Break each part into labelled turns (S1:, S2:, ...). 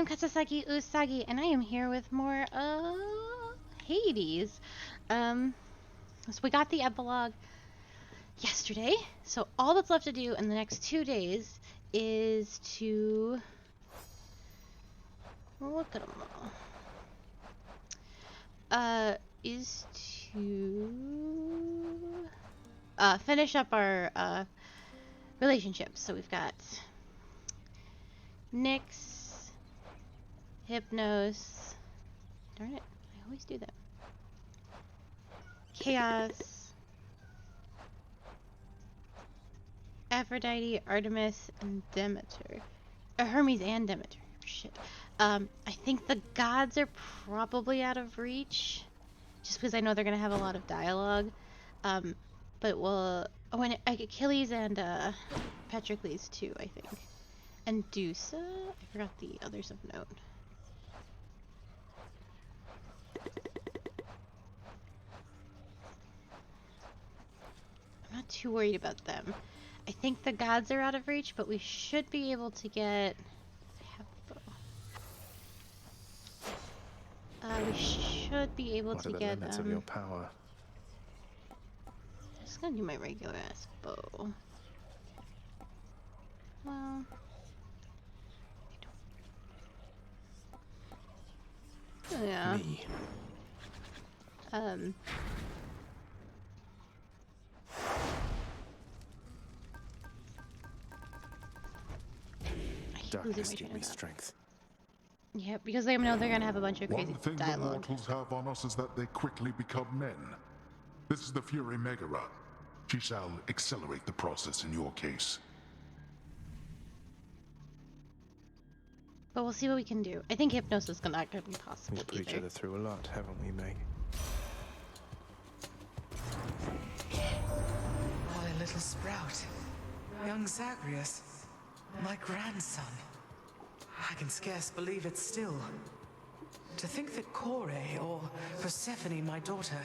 S1: am Katsasaki Usagi, and I am here with more Hades. So we got the epilogue yesterday, so all that's left to do in the next 2 days is to look at them all. Is to finish up our relationships. So we've got Nyx, Hypnos. Darn it, I always do that. Chaos, Aphrodite, Artemis, and Demeter. Hermes and Demeter. Shit. I think the gods are probably out of reach, just because I know they're gonna have a lot of dialogue. But we'll. Oh, and Achilles and Patroclus too, I think. And Dusa. I forgot the others of note. I'm not too worried about them. I think the gods are out of reach, but we should be able to get. We should be able to get.
S2: What are the limits of your power?
S1: I'm just gonna do my regular ass bow. Well, yeah.
S2: Me. Darkness give me strength.
S1: Yeah, because they know they're gonna have a bunch of crazy
S3: One thing
S1: dialogue.
S3: the mortals have on us is that they quickly become men. This is the Fury Megara. She shall accelerate the process in your case.
S1: But we'll see what we can do. I think hypnosis is not gonna be possible
S2: We've put each
S1: either.
S2: other through a lot, haven't we, Meg?
S4: What a little sprout. Young Zagreus. My grandson. I can scarce believe it still. To think that Kore, or Persephone, my daughter,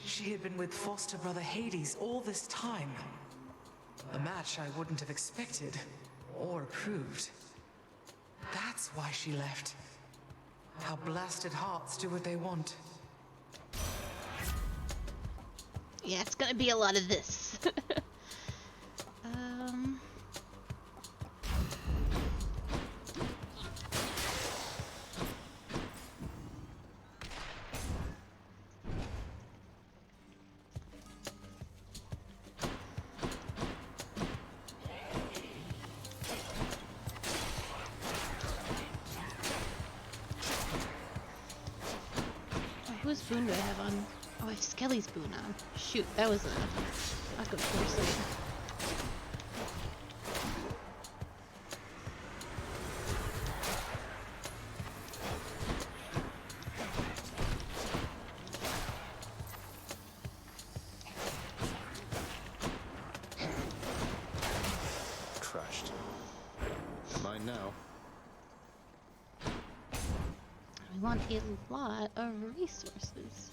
S4: she had been with foster brother Hades all this time. A match I wouldn't have expected, or approved. That's why she left. How blasted hearts do what they want.
S1: Yeah, it's gonna be a lot of this. Whose boon do I have on? Oh, I have Skelly's boon on. Shoot, that was a good foresight.
S2: Crushed. Mine now.
S1: We want a lot of resources.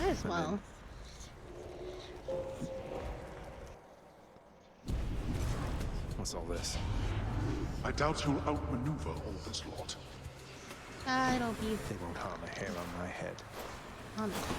S1: As well.
S2: What's all this?
S3: I doubt you'll outmaneuver all this lot.
S1: It'll be
S2: They won't harm a hair on my head.
S1: honestly.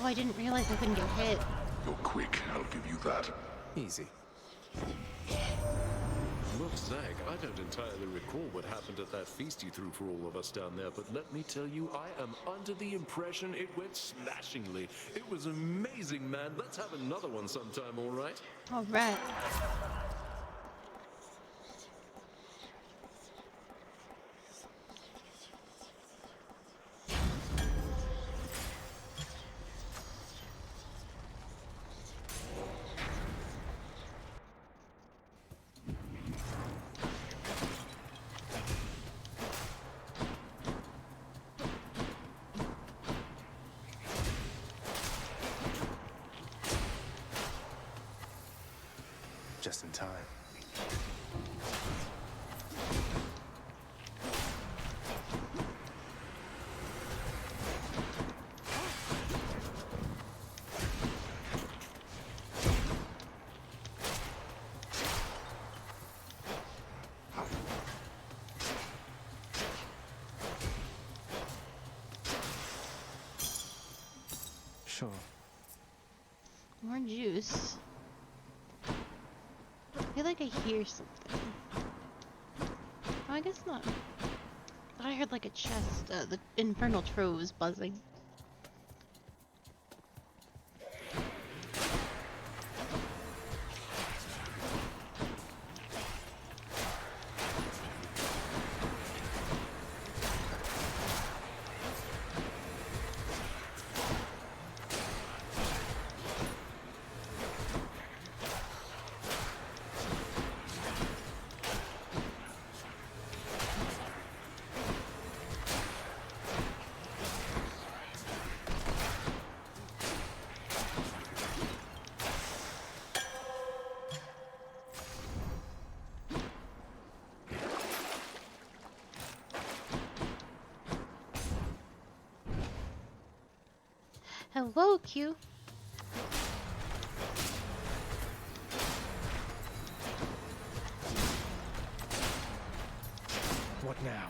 S1: Oh, I didn't realize I couldn't get hit.
S3: You're quick, I'll give you that.
S2: Easy.
S5: Looks Zag, I don't entirely recall what happened at that feast you threw for all of us down there, but let me tell you, I am under the impression it went smashingly. It was amazing, man. Let's have another one sometime, all right?
S1: All right.
S2: Just in time. Sure.
S1: More juice. I feel like I hear something. Oh, I guess not. Thought I heard like a chest, the infernal troves buzzing. Hello, Q.
S2: What now?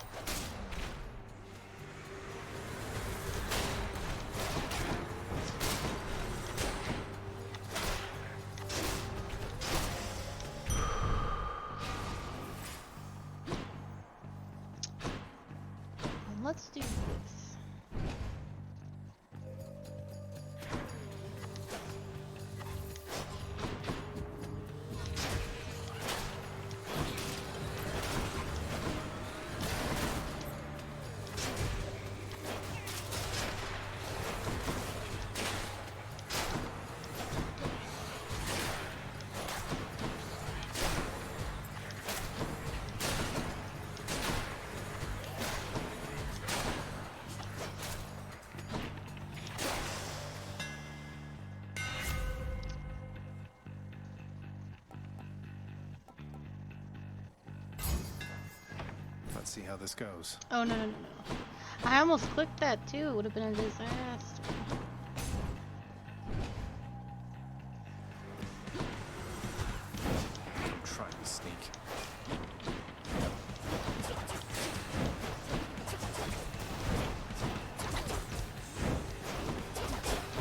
S1: Let's do this.
S2: Let's see how this goes.
S1: Oh, no, no, no, no. I almost clicked that too. It would have been a disaster.
S2: Don't try to sneak.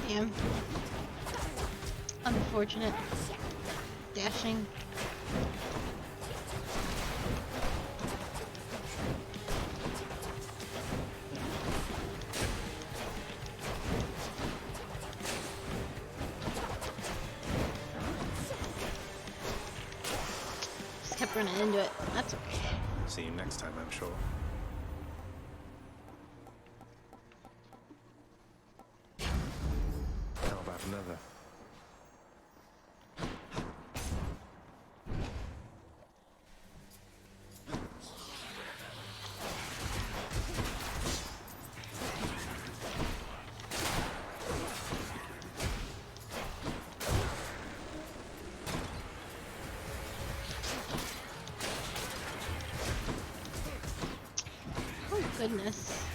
S1: Damn. Unfortunate. Dashing. Just kept running into it. That's okay.
S2: See you next time, I'm sure. How about another?
S1: Oh, goodness.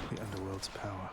S2: The underworld's power.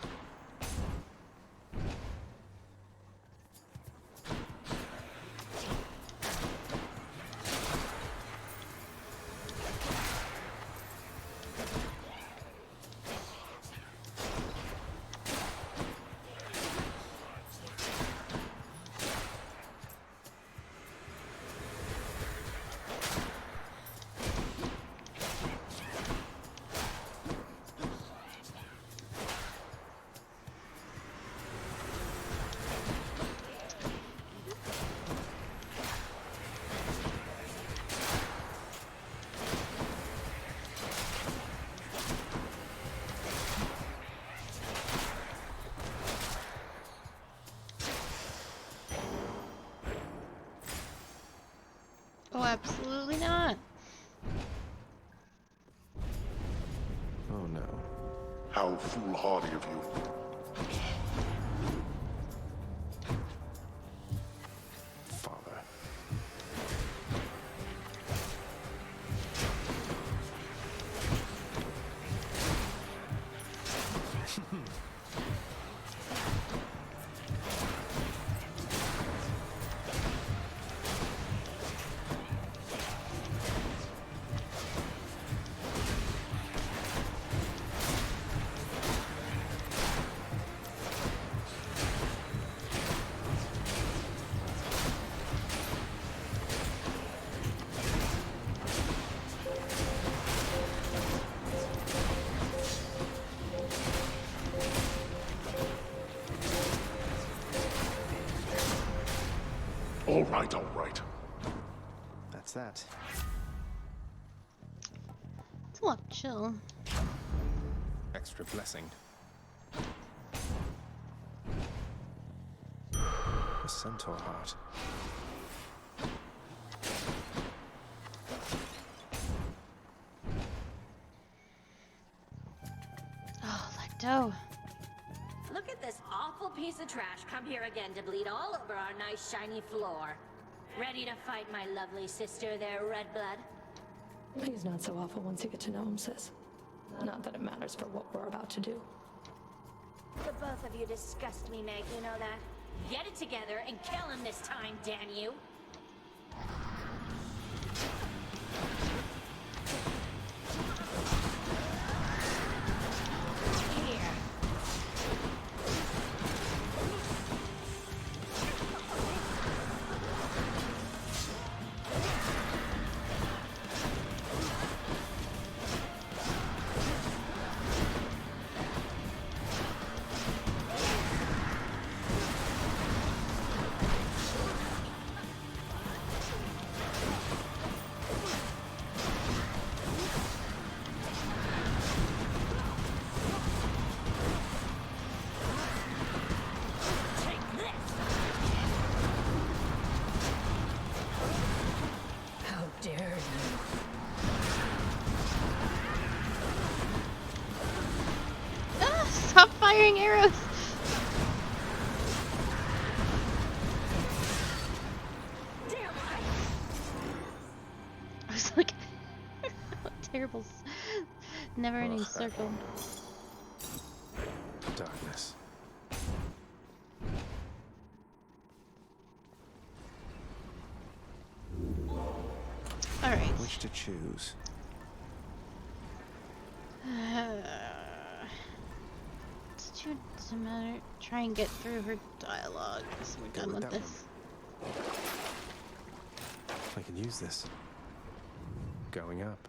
S1: absolutely not.
S2: Oh no.
S3: How foolhardy of you.
S2: Father.
S3: All right, all right.
S2: That's that.
S1: It's a lot chill.
S2: Extra blessing. A centaur heart.
S1: Oh, Lecto.
S6: Look at this awful piece of trash come here again to bleed all over our nice shiny floor. Ready to fight my lovely sister there, Redblood?
S7: He's not so awful once you get to know him, sis. Not that it matters for what we're about to do.
S6: The both of you disgust me, Meg, you know that? Get it together and kill him this time, damn you! Here. Take this!
S7: How dare you?
S1: Ah, stop firing arrows.
S6: Damn right!
S1: I was like, terrible, never-ending
S2: Ugh, that
S1: circle.
S2: Darkness.
S1: All right.
S2: Which to choose?
S1: Doesn't matter. Try and get through her dialogue. So we're
S2: Go
S1: done
S2: with
S1: with
S2: that
S1: this.
S2: I can use this. Going up.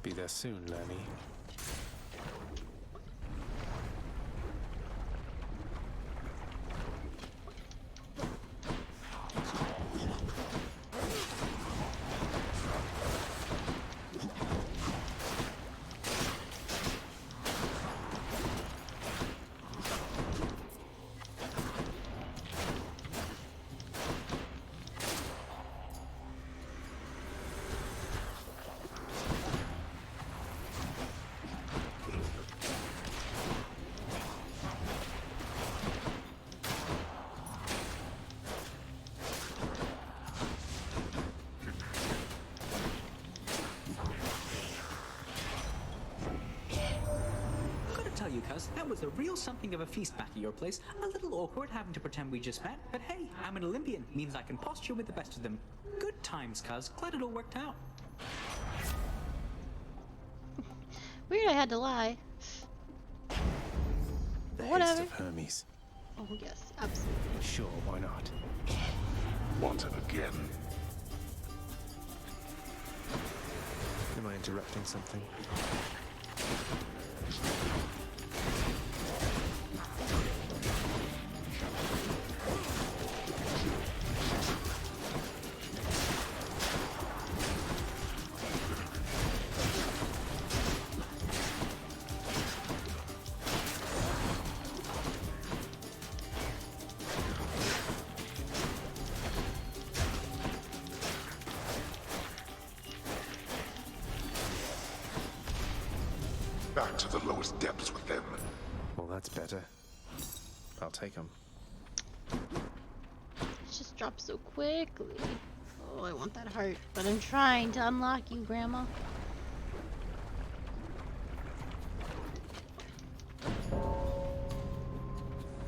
S2: Be there soon, Lenny.
S8: Gotta tell you, cuz, that was a real something of a feast back at your place. A little awkward having to pretend we just met, but hey, I'm an Olympian, means I can posture with the best of them. Good times, cuz. Glad it all worked out.
S1: Weird I had to lie.
S2: The
S1: Whatever.
S2: haste of Hermes.
S1: Oh yes, absolutely.
S2: Sure, why not?
S3: What again?
S2: Am I interrupting something?
S3: back to the lowest depths with them.
S2: Well, that's better. I'll take them.
S1: It just dropped so quickly. Oh, I want that heart, but I'm trying to unlock you, Grandma.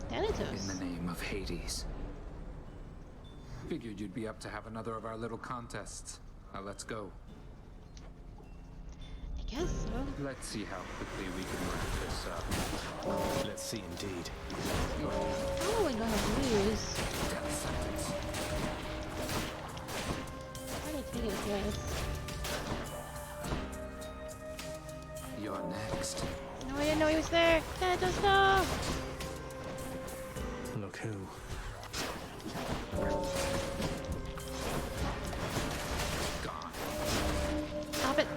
S1: Thanatos.
S9: In the name of Hades. Figured you'd be up to have another of our little contests. Now let's go.
S1: I guess so.
S9: Let's see how quickly we can wrap this up.
S2: Let's see indeed.
S1: How are we gonna lose?
S9: Death sentence.
S1: How do I take it this?
S9: You're next.
S1: No, I didn't know he was there. Thanatos, no!
S2: Look who.
S9: Gone.
S1: Stop it.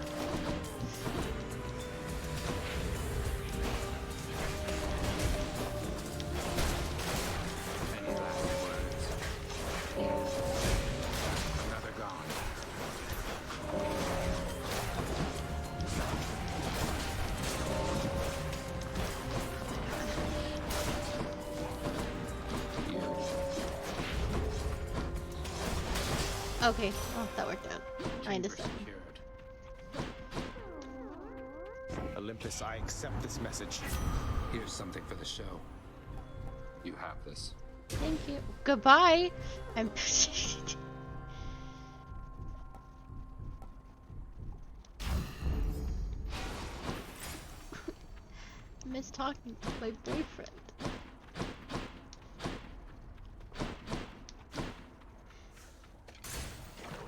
S9: Any last words? Another gone.
S1: Okay, well, that worked out. I
S9: Chamber
S1: understand.
S9: secured.
S2: Olympus, I accept this message.
S9: Here's something for the show. You have this.
S1: Thank you. Goodbye. I'm. I miss talking to my boyfriend.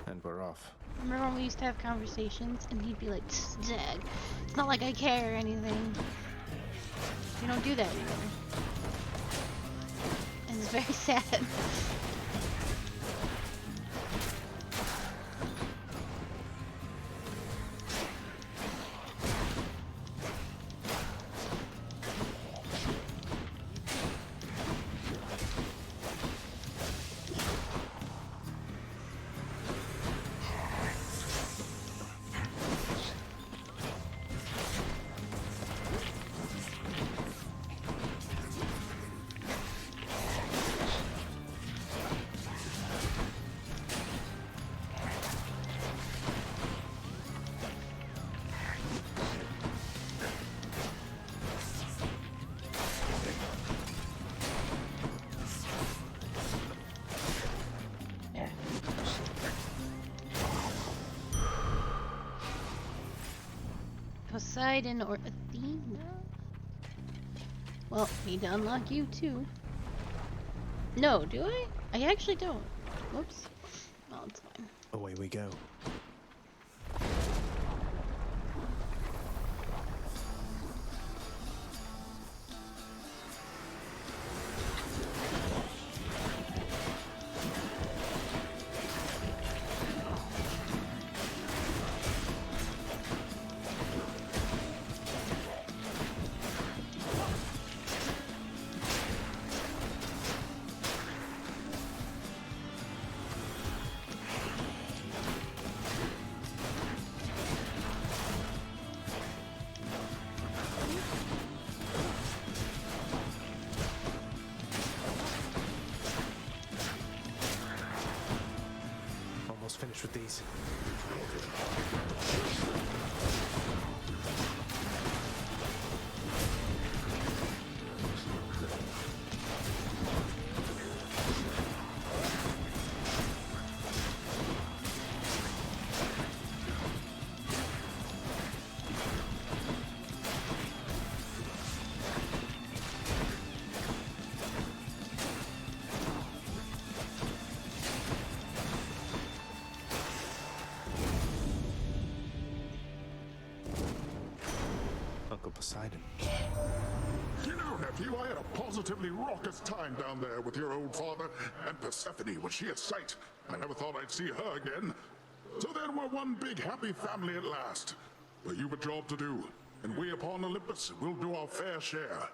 S2: And we're off.
S1: Remember when we used to have conversations and he'd be like, Dag, it's not like I care or anything. We don't do that anymore. And it's very sad. Poseidon or Athena? Well, need to unlock you too. No, do I? I actually don't. Whoops. Well, it's fine.
S2: Away we go. Almost finished with these. Uncle Poseidon.
S3: You know, nephew, I had a positively raucous time down there with your old father and Persephone when she at sight. I never thought I'd see her again. So then we're one big happy family at last. But you've a job to do, and we upon Olympus will do our fair share.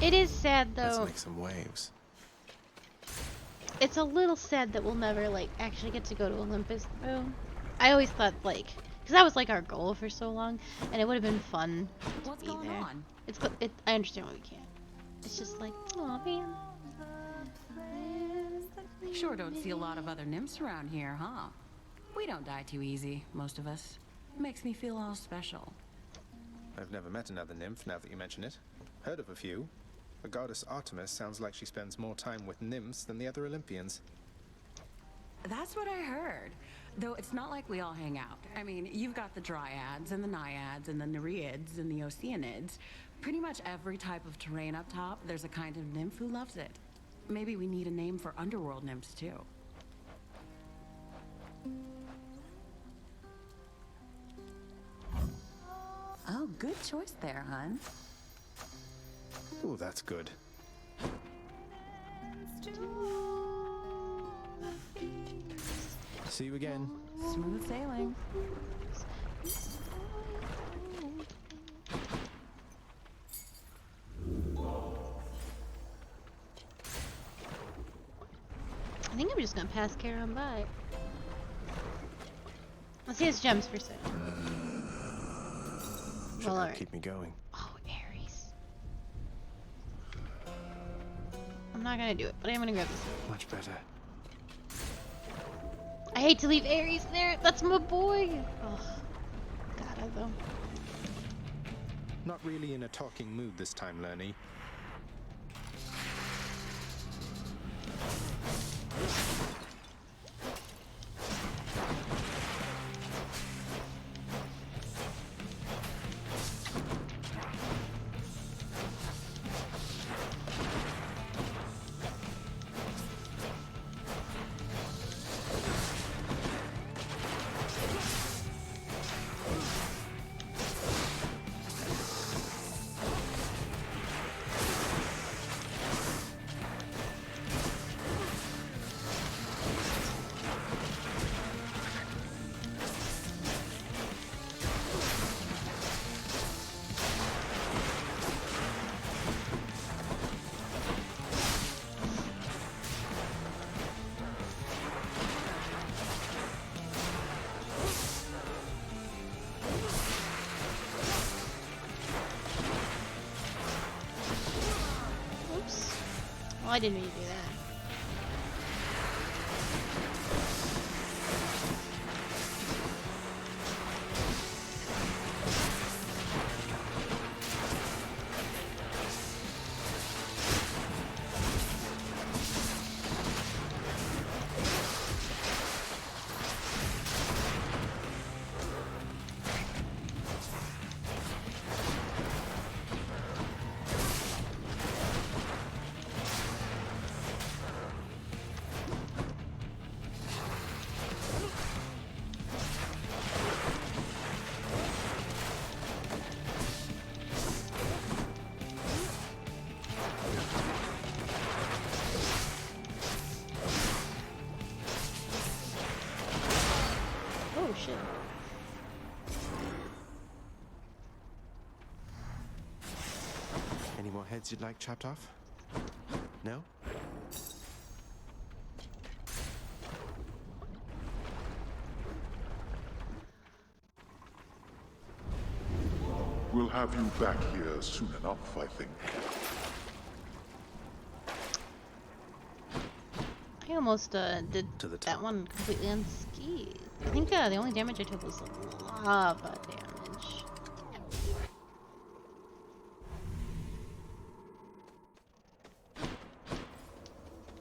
S1: It is sad
S2: Let's
S1: though.
S2: make some waves.
S1: It's a little sad that we'll never like actually get to go to Olympus though. I always thought, like, because that was like our goal for so long, and it would have been fun to
S10: What's
S1: be
S10: going
S1: there.
S10: on?
S1: I understand why we can't. It's just like, oh man.
S10: Sure don't see a lot of other nymphs around here, huh? We don't die too easy, most of us. Makes me feel all special.
S2: I've never met another nymph, now that you mention it. Heard of a few. The goddess Artemis sounds like she spends more time with nymphs than the other Olympians.
S10: That's what I heard. Though it's not like we all hang out. I mean, you've got the dryads and the naiads and the nereids and the oceanids. Pretty much every type of terrain up top, there's a kind of nymph who loves it. Maybe we need a name for underworld nymphs too. Oh, good choice there, hun.
S2: Oh, that's good. See you again.
S10: Smooth sailing.
S1: I think I'm just gonna pass Karen by. Let's see his gems for sale.
S2: Should
S1: Well,
S2: help
S1: alright.
S2: keep me going.
S1: Oh, Ares. I'm not gonna do it, but I'm gonna grab this.
S2: Much better.
S1: I hate to leave Ares there. That's my boy. Oh, gotta though.
S2: Not really in a talking mood this time, Lerny.
S1: Oops. Well, I didn't mean to do that. Oh shit.
S2: Any more heads you'd like chopped off? No?
S3: We'll have you back here soon enough, I think.
S1: I almost did
S2: To the
S1: that
S2: top.
S1: one completely unscathed. I think the only damage I took was lava damage.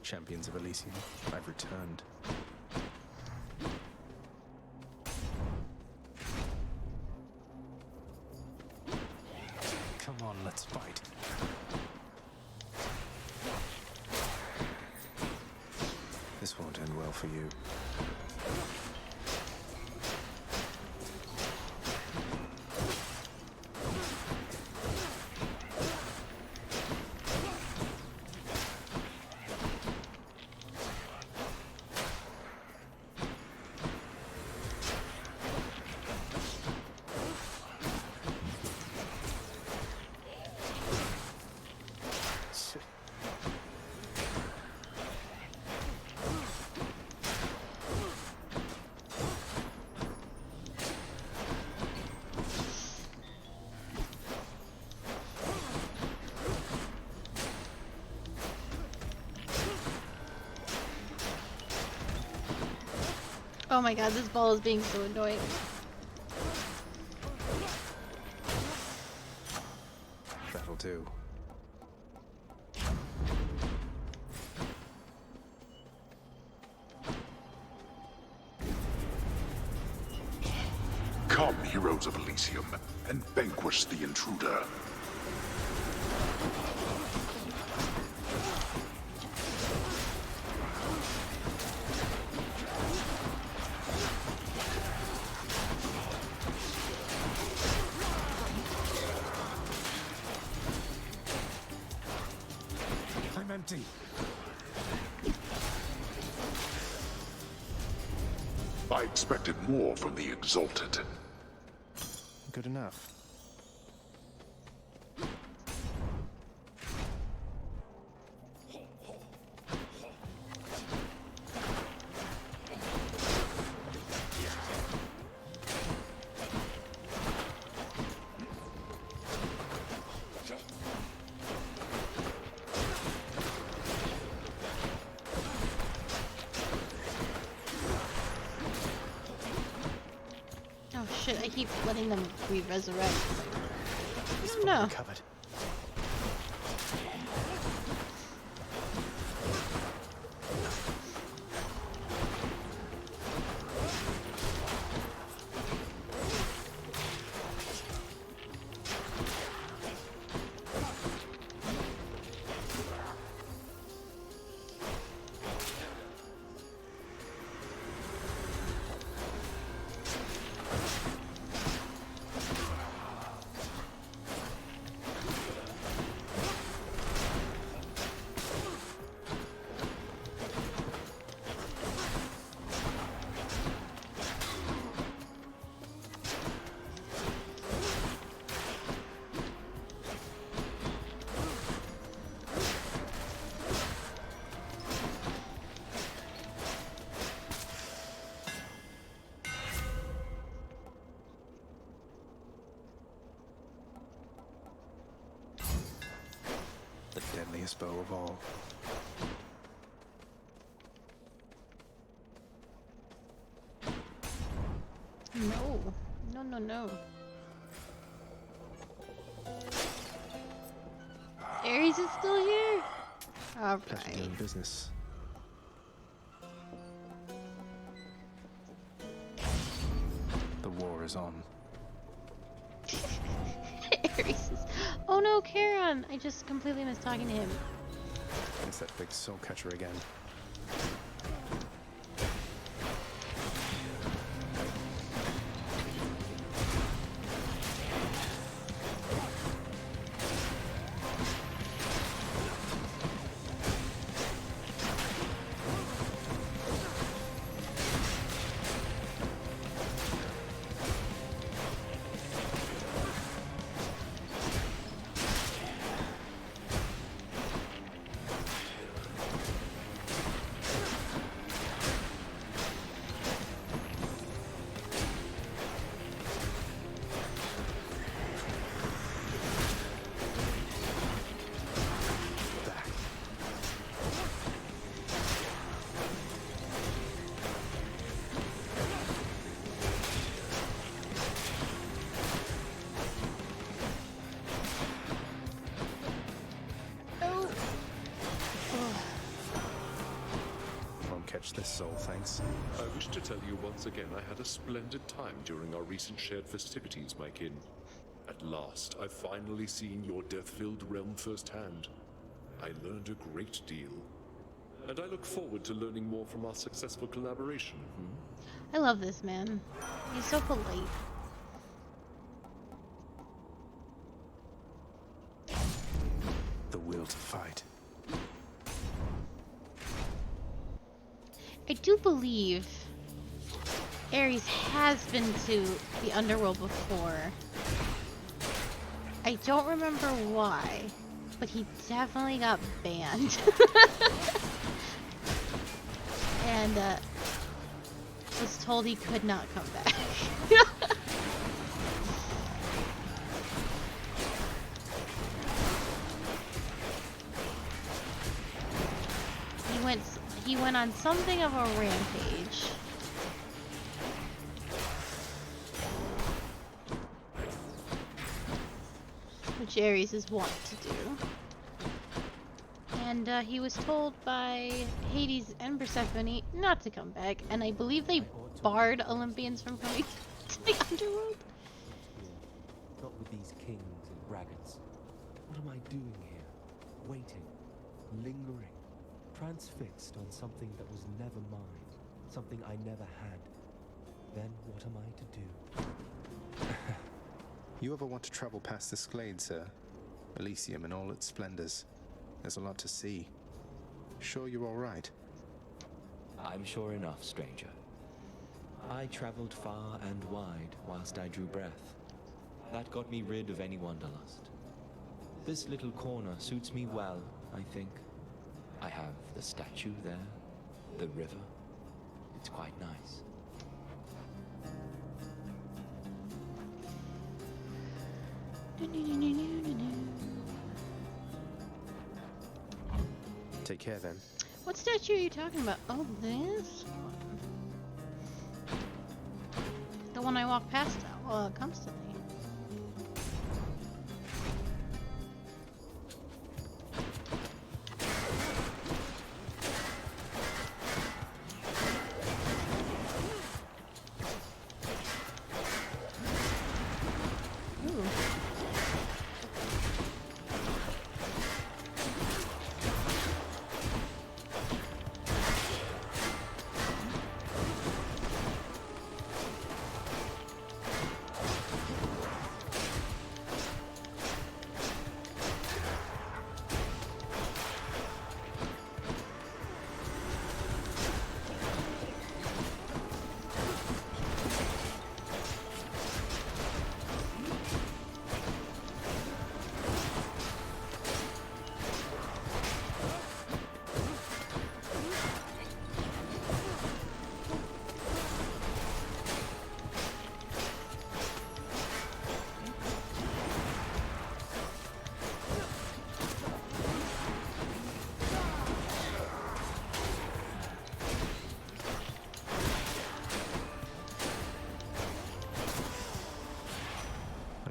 S2: Champions of Elysium, I've returned. Come on, let's fight. This won't end well for you.
S1: Oh my god, this ball is being so annoying.
S2: That'll do.
S3: Come, heroes of Elysium, and vanquish the intruder.
S2: I'm empty.
S3: I expected more from the Exalted.
S2: Good enough.
S1: Oh shit, I keep letting them re-resurrect.
S2: This
S1: Oh
S2: will
S1: no.
S2: be covered. The deadliest bow of all.
S1: No. No, no, no. Ares is still here?
S2: Pleasure
S1: Alright.
S2: doing business. The war is on.
S1: Ares is... Oh no, Charon! I just completely missed talking to him.
S2: It's that big soul catcher again. This soul, thanks.
S5: I wish to tell you once again I had a splendid time during our recent shared festivities, my kin. At last, I've finally seen your death-filled realm firsthand. I learned a great deal. And I look forward to learning more from our successful collaboration.
S1: I love this man. He's so polite.
S2: The will to fight.
S1: I do believe Ares has been to the underworld before. I don't remember why, but he definitely got banned. And was told he could not come back. He went on something of a rampage. which Ares is wont to do. And he was told by Hades and Persephone not to come back, and I believe they barred Olympians from coming to the underworld.
S11: Not with these kings and braggarts. What am I doing here? Waiting, lingering, transfixed on something that was never mine, something I never had. Then what am I to do?
S2: You ever want to travel past this glade, sir? Elysium in all its splendors. There's a lot to see. Sure you're all right?
S11: I'm sure enough, stranger. I traveled far and wide whilst I drew breath. That got me rid of any wanderlust. This little corner suits me well, I think. I have the statue there, the river. It's quite nice.
S2: Take care then.
S1: What statue are you talking about? Oh, this one. The one I walk past constantly.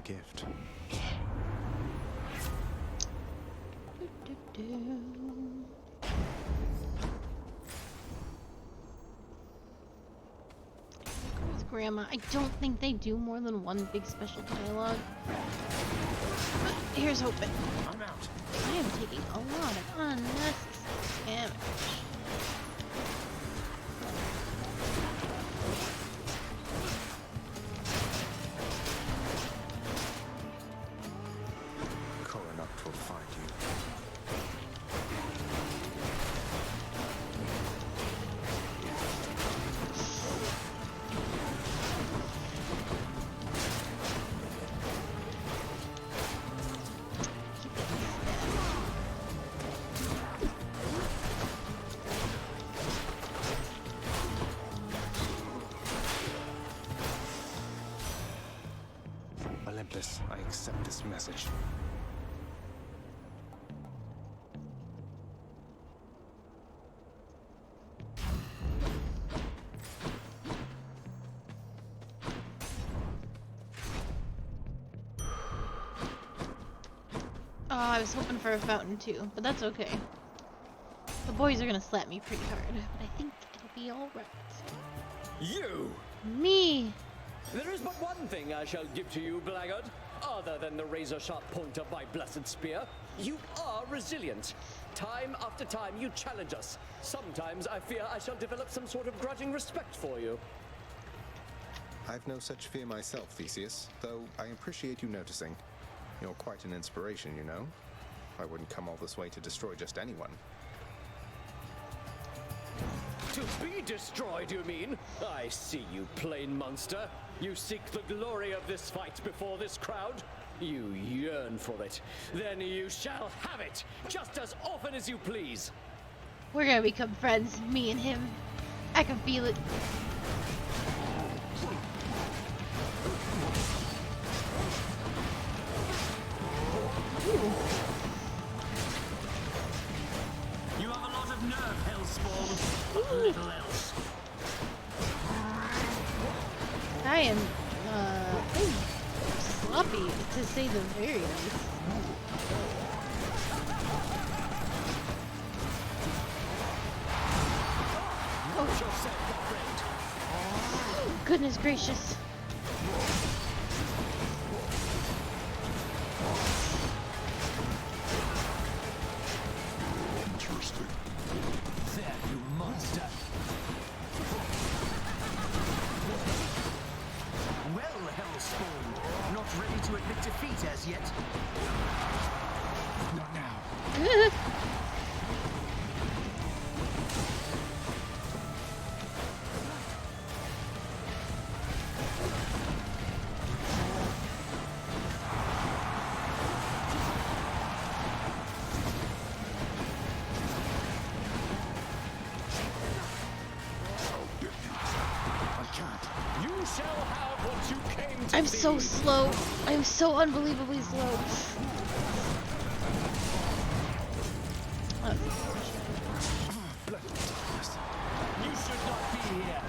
S2: Gift. With Grandma, I don't think they do more than one big special dialogue. But here's hoping. I'm out.
S1: I am taking a lot of unnecessary damage.
S2: I accept this message.
S1: Oh, I was hoping for a fountain too, but that's okay. The boys are gonna slap me pretty hard, but I think it'll be alright.
S12: You!
S1: Me!
S12: There is but one thing I shall give to you, blackguard. Other than the razor-sharp point of my blessed spear, you are resilient. Time after time you challenge us. Sometimes I fear I shall develop some sort of grudging respect for you.
S2: I've no such fear myself, Theseus, though I appreciate you noticing. You're quite an inspiration, you know. I wouldn't come all this way to destroy just anyone.
S12: To be destroyed, you mean? I see you, plain monster. You seek the glory of this fight before this crowd? You yearn for it. Then you shall have it, just as often as you please.
S1: We're gonna become friends, me and him. I can feel it. Ooh.
S12: You have a lot of nerve, Hellspawn, but little else.
S1: I am, sloppy, to say the very least. Goodness gracious.
S3: Interesting.
S12: There, you monster. Well, Hellspawn, not ready to admit defeat as yet. Not now.
S1: I'm so slow. I'm so unbelievably slow.
S12: You should not be here.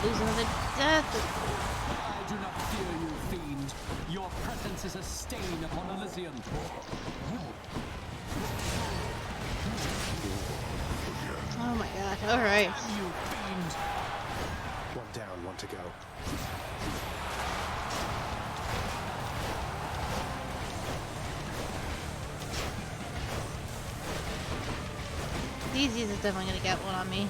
S1: Lose another death.
S12: I do not fear you, fiend. Your presence is a stain upon Elysium.
S1: Oh my god, alright.
S12: You fiend.
S2: One down, one to go.
S1: These is definitely gonna get one on me.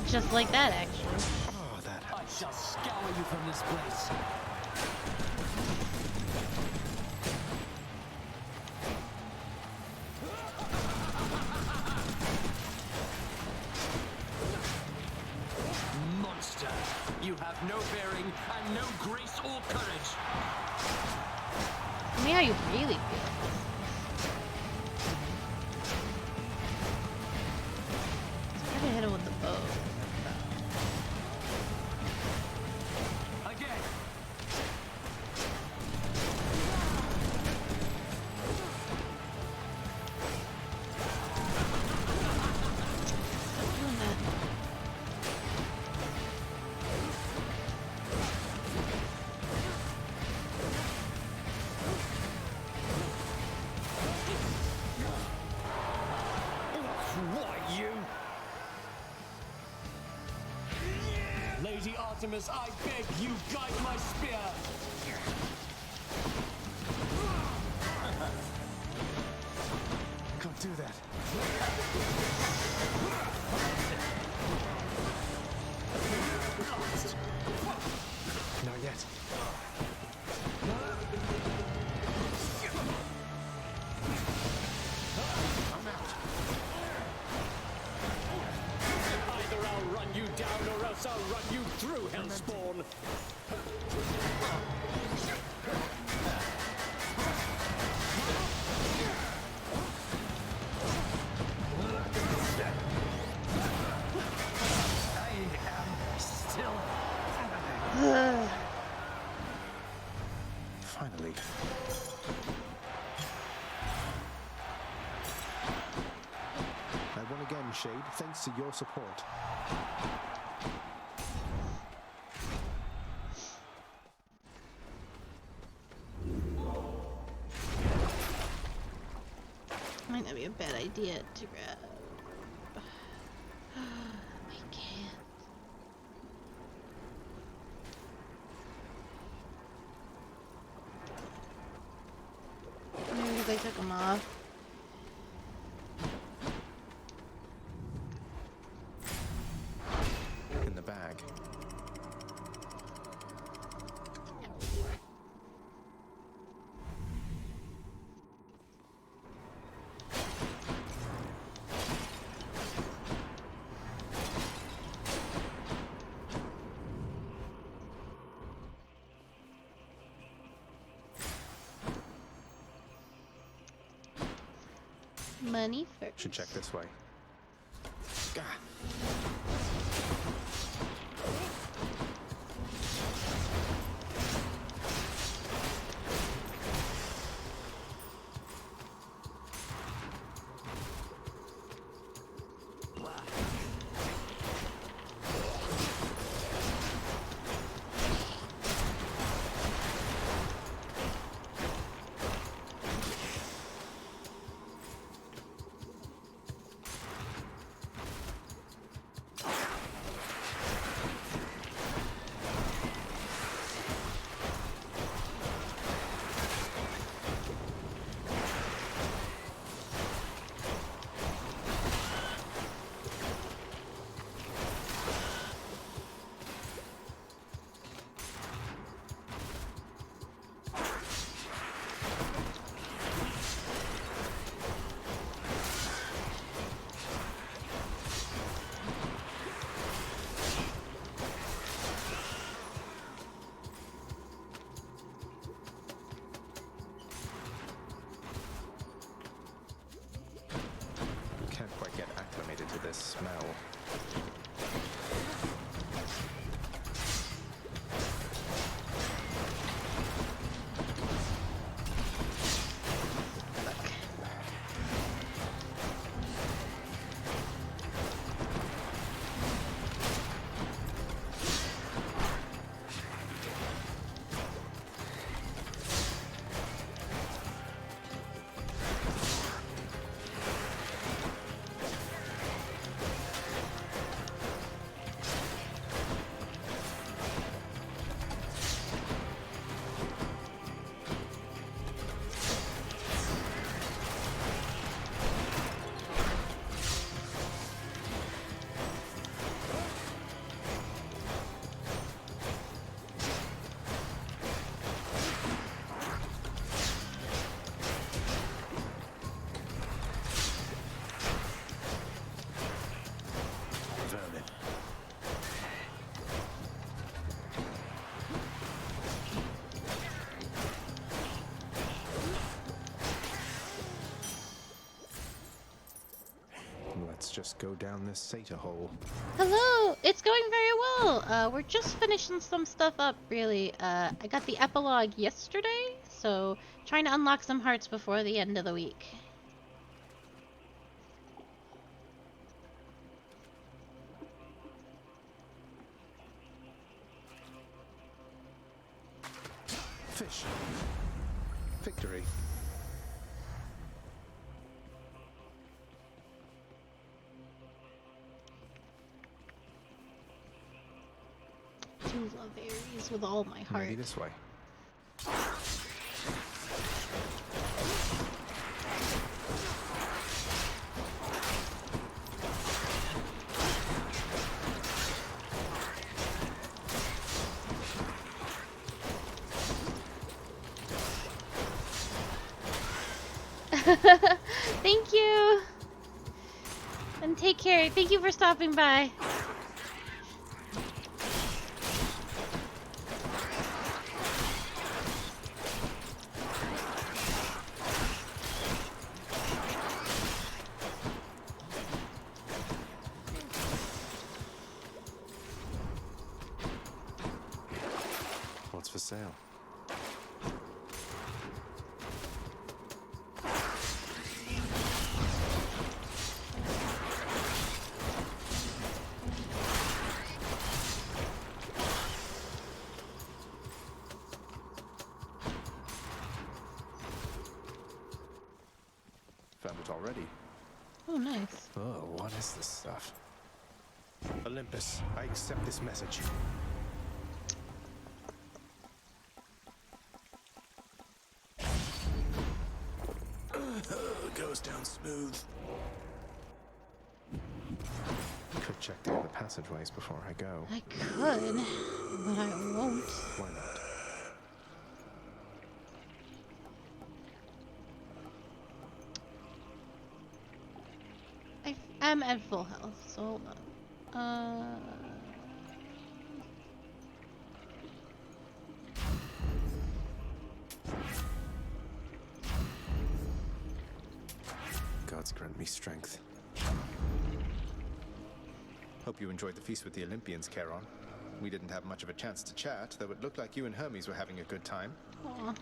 S1: Just like that, actually.
S2: Oh, that
S12: I shall scour you from this place. Monster, you have no bearing and no grace or courage.
S1: Tell me how you really feel. Try to hit him with the bow.
S12: Again.
S1: Doing that.
S12: Why, you? Lady Artemis, I beg you, guide my spear!
S2: Can't do that. Not yet.
S12: Either I'll run you down or else I'll run you through, Hellspawn!
S2: Finally. I won again, Shade, thanks to your support.
S1: Might not be a bad idea to grab. I can't. Maybe because I took them off.
S2: In the bag.
S1: Money first.
S2: Should check this way. Gah. Can't quite get acclimated to this smell. Let's just go down this Sata hole.
S1: Hello! It's going very well! We're just finishing some stuff up, really. I got the epilogue yesterday, so trying to unlock some hearts before the end of the week.
S2: Fish. Victory.
S1: Do love Aries with all my heart.
S2: Maybe this way.
S1: Thank you! And take care. Thank you for stopping by.
S2: What's for sale? Found a it already.
S1: Oh, nice.
S2: Oh, what is this stuff? Olympus, I accept this message. Goes down smooth. Could check the other passageways before I go.
S1: I could, but I won't.
S2: Why not?
S1: I'm at full health, so hold on.
S2: Gods grant me strength. Hope you enjoyed the feast with the Olympians, Charon. We didn't have much of a chance to chat, though it looked like you and Hermes were having a good time.
S1: Aw.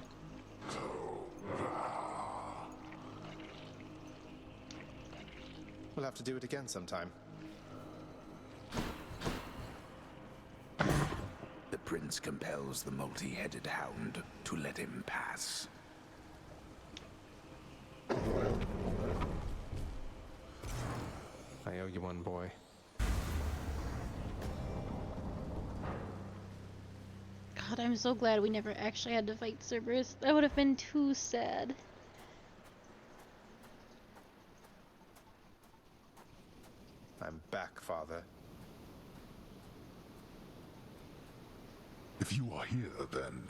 S2: We'll have to do it again sometime.
S13: The prince compels the multi-headed hound to let him pass.
S2: I owe you one, boy.
S1: God, I'm so glad we never actually had to fight Cerberus. That would have been too sad.
S2: I'm back, Father.
S3: If you are here, then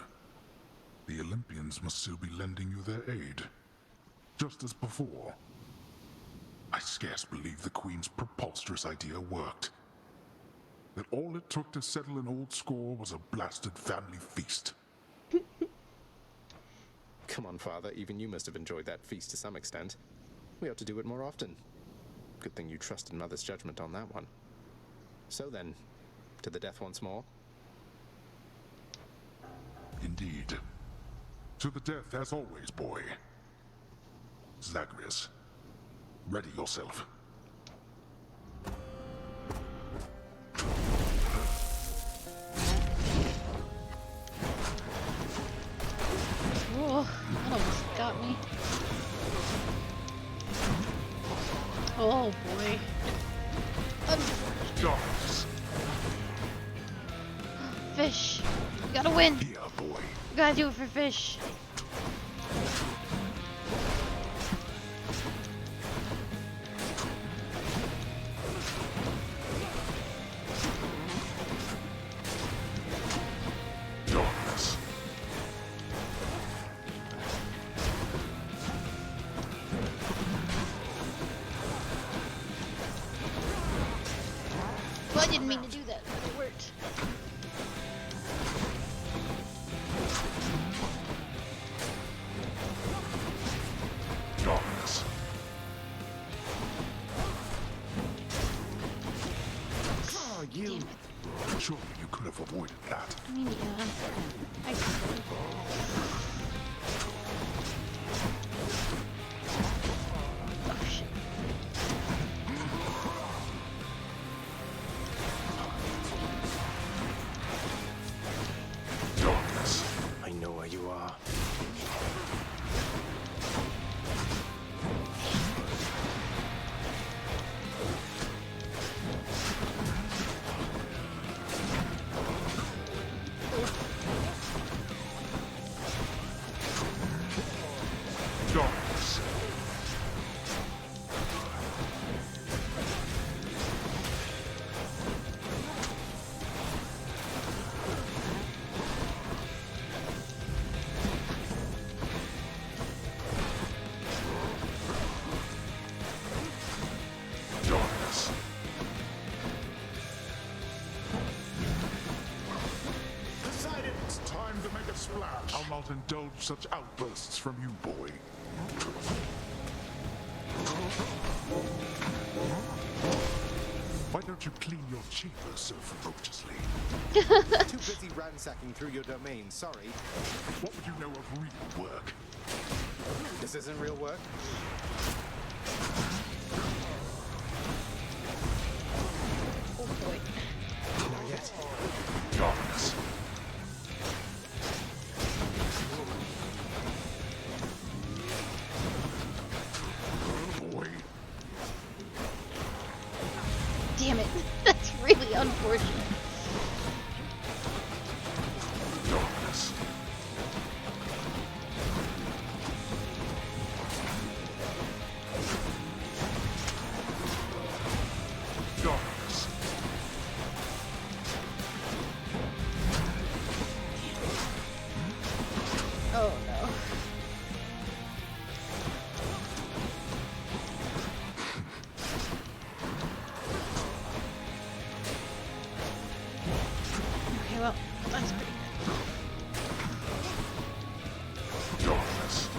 S3: the Olympians must still be lending you their aid. Just as before. I scarce believe the Queen's preposterous idea worked. That all it took to settle an old score was a blasted family feast.
S2: Come on, Father. Even you must have enjoyed that feast to some extent. We ought to do it more often. Good thing you trusted Mother's judgment on that one. So then, to the death once more?
S3: Indeed. To the death as always, boy. Zagreus, ready yourself.
S1: Oh, that almost got me. Oh boy.
S3: Darkness.
S1: Fish. We gotta win.
S3: Here, boy.
S1: We gotta do it for fish.
S3: Darkness.
S1: Well, I didn't mean to do that, but it worked.
S3: Darkness.
S2: Oh, you.
S1: Damn it.
S3: Surely you could have avoided that.
S1: I mean, yeah. I could. Oh, shit.
S3: Darkness.
S2: I know where you are.
S3: Darkness. Darkness. Decided it's time to make a splash. I'll not indulge such outbursts from you, boy. Why don't you clean your chambers so ferociously?
S2: Too busy ransacking through your domain, sorry.
S3: What would you know of real work?
S2: This isn't real work.
S1: Oh boy.
S2: Not yet.
S3: Darkness.
S1: unfortunate. Oh no. Okay, well, that's pretty good.
S3: Darkness.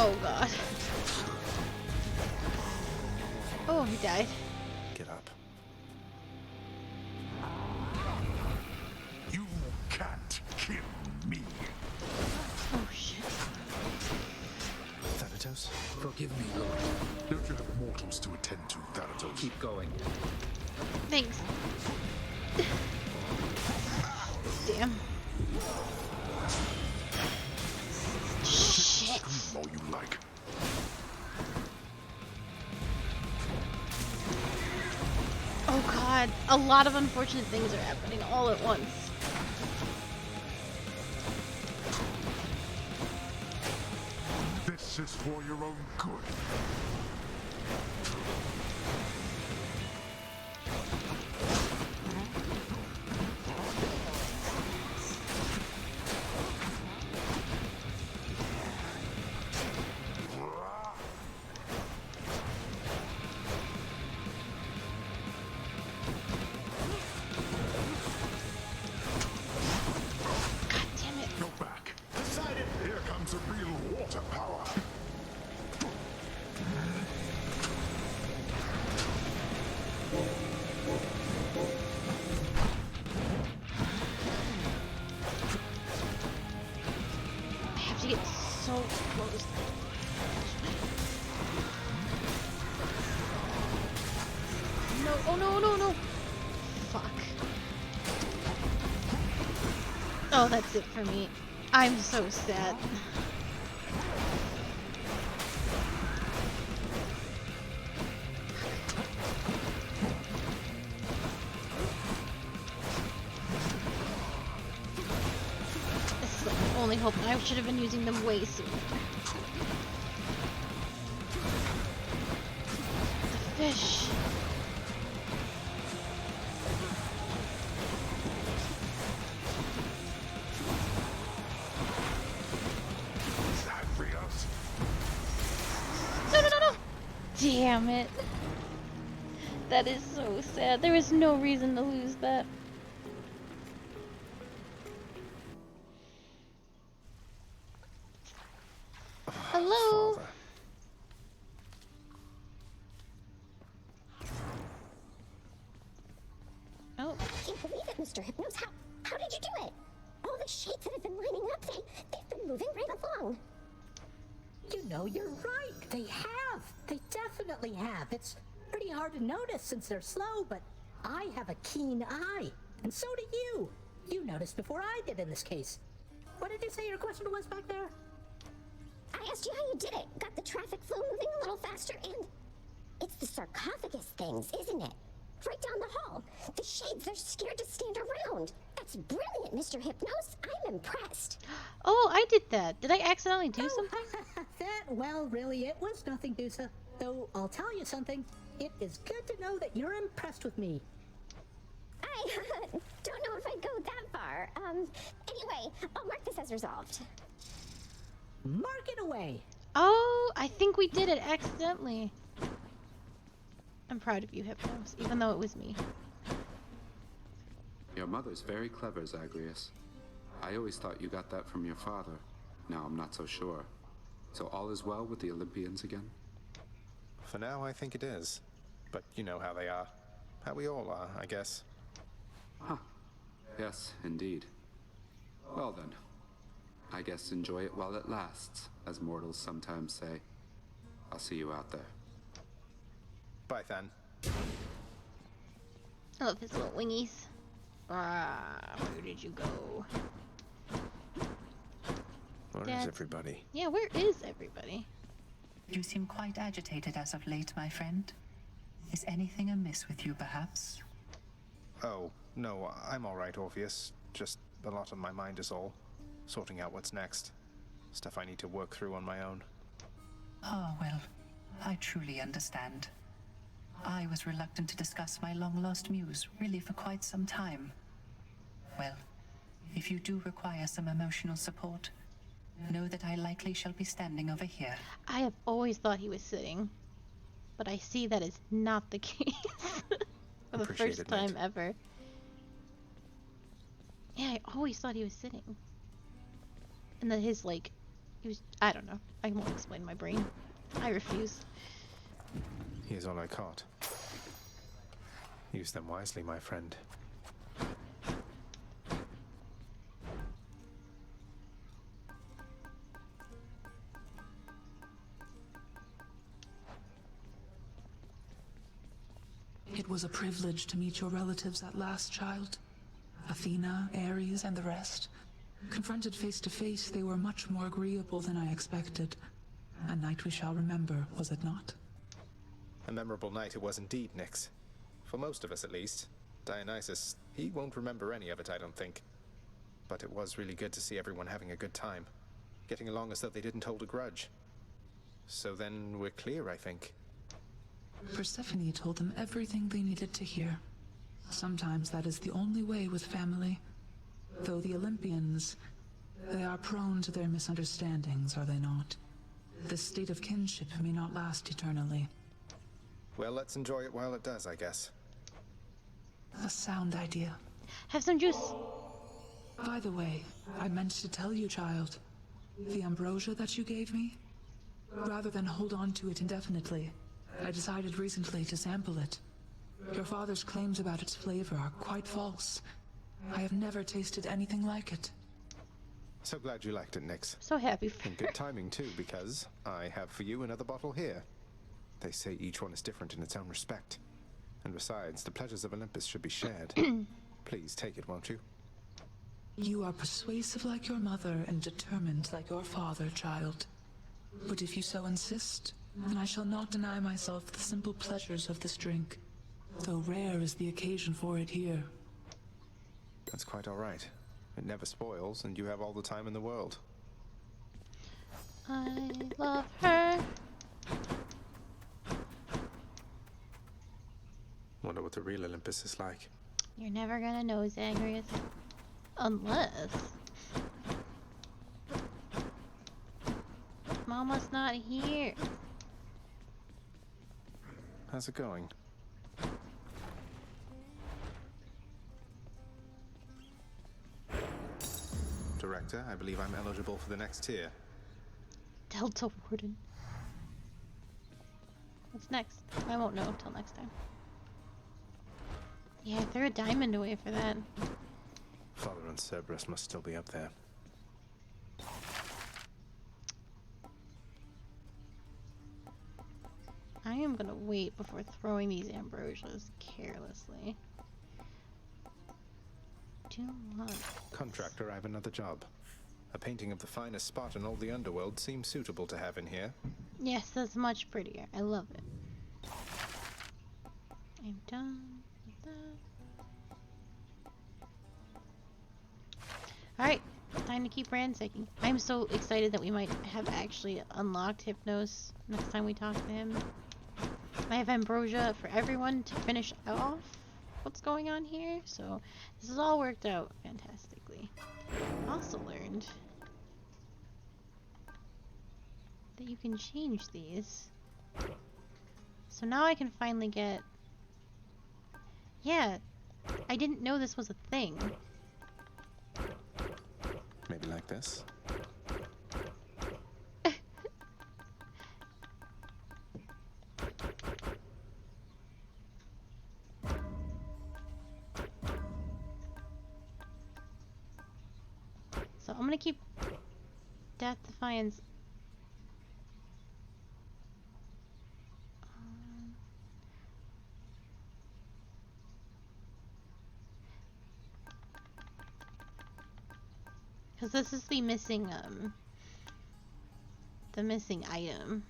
S1: Oh god. Oh, he died.
S2: Get up.
S3: You can't kill me.
S1: Oh shit.
S2: Thanatos?
S13: Forgive me, Lord.
S3: Don't you have mortals to attend to, Thanatos?
S13: Keep going.
S1: Thanks. Damn. Shit.
S3: Scream all you like.
S1: Oh god, a lot of unfortunate things are happening all at once.
S3: This is for your own good.
S1: God damn it.
S3: Go back. Decided. Here comes a real water power.
S1: I have to get so close. No, oh no, no, no. Fuck. Oh, that's it for me. I'm so sad. This is the only hope, and I should have been using them way sooner. The fish.
S3: Zagreus.
S1: No, no, no, no! Damn it. That is so sad. There is no reason to lose that. Hello?
S2: Father.
S1: Oh,
S14: Can't believe it, Mr. Hypnos. How did you do it? All the shades that have been lining up, they've been moving right along.
S15: You know, you're right. They have. They definitely have. It's pretty hard to notice since they're slow, but I have a keen eye. And so do you. You noticed before I did in this case. What did you say your question was back there?
S14: I asked you how you did it. Got the traffic flow moving a little faster, and it's the sarcophagus things, isn't it? Right down the hall. The shades, they're scared to stand around. That's brilliant, Mr. Hypnos. I'm impressed.
S1: oh, I did that. Did I accidentally do something?
S15: That, well, really, it was nothing, Dusa. Though, I'll tell you something. It is good to know that you're impressed with me.
S14: I don't know if I'd go that far. Anyway, I'll mark this as resolved.
S15: Mark it away.
S1: Oh, I think we did it accidentally. I'm proud of you, Hypnos, even though it was me.
S9: Your mother's very clever, Zagreus. I always thought you got that from your father. Now I'm not so sure. So all is well with the Olympians again?
S2: For now, I think it is. But you know how they are. How we all are, I guess.
S9: Huh. Yes, indeed. Well then. I guess enjoy it while it lasts, as mortals sometimes say. I'll see you out there.
S2: Bye, Than.
S1: I love his little wingies. Ah, where did you go?
S2: Where is everybody?
S1: Yeah, where is everybody?
S4: You seem quite agitated as of late, my friend. Is anything amiss with you, perhaps?
S2: Oh, no, I'm all right, Orpheus. Just a lot on my mind is all. Sorting out what's next. Stuff I need to work through on my own.
S4: Oh, well, I truly understand. I was reluctant to discuss my long-lost muse, really for quite some time. Well, if you do require some emotional support, know that I likely shall be standing over here.
S1: I have always thought he was sitting, but I see that is not the case. For the first time ever. Yeah, I always thought he was sitting. And that his, like, he was, I don't know. I won't explain my brain. I refuse.
S2: Here's all I caught. Use them wisely, my friend.
S4: It was a privilege to meet your relatives at last, child. Athena, Ares, and the rest. Confronted face to face, they were much more agreeable than I expected. A night we shall remember, was it not?
S2: A memorable night it was indeed, Nyx. For most of us, at least. Dionysus, he won't remember any of it, I don't think. But it was really good to see everyone having a good time. Getting along as though they didn't hold a grudge. So then we're clear, I think.
S4: Persephone told them everything they needed to hear. Sometimes that is the only way with family. Though the Olympians, they are prone to their misunderstandings, are they not? This state of kinship may not last eternally.
S2: Well, let's enjoy it while it does, I guess.
S4: A sound idea.
S1: Have some juice.
S4: By the way, I meant to tell you, child. The ambrosia that you gave me? Rather than hold on to it indefinitely, I decided recently to sample it. Your father's claims about its flavor are quite false. I have never tasted anything like it.
S2: So glad you liked it, Nyx.
S1: So happy for
S2: And good timing, too, because I have for you another bottle here. They say each one is different in its own respect. And besides, the pleasures of Olympus should be shared. Please take it, won't you?
S4: You are persuasive like your mother and determined like your father, child. But if you so insist, then I shall not deny myself the simple pleasures of this drink, though rare is the occasion for it here.
S2: That's quite all right. It never spoils, and you have all the time in the world.
S1: I love her.
S2: Wonder what the real Olympus is like.
S1: You're never gonna know, Zagreus. Unless... Mama's not here.
S2: How's it going? Director, I believe I'm eligible for the next tier.
S1: Delta Warden. What's next? I won't know until next time. Yeah, I threw a diamond away for that.
S2: Father and Cerberus must still be up there.
S1: I am gonna wait before throwing these ambrosias carelessly. Do want...
S2: Contractor, I have another job. A painting of the finest spot in all the underworld seems suitable to have in here.
S1: Yes, that's much prettier. I love it. I'm done with that. Alright, time to keep ransacking. I'm so excited that we might have actually unlocked Hypnos next time we talk to him. I have ambrosia for everyone to finish off what's going on here, so this has all worked out fantastically. Also learned that you can change these. So now I can finally get... Yeah, I didn't know this was a thing.
S2: Maybe like this?
S1: So I'm gonna keep Death Defiance. Because this is the missing item.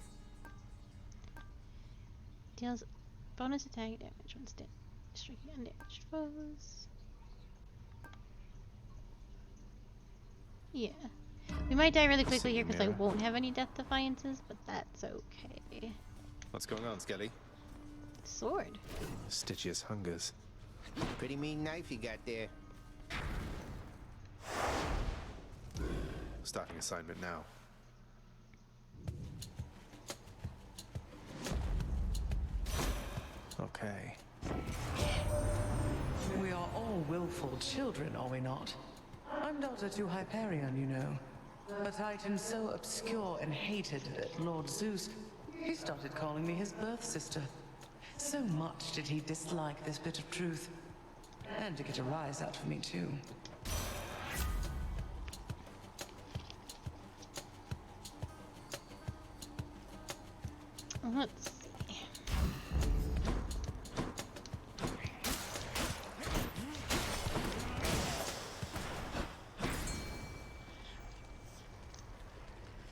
S1: Deals bonus attack damage when striking undamaged foes. Yeah. We might die really quickly here because I won't have any Death Defiances, but that's okay.
S2: What's going on, Skelly?
S1: Sword.
S2: Stygius hungers.
S16: Pretty mean knife you got there.
S2: Starting assignment now. Okay.
S4: We are all willful children, are we not? I'm daughter to Hyperion, you know. A titan so obscure and hated that Lord Zeus, he started calling me his birth sister. So much did he dislike this bit of truth. And to get a rise out of me, too.
S1: Let's see.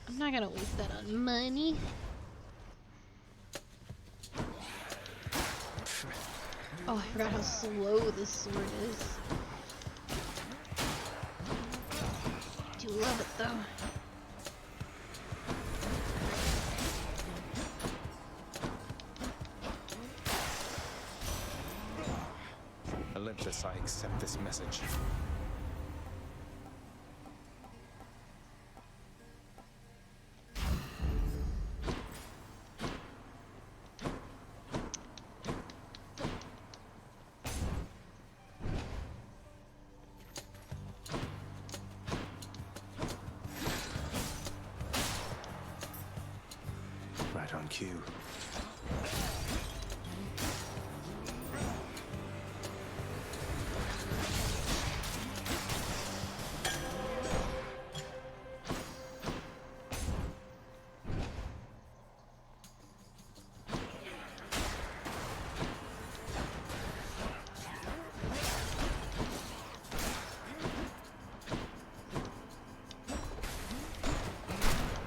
S1: I'm not gonna waste that on money. Oh, I forgot how slow this sword is. I do love it though.
S2: Olympus, I accept this message. Right on cue.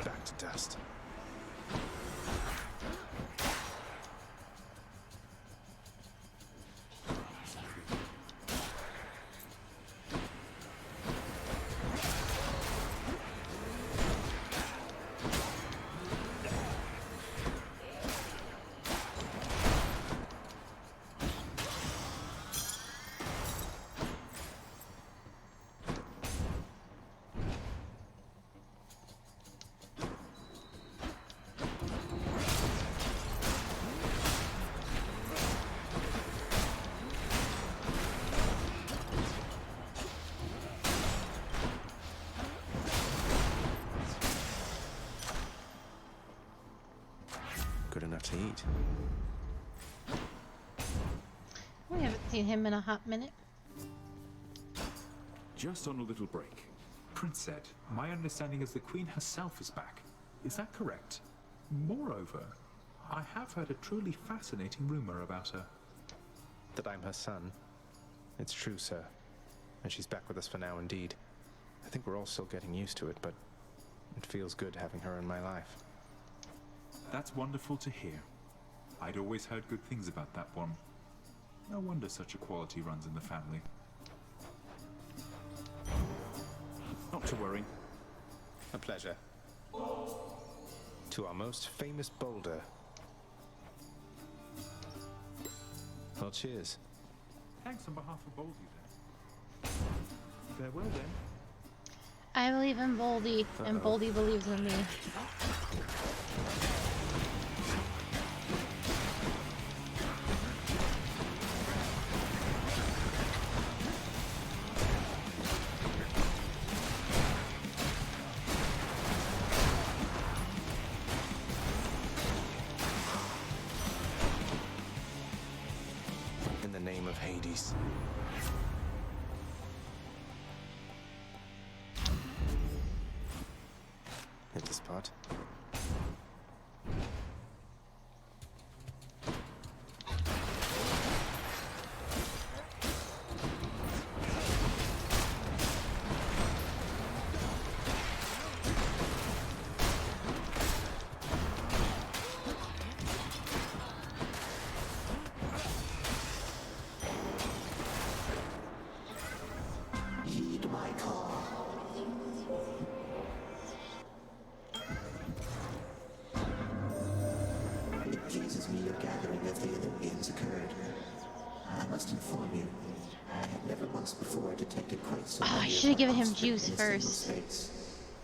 S2: Back to dust. Good enough to eat.
S1: We haven't seen him in a hot minute.
S17: Just on a little break. Prince said, my understanding is the Queen herself is back. Is that correct? Moreover, I have heard a truly fascinating rumor about her.
S2: That I'm her son? It's true, sir. And she's back with us for now indeed. I think we're all still getting used to it, but it feels good having her in my life.
S17: That's wonderful to hear. I'd always heard good things about that one. No wonder such a quality runs in the family. Not to worry.
S2: A pleasure. To our most famous boulder. Well, cheers.
S17: Thanks on behalf of Boldy, then. Farewell, then.
S1: I believe in Boldy, and Boldy believes in me.
S2: In the name of Hades.
S18: inform you, I have never once before detected quite so
S1: Oh, I
S18: many
S1: should have
S18: of
S1: given
S18: our
S1: him
S18: offspring
S1: juice
S18: in a single
S1: first.
S18: space.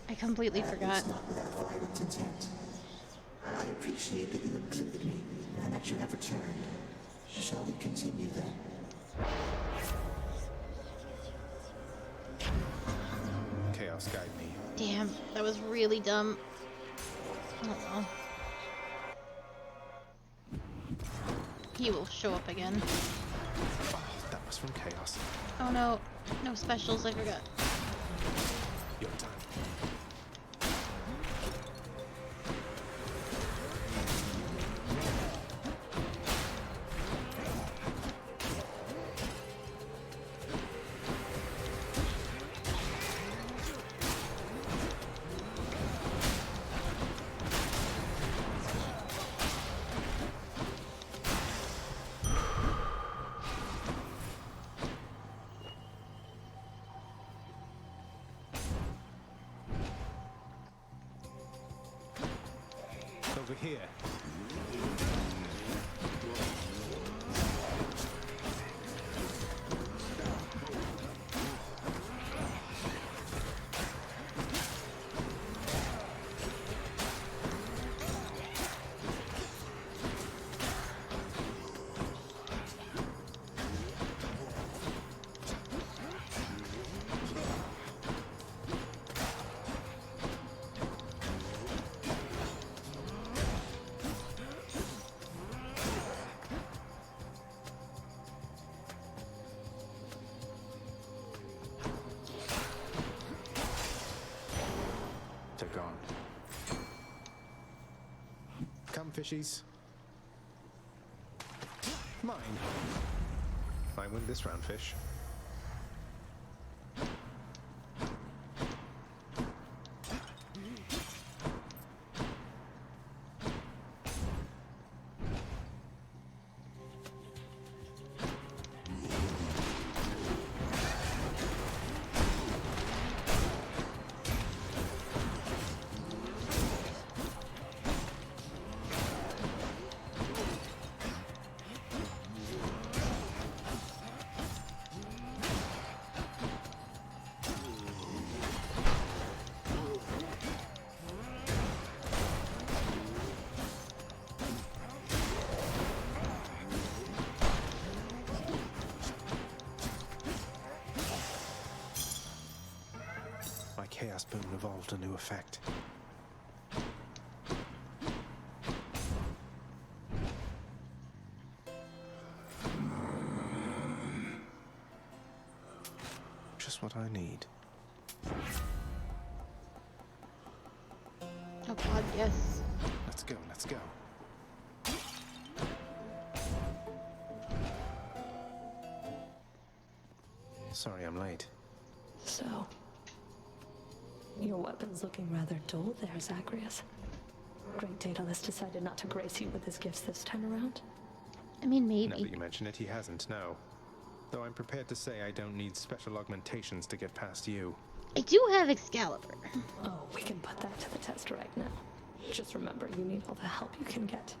S1: I completely
S18: At
S1: forgot.
S18: least not without violent intent. I appreciate that you included me, and that you have returned. Shall we continue then?
S2: Chaos guide me.
S1: Damn, that was really dumb. Oh well. He will show up again.
S2: Oh, that was from Chaos.
S1: Oh no, no specials, I forgot.
S2: Your time. Over here. They're gone. Come, fishies. Mine. I win this round, fish. Chaos Boon evolved a new effect. Just what I need.
S1: Oh god, yes.
S2: Let's go, let's go. Sorry I'm late.
S7: So, your weapon's looking rather dull there, Zagreus. Great Daedalus decided not to grace you with his gifts this time around.
S1: I mean, maybe.
S2: Now that you mention it, he hasn't, no. Though I'm prepared to say I don't need special augmentations to get past you.
S1: I do have Excalibur.
S7: Oh, we can put that to the test right now. Just remember, you need all the help you can get.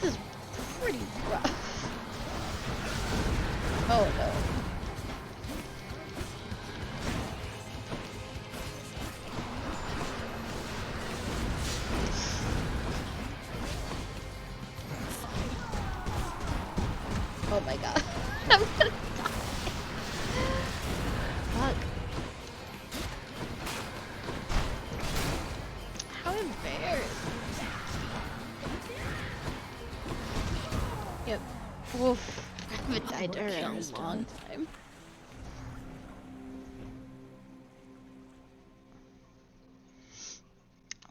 S1: This is pretty rough. Oh no. Oh my god. I'm gonna die. Fuck. How embarrassing. Yep. Oof. I haven't died to her in a long time.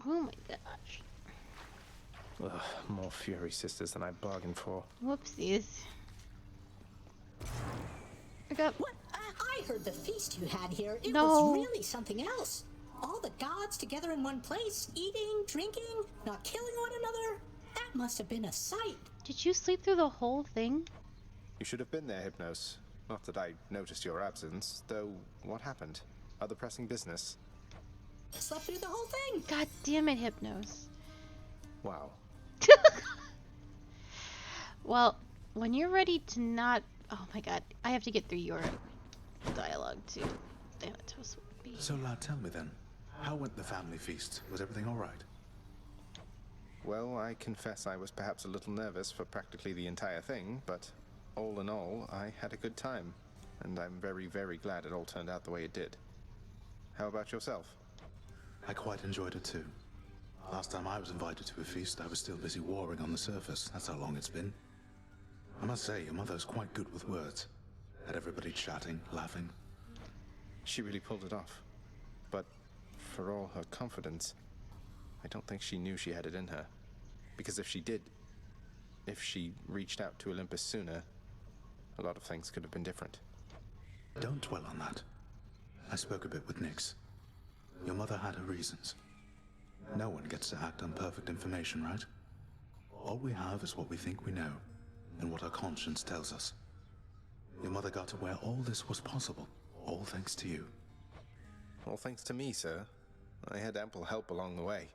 S1: Oh my gosh.
S2: Ugh, more Fury Sisters than I bargained for.
S1: Whoopsies. Pick up.
S15: What? I heard the feast you had here. It
S1: No.
S15: was really something else. All the gods together in one place, eating, drinking, not killing one another. That must have been a sight.
S1: Did you sleep through the whole thing?
S2: You should have been there, Hypnos. Not that I noticed your absence, though what happened? Other pressing business?
S15: Slept through the whole thing.
S1: God damn it, Hypnos.
S2: Wow.
S1: Well, when you're ready to not... Oh my god, I have to get through your dialogue too. Thanatos would be...
S19: So, lad, tell me then, how went the family feast? Was everything all right?
S2: Well, I confess I was perhaps a little nervous for practically the entire thing, but all in all, I had a good time, and I'm very, very glad it all turned out the way it did. How about yourself?
S19: I quite enjoyed it too. Last time I was invited to a feast, I was still busy warring on the surface. That's how long it's been. I must say, your mother's quite good with words. Had everybody chatting, laughing.
S2: She really pulled it off. But for all her confidence, I don't think she knew she had it in her. Because if she did, if she reached out to Olympus sooner, a lot of things could have been different.
S19: Don't dwell on that. I spoke a bit with Nyx. Your mother had her reasons. No one gets to act on perfect information, right? All we have is what we think we know, and what our conscience tells us. Your mother got to where all this was possible, all thanks to you.
S2: All thanks to me, sir. I had ample help along the way.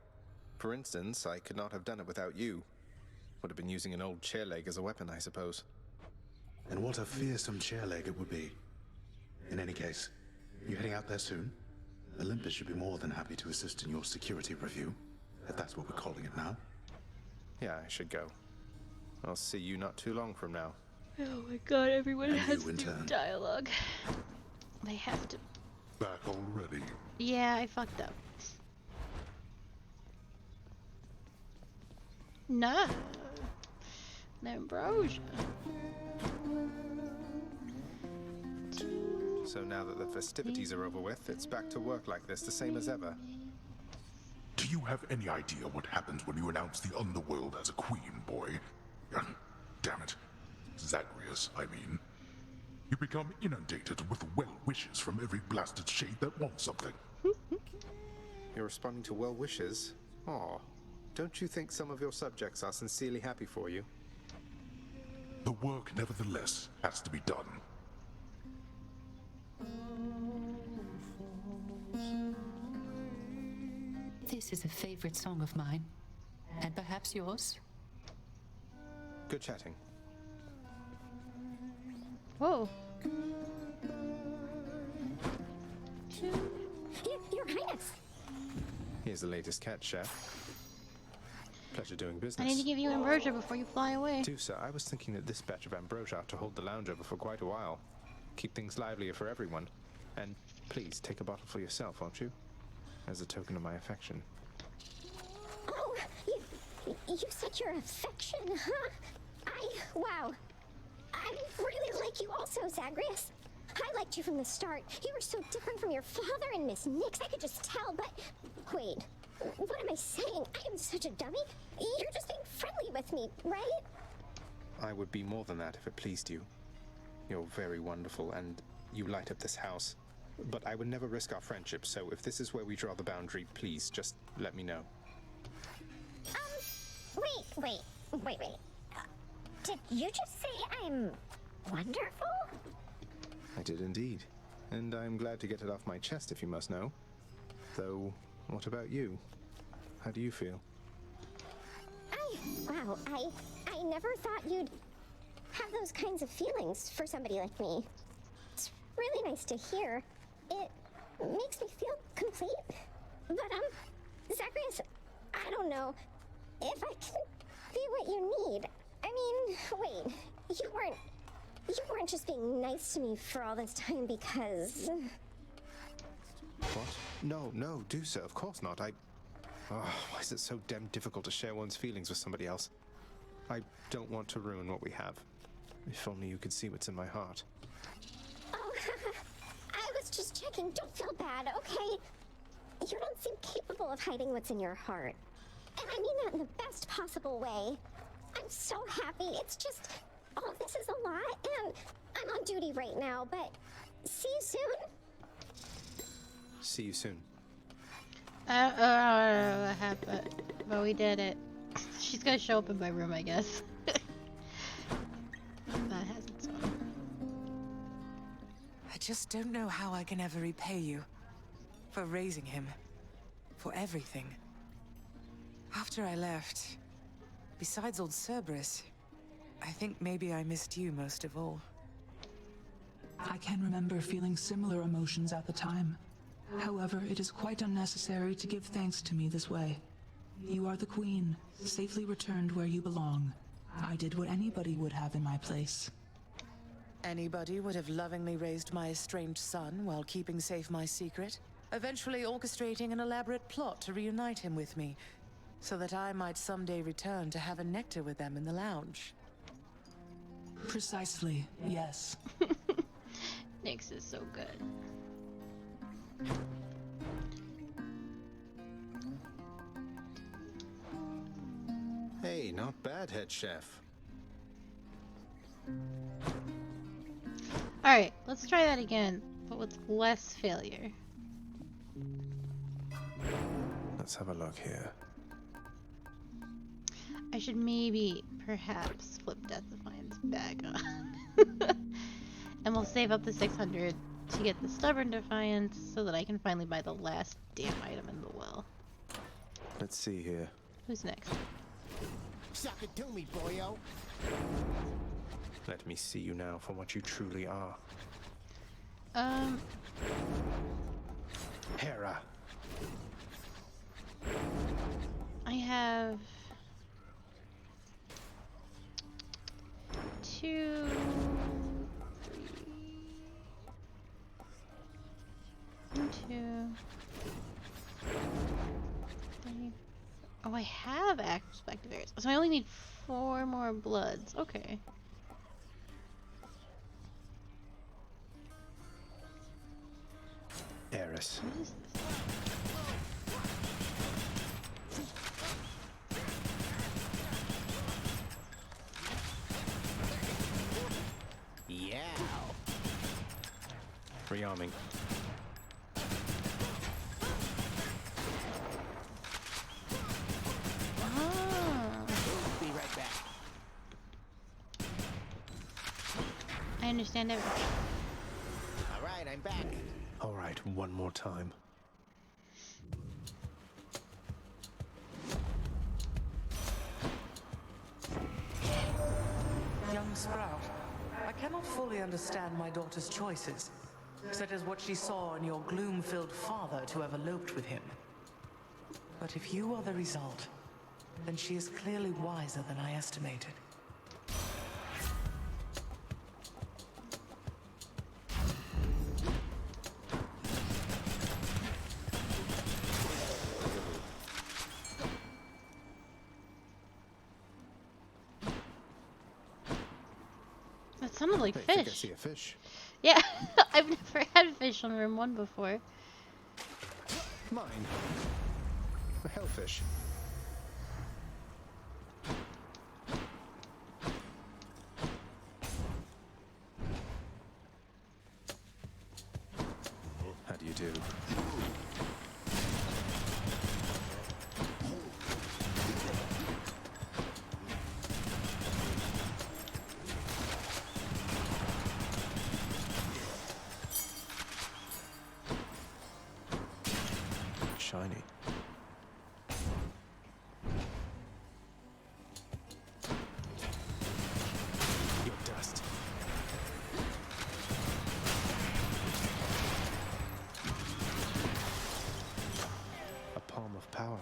S2: For instance, I could not have done it without you. Would have been using an old chair leg as a weapon, I suppose.
S19: And what a fearsome chair leg it would be. In any case, you heading out there soon? Olympus should be more than happy to assist in your security review, if that's what we're calling it now.
S2: Yeah, I should go. I'll see you not too long from now.
S1: Oh my god, everyone
S19: And
S1: has
S19: you in
S1: new
S19: turn.
S1: dialogue. They have to.
S3: Back already.
S1: Yeah, I fucked up. No. Ambrosia.
S2: So now that the festivities are over with, it's back to work like this, the same as ever.
S3: Do you have any idea what happens when you announce the underworld as a queen, boy? Damn it. Zagreus, I mean. You become inundated with well wishes from every blasted shade that wants something.
S2: You're responding to well wishes? Aw. Don't you think some of your subjects are sincerely happy for you?
S3: The work, nevertheless, has to be done.
S20: This is a favorite song of mine. And perhaps yours?
S2: Good chatting.
S1: Whoa.
S14: Your Highness.
S2: Here's the latest cat, chef. Pleasure doing business.
S1: I need to give you ambrosia before you fly away.
S2: Do, sir. I was thinking that this batch of ambrosia ought to hold the lounge over for quite a while. Keep things livelier for everyone. And please, take a bottle for yourself, won't you? As a token of my affection.
S14: Oh, you said your affection, huh? Wow. I really like you also, Zagreus. I liked you from the start. You were so different from your father and Miss Nyx, I could just tell, but... Wait, what am I saying? I am such a dummy. You're just being friendly with me, right?
S2: I would be more than that if it pleased you. You're very wonderful, and you light up this house. But I would never risk our friendship, so if this is where we draw the boundary, please, just let me know.
S14: Wait. Did you just say I'm wonderful?
S2: I did indeed. And I'm glad to get it off my chest, if you must know. Though, what about you? How do you feel?
S14: Wow, I never thought you'd have those kinds of feelings for somebody like me. It's really nice to hear. It makes me feel complete. But, Zagreus, I don't know if I can be what you need. I mean, wait, you weren't just being nice to me for all this time because...
S2: What? No, do so. Of course not. Why is it so damn difficult to share one's feelings with somebody else? I don't want to ruin what we have. If only you could see what's in my heart.
S14: Oh, I was just checking. Don't feel bad, okay? You don't seem capable of hiding what's in your heart. And I mean that in the best possible way. I'm so happy. It's just, all of this is a lot, and I'm on duty right now, but see you soon.
S2: See you soon.
S1: I don't know what happened, but we did it. She's gonna show up in my room, I guess. That has its own.
S4: I just don't know how I can ever repay you. For raising him. For everything. After I left, besides old Cerberus, I think maybe I missed you most of all.
S21: I can remember feeling similar emotions at the time. However, it is quite unnecessary to give thanks to me this way. You are the queen, safely returned where you belong. I did what anybody would have in my place.
S4: Anybody would have lovingly raised my estranged son while keeping safe my secret, eventually orchestrating an elaborate plot to reunite him with me, so that I might someday return to have a nectar with them in the lounge.
S21: Precisely, yes.
S1: Nyx is so good.
S2: Hey, not bad, head chef.
S1: Alright, let's try that again, but with less failure.
S2: Let's have a look here.
S1: I should maybe, perhaps, flip Death Defiance back on. And we'll save up the 600 to get the Stubborn Defiance so that I can finally buy the last damn item in the well.
S2: Let's see here.
S1: Who's next?
S16: Suck it to me, boyo.
S2: Let me see you now for what you truly are. Hera.
S1: I have 2, 3, 2, 3. Oh, I have Aspect of Ares, so I only need 4 more bloods. Okay.
S2: Eris.
S1: What is this?
S16: Yeah.
S2: Rearming.
S16: Be right back.
S1: I understand everything.
S16: All right, I'm back.
S2: All right, one more time.
S4: Young Sprout, I cannot fully understand my daughter's choices, such as what she saw in your gloom-filled father to have eloped with him. But if you are the result, then she is clearly wiser than I estimated.
S1: That sounded like
S2: I think I
S1: fish.
S2: see a fish.
S1: Yeah, I've never had fish on room 1 before.
S2: Mine. A hellfish. How do you do? Shiny. Your dust. A palm of power.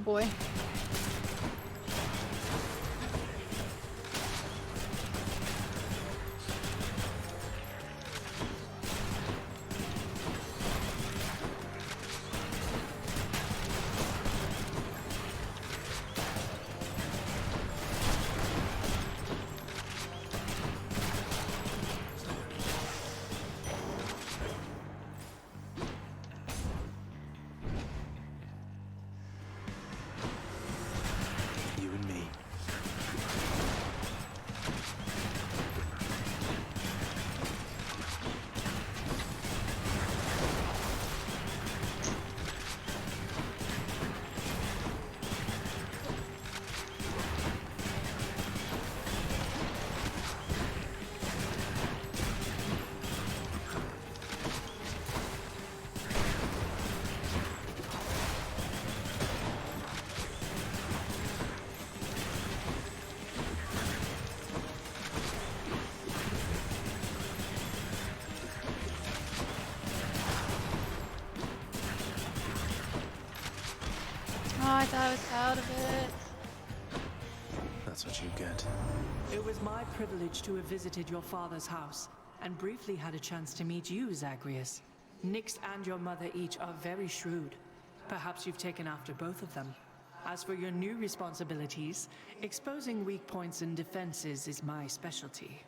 S1: boy.
S19: You and me.
S1: Oh, I thought I was out of it.
S19: That's what you get.
S6: It was my privilege to have visited your father's house, and briefly had a chance to meet you, Zagreus. Nyx and your mother each are very shrewd. Perhaps you've taken after both of them. As for your new responsibilities, exposing weak points and defenses is my specialty.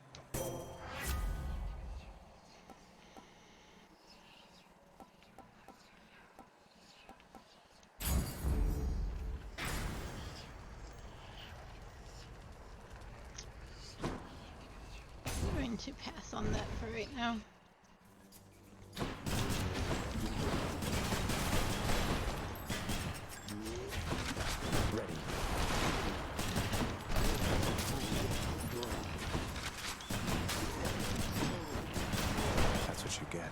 S1: I'm going to pass on that for right now.
S11: Ready.
S19: That's what you get.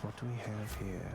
S19: What do we have here?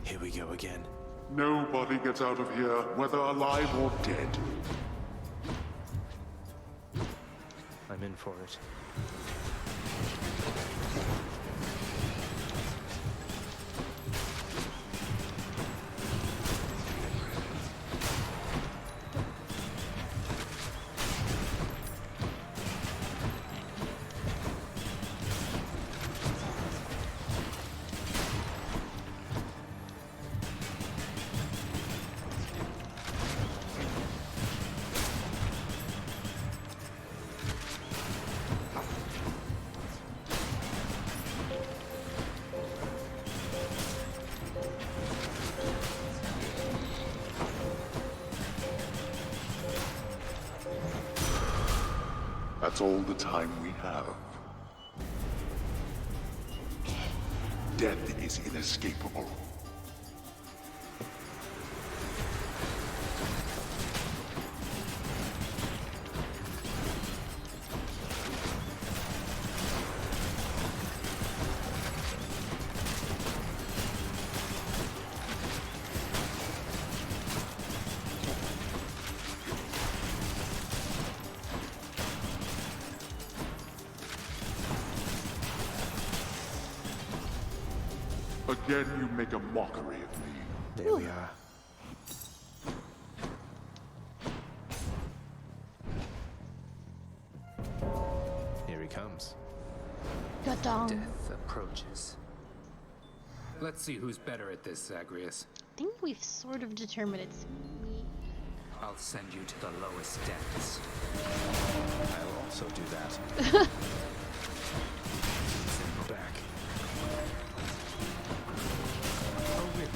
S19: Here we go again.
S3: Nobody gets out of here, whether alive or dead.
S19: I'm in for it.
S3: That's all the time we have. Death is inescapable. Again, you make a mockery of me.
S2: There we are. Here he comes.
S1: Gadong.
S9: Death approaches. Let's see who's better at this, Zagreus.
S1: I think we've sort of determined it's me.
S9: I'll send you to the lowest depths.
S2: I'll also do that. Send you back. Oh, really?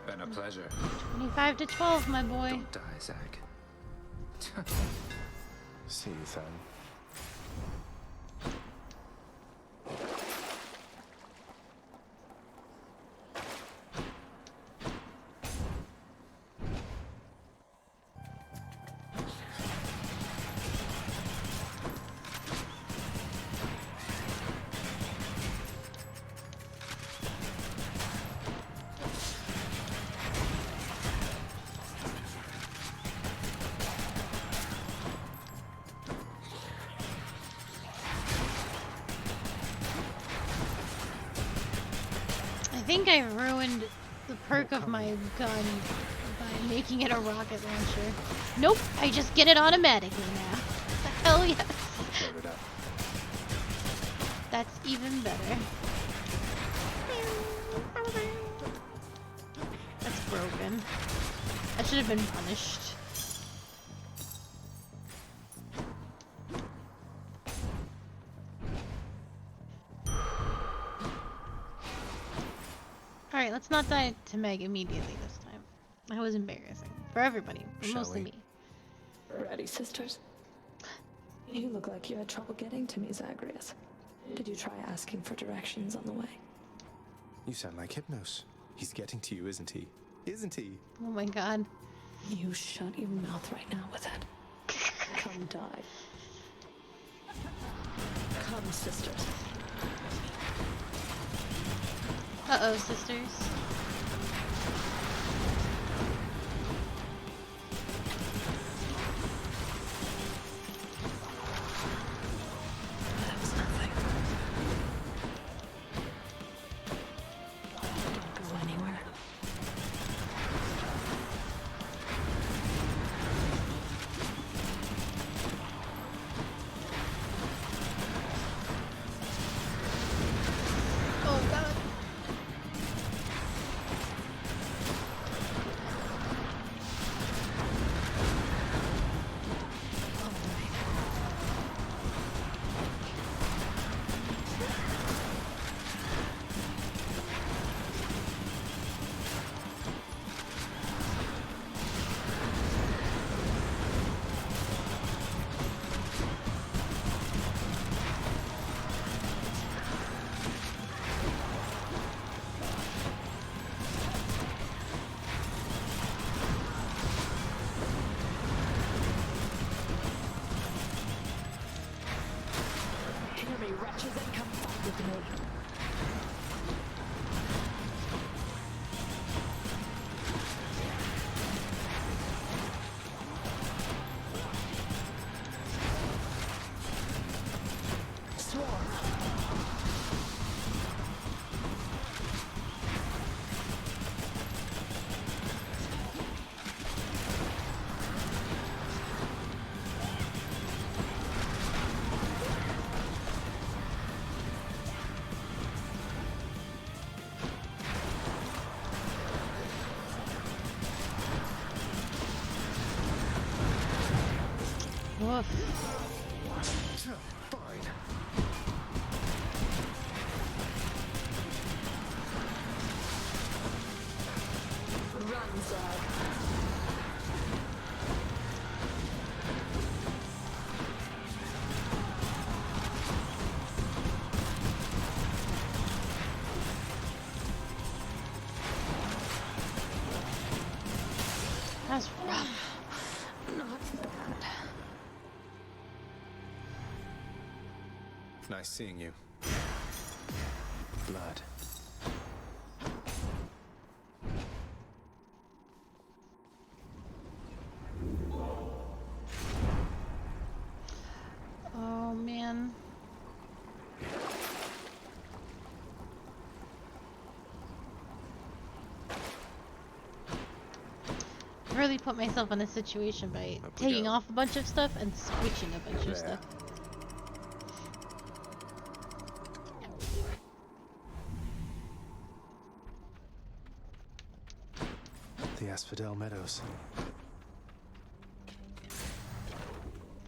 S9: Been a pleasure.
S1: 25 to 12, my boy.
S9: Don't die, Zag.
S2: See you, son.
S1: I think I ruined the perk of my gun by making it a rocket launcher. Nope, I just get it automatically now. Hell yes.
S2: Load it up.
S1: That's even better. That's broken. That should have been punished. Alright, let's not die to Meg immediately this time. That was embarrassing. For everybody, but mostly me.
S7: Ready, sisters? You look like you had trouble getting to me, Zagreus. Did you try asking for directions on the way?
S2: You sound like Hypnos. He's getting to you, isn't he? Isn't he?
S1: Oh my god.
S7: You shut your mouth right now with it. Come die. Come, sisters.
S1: Uh-oh, sisters.
S7: That was nothing. Don't go anywhere.
S1: Oh god.
S7: Hear me, wretches, and come fight with me.
S1: Woof.
S2: Fine.
S7: Run, Zag.
S2: Nice seeing you. Blood.
S1: Oh man. I've really put myself in a situation by taking off a bunch of stuff and switching a bunch of stuff.
S2: The Asphodel Meadows.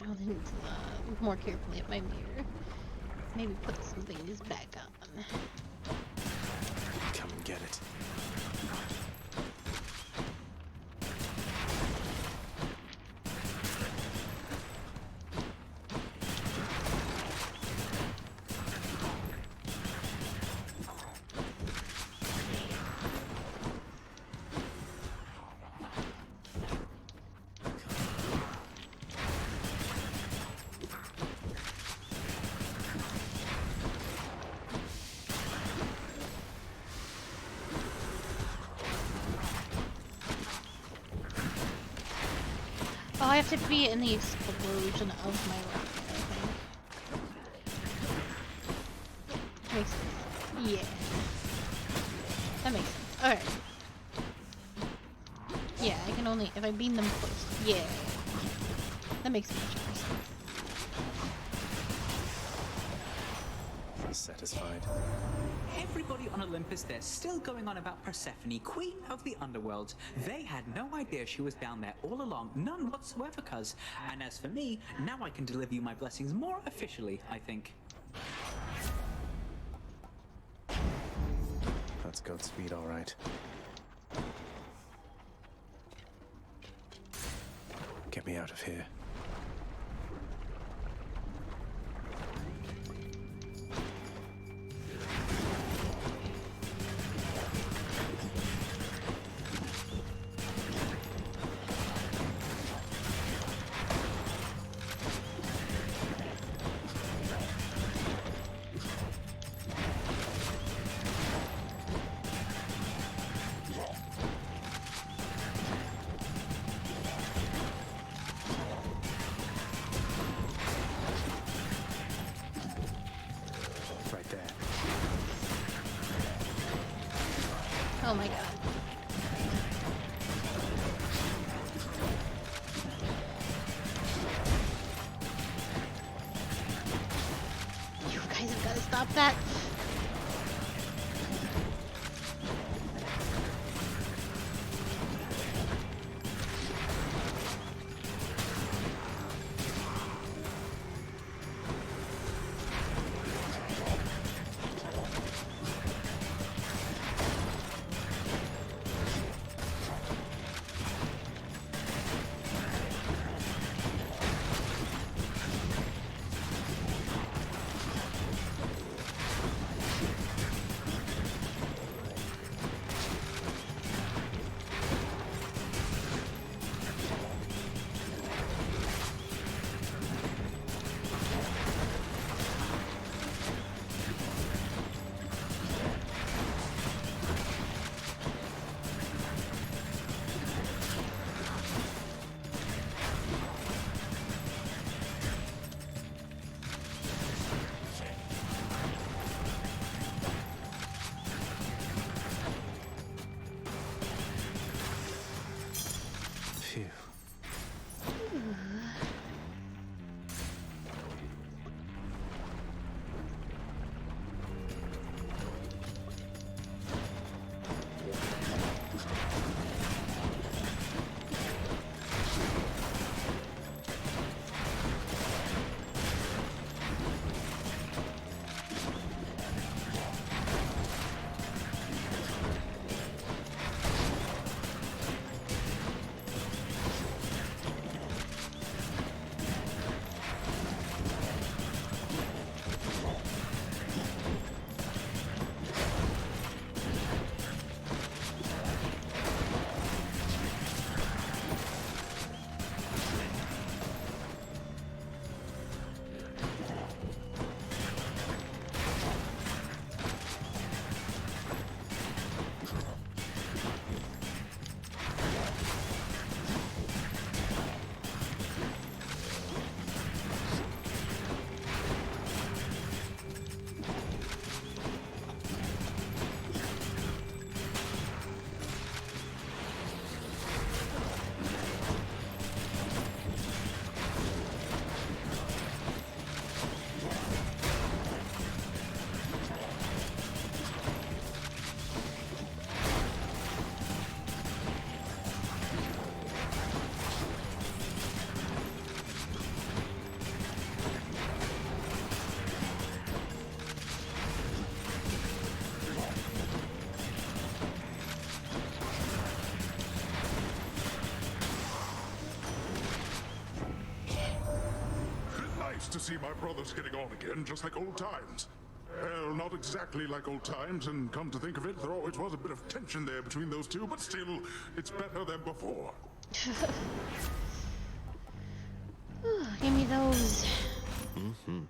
S1: I'll look more carefully at my mirror. Maybe put some things back on.
S2: Come and get it.
S1: Oh, I have to be in the explosion of my rocket, I think. Makes sense. Yeah. That makes sense. Alright. Yeah, I can only if I beam them close. Yeah. That makes much more sense.
S2: Satisfied.
S8: Everybody on Olympus, they're still going on about Persephone, queen of the underworld. They had no idea she was down there all along, none whatsoever, cuz. And as for me, now I can deliver you my blessings more officially, I think.
S2: That's Godspeed, all right. Get me out of here.
S1: Oh my god. You guys have got to stop that.
S3: nice to see my brothers getting on again, just like old times. Well, not exactly like old times, and come to think of it, there always was a bit of tension there between those two, but still, it's better than before.
S1: Give me those.
S5: Mm-hmm.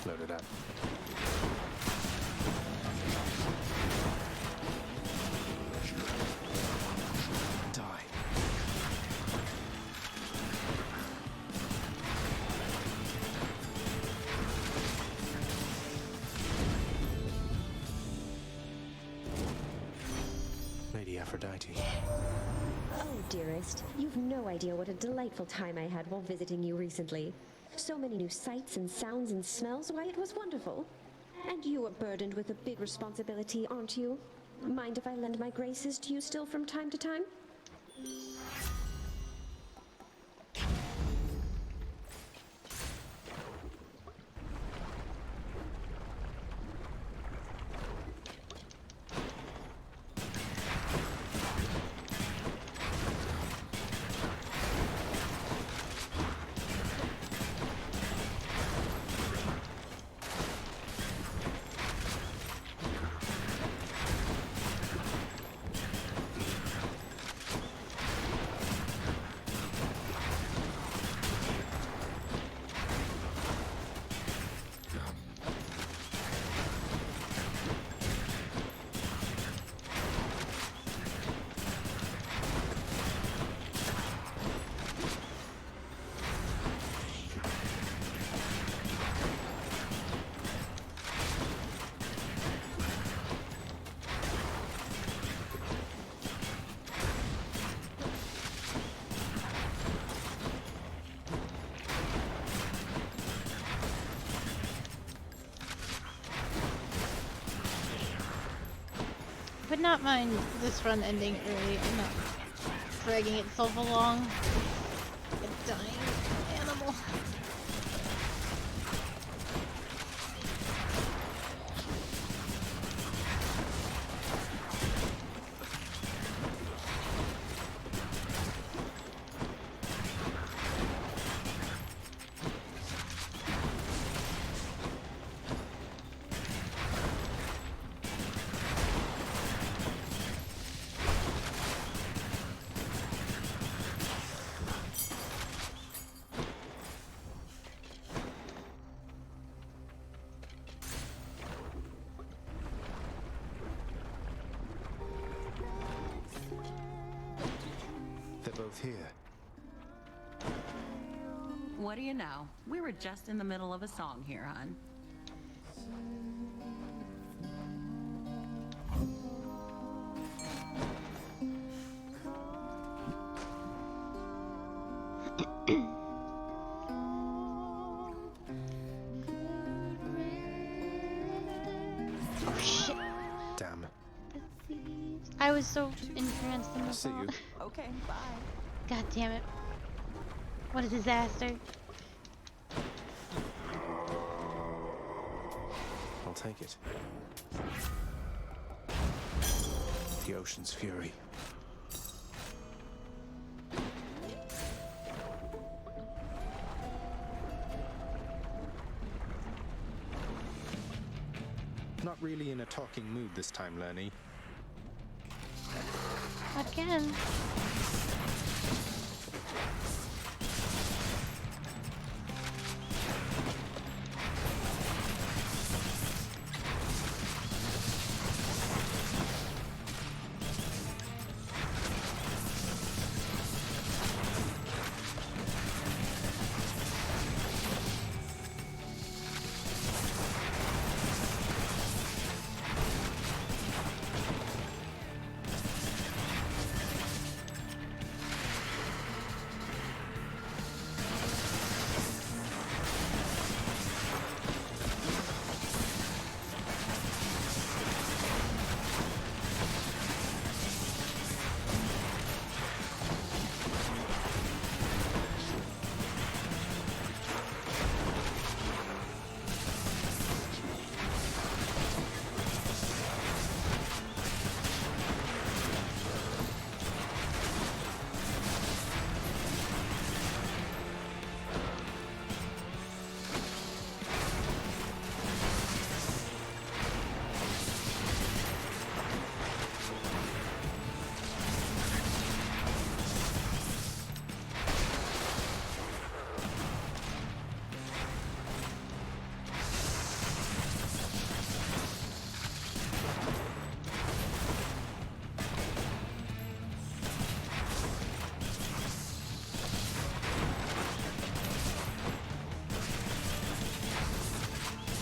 S2: Loaded up. Die. Lady Aphrodite.
S14: Oh, dearest, you've no idea what a delightful time I had while visiting you recently. So many new sights and sounds and smells, why, it was wonderful. And you are burdened with a big responsibility, aren't you? Mind if I lend my graces to you still from time to time?
S1: Would not mind this run ending early and not dragging itself along. A dying animal.
S2: Both here.
S10: What do you know? We were just in the middle of a song here, hon.
S1: Oh shit.
S2: Damn.
S1: I was so entranced in the
S2: See you.
S1: thought.
S10: Okay, bye.
S1: God damn it. What a disaster.
S2: I'll take it. The ocean's fury. Not really in a talking mood this time, Lenny.
S1: Again.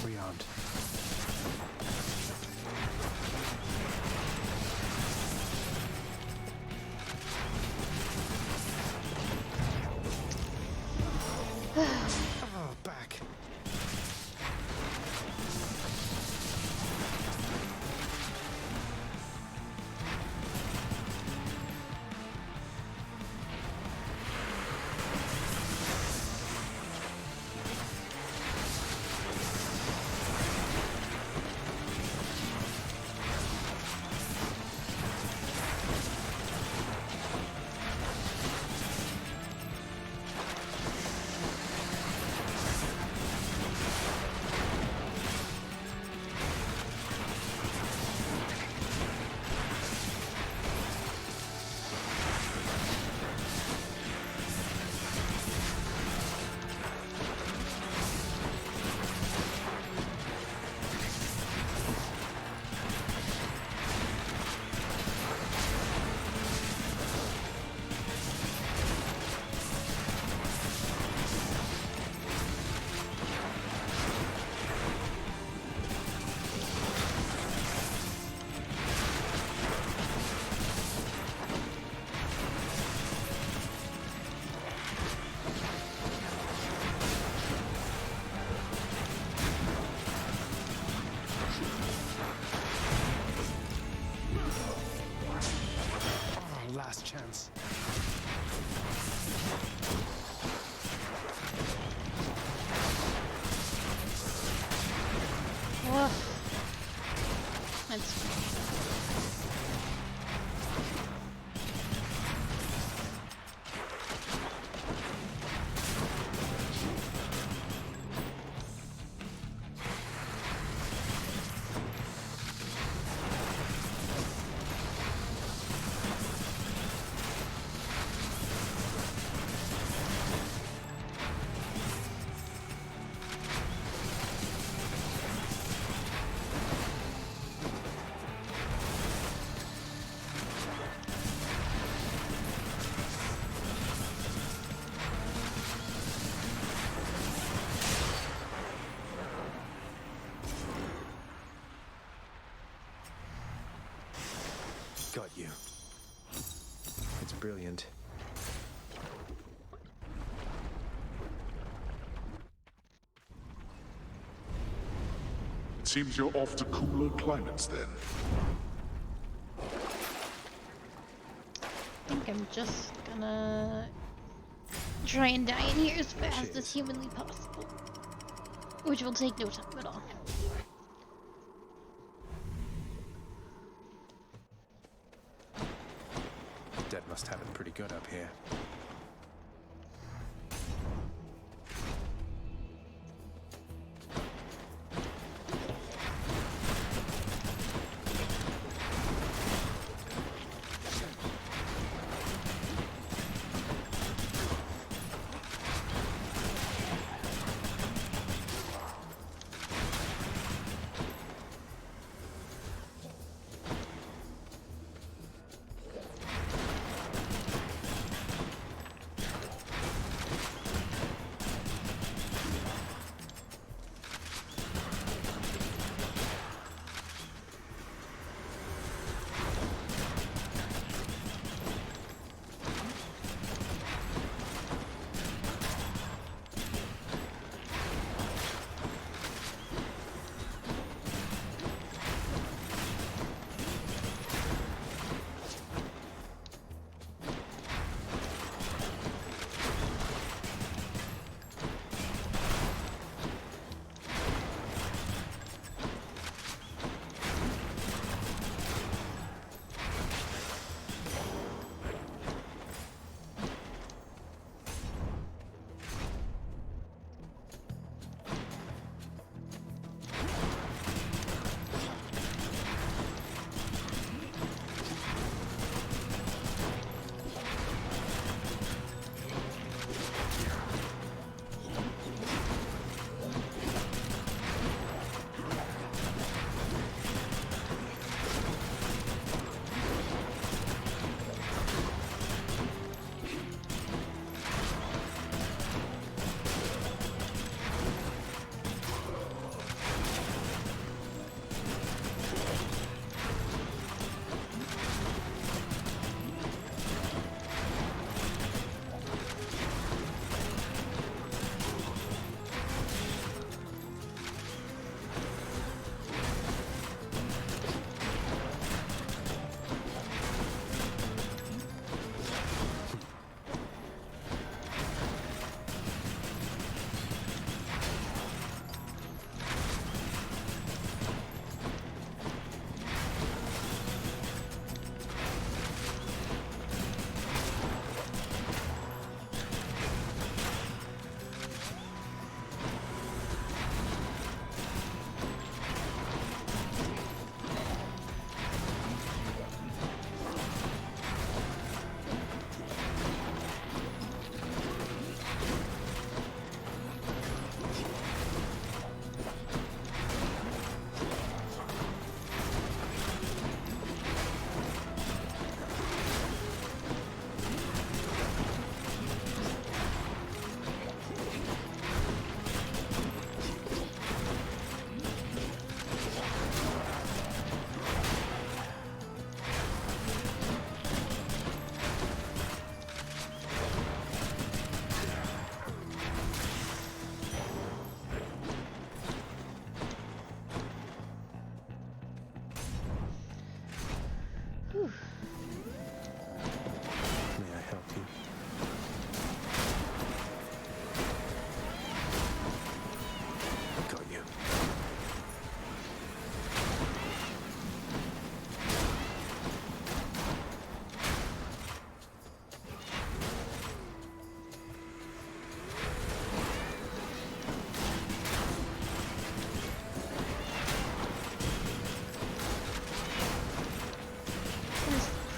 S2: Rearmed. Oh, back. Last chance.
S1: Woof. That's
S2: Got you. It's brilliant.
S3: It seems you're off to cooler climates then.
S1: I think I'm just gonna try and die in here as fast as humanly possible, which will take no time at all.
S2: Dead must have it pretty good up here.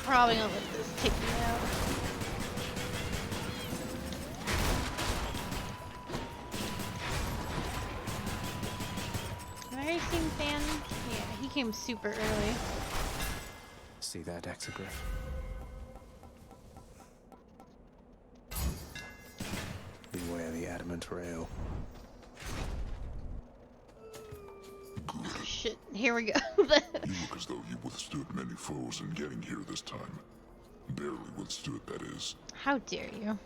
S1: Probably gonna let this take me out. Have I already seen Fan? Yeah, he came super early.
S2: See that exogryph? Beware the adamant rail.
S1: Oh shit, here we go.
S3: You look as though you withstood many foes in getting here this time. Barely withstood, that is.
S1: How dare you?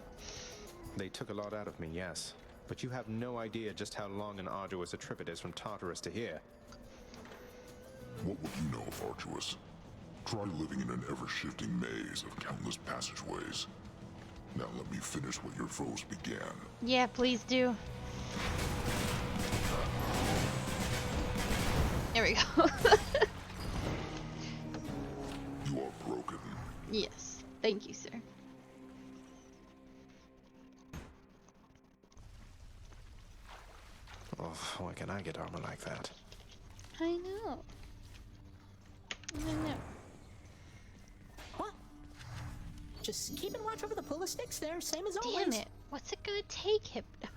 S2: They took a lot out of me, yes. But you have no idea just how long and arduous a trip it is from Tartarus to here.
S3: What would you know of Arduous? Try living in an ever-shifting maze of countless passageways. Now let me finish what your foes began.
S1: Yeah, please do. There we go.
S3: You are broken.
S1: Yes, thank you, sir.
S2: Oh, why can't I get armor like that?
S1: I know. I know.
S15: What? Just keeping watch over the pull of sticks there, same as always.
S1: Damn it. What's it gonna take, Hypno?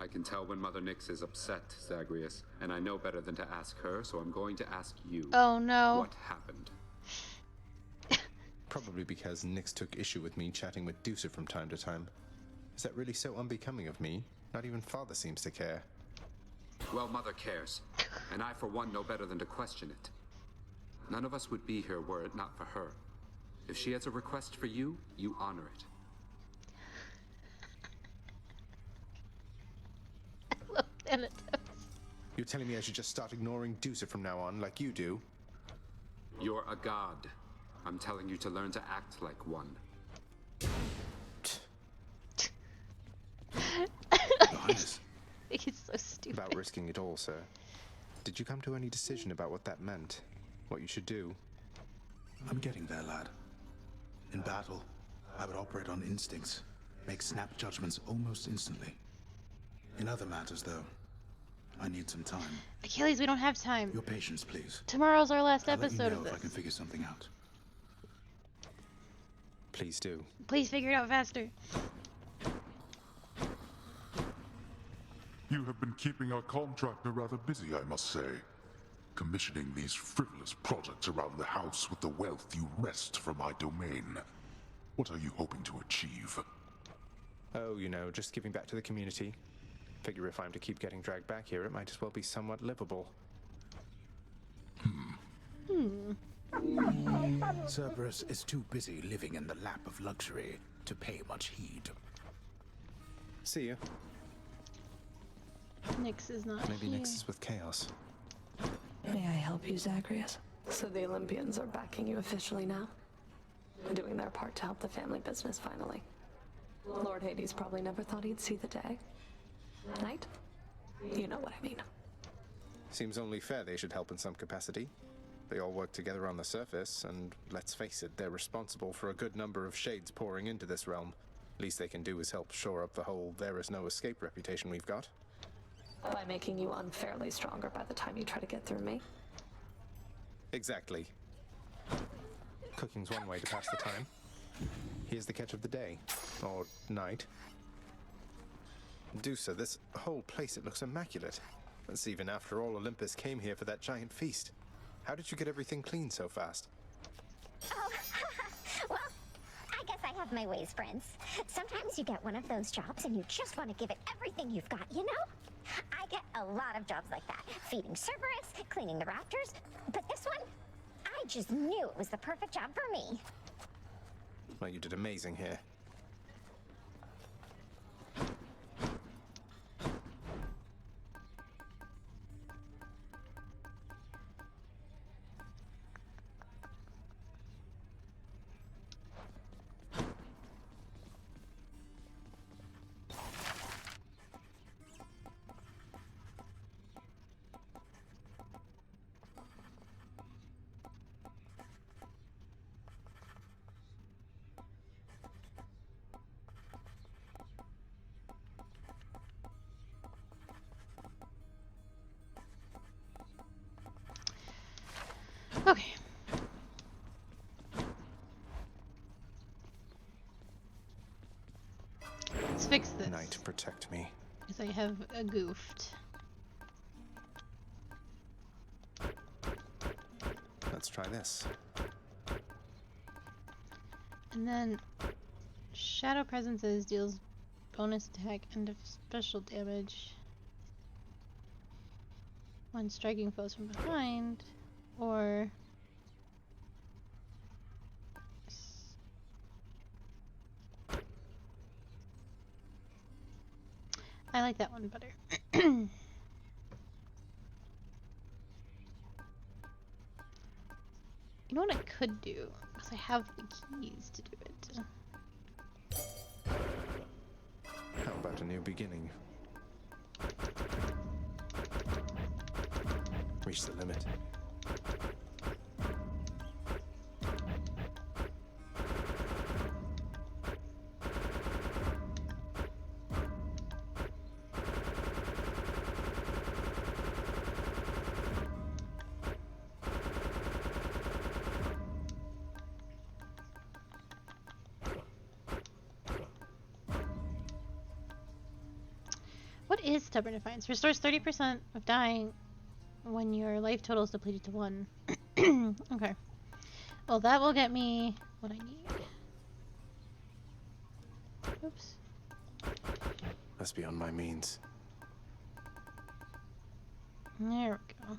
S9: I can tell when Mother Nyx is upset, Zagreus, and I know better than to ask her, so I'm going to ask you.
S1: Oh no.
S9: What happened?
S2: Probably because Nyx took issue with me chatting with Deucer from time to time. Is that really so unbecoming of me? Not even Father seems to care.
S9: Well, Mother cares, and I for one know better than to question it. None of us would be here were it not for her. If she has a request for you, you honor it.
S1: I love Thanatos.
S2: You're telling me I should just start ignoring Deucer from now on, like you do?
S9: You're a god. I'm telling you to learn to act like one.
S1: He's so stupid.
S2: About risking it all, sir. Did you come to any decision about what that meant? What you should do?
S19: I'm getting there, lad. In battle, I would operate on instincts, make snap judgments almost instantly. In other matters, though, I need some time.
S1: Achilles, we don't have time.
S19: Your patience, please.
S1: Tomorrow's our last
S19: I'll let
S1: episode
S19: you know
S1: of
S19: if
S1: this.
S19: I can figure something out.
S2: Please do.
S1: Please figure it out faster.
S3: You have been keeping our contractor rather busy, I must say. Commissioning these frivolous projects around the house with the wealth you wrest from my domain. What are you hoping to achieve?
S2: Oh, you know, just giving back to the community. Figure if I'm to keep getting dragged back here, it might as well be somewhat livable.
S13: Cerberus is too busy living in the lap of luxury to pay much heed.
S2: See you.
S1: Nyx is not
S2: Maybe
S1: here.
S2: Nyx is with Chaos.
S7: May I help you, Zagreus? So the Olympians are backing you officially now? Doing their part to help the family business finally. Lord Hades probably never thought he'd see the day. Knight? You know what I mean.
S2: Seems only fair they should help in some capacity. They all work together on the surface, and let's face it, they're responsible for a good number of shades pouring into this realm. Least they can do is help shore up the whole there-is-no-escape reputation we've got.
S7: By making you unfairly stronger by the time you try to get through me.
S2: Exactly. Cooking's one way to pass the time. Here's the catch of the day. Or night. Deucer, this whole place, it looks immaculate. That's even after all Olympus came here for that giant feast. How did you get everything clean so fast?
S14: Oh, well, I guess I have my ways, friends. Sometimes you get one of those jobs and you just want to give it everything you've got, you know? I get a lot of jobs like that. Feeding Cerberus, cleaning the raptors. But this one, I just knew it was the perfect job for me.
S2: Well, you did amazing here.
S1: Okay. Let's fix this.
S2: Night, protect me.
S1: Because I have a goofed.
S2: Let's try this.
S1: And then Shadow Presences deals bonus attack and special damage when striking foes from behind, or I like that one better. You know what I could do? Because I have the keys to do it.
S2: How about a new beginning? Reach the limit.
S1: What is Stubborn Defiance? Restores 30% of dying when your life total is depleted to 1. Okay. Well, that will get me what I need. Oops.
S2: That's beyond my means.
S1: There we go.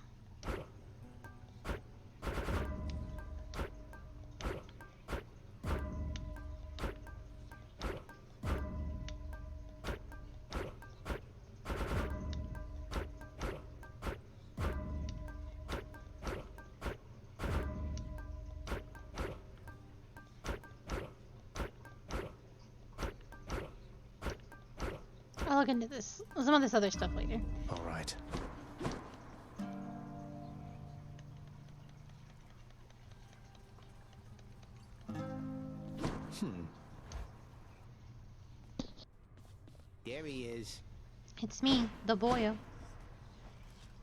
S1: I'll look into this. Some of this other stuff later.
S2: All right.
S16: There he is.
S1: It's me, the boyo.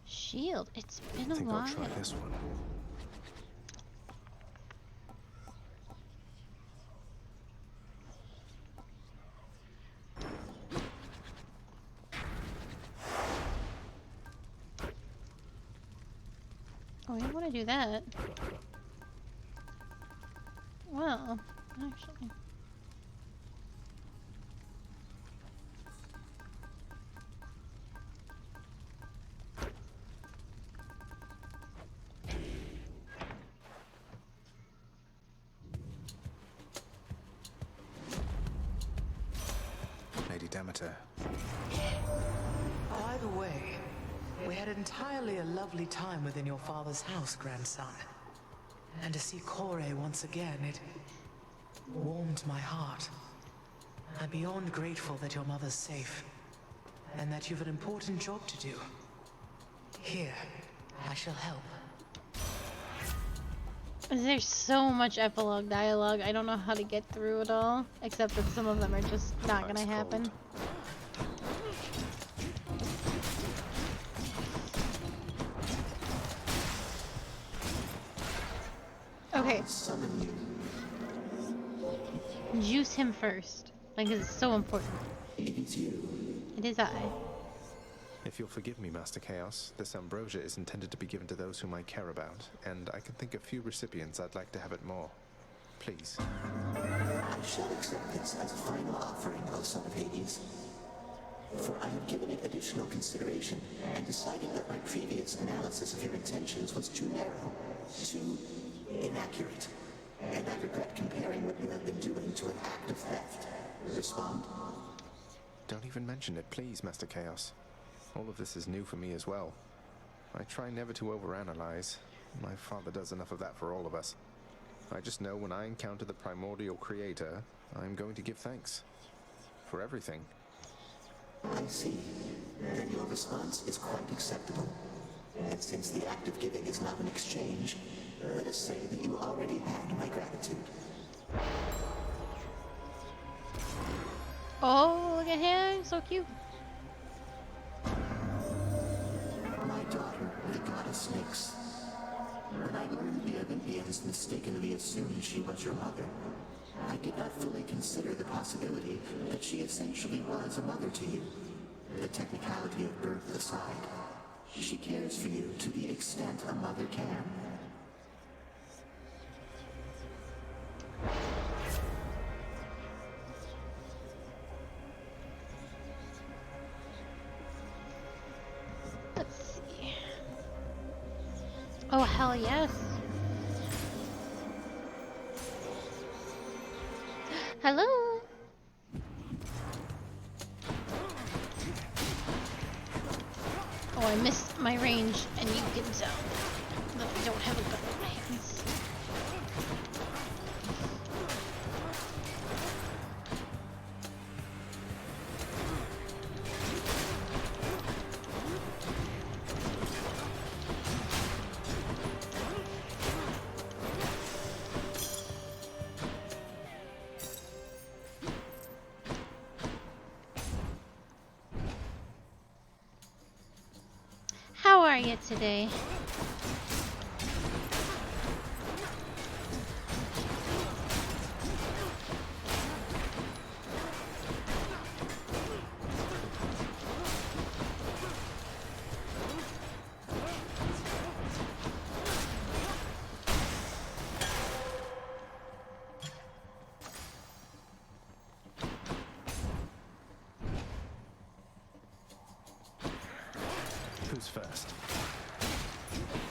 S1: Shield. It's been a
S2: I think
S1: while.
S2: I'll try this one.
S1: Oh, I don't want to do that. Well, actually.
S2: Lady Demeter.
S4: By the way, we had entirely a lovely time within your father's house, grandson. And to see Kore once again, it warmed my heart. I'm beyond grateful that your mother's safe, and that you've an important job to do. Here, I shall help.
S1: There's so much epilogue dialogue, I don't know how to get through it all, except that some of them are just not gonna happen. Okay. Juice him first, because it's so important.
S18: It is you.
S1: It is I.
S2: If you'll forgive me, Master Chaos, this ambrosia is intended to be given to those whom I care about, and I can think of few recipients I'd like to have it more. Please.
S18: I shall accept this as a final offering, O Son of Hades. For I have given it additional consideration, and decided that my previous analysis of your intentions was too narrow, too inaccurate, and I regret comparing what you have been doing to an act of theft. Respond?
S2: Don't even mention it, please, Master Chaos. All of this is new for me as well. I try never to overanalyze. My father does enough of that for all of us. I just know when I encounter the primordial creator, I'm going to give thanks. For everything.
S18: I see. Then your response is quite acceptable. And since the act of giving is not an exchange, let us say that you already had my gratitude.
S1: Oh, look at him, so cute.
S18: My daughter, the goddess Nyx. When I learned the Olympians mistakenly assumed she was your mother, I did not fully consider the possibility that she essentially was a mother to you. The technicality of birth aside, she cares for you to the extent a mother can.
S1: Let's see. Oh, hell yes. Hello. Oh, I missed my range, and you can tell that I don't have a gun in my hands. How are you today?
S2: Who's first?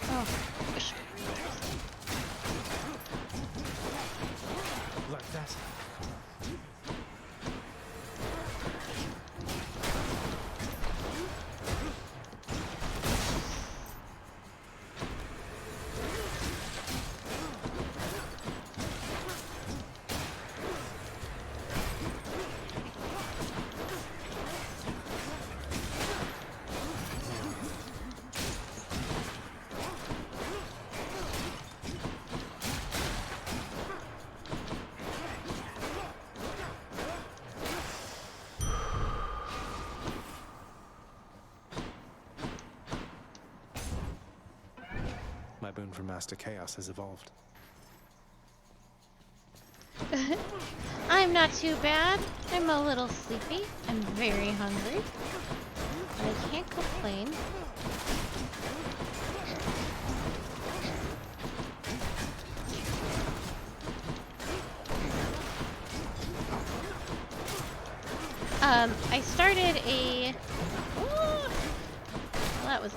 S1: Oh, gosh.
S2: Like that. My boon from Master Chaos has evolved.
S1: I'm not too bad. I'm a little sleepy. I'm very hungry. But I can't complain. I started a... Well, that was...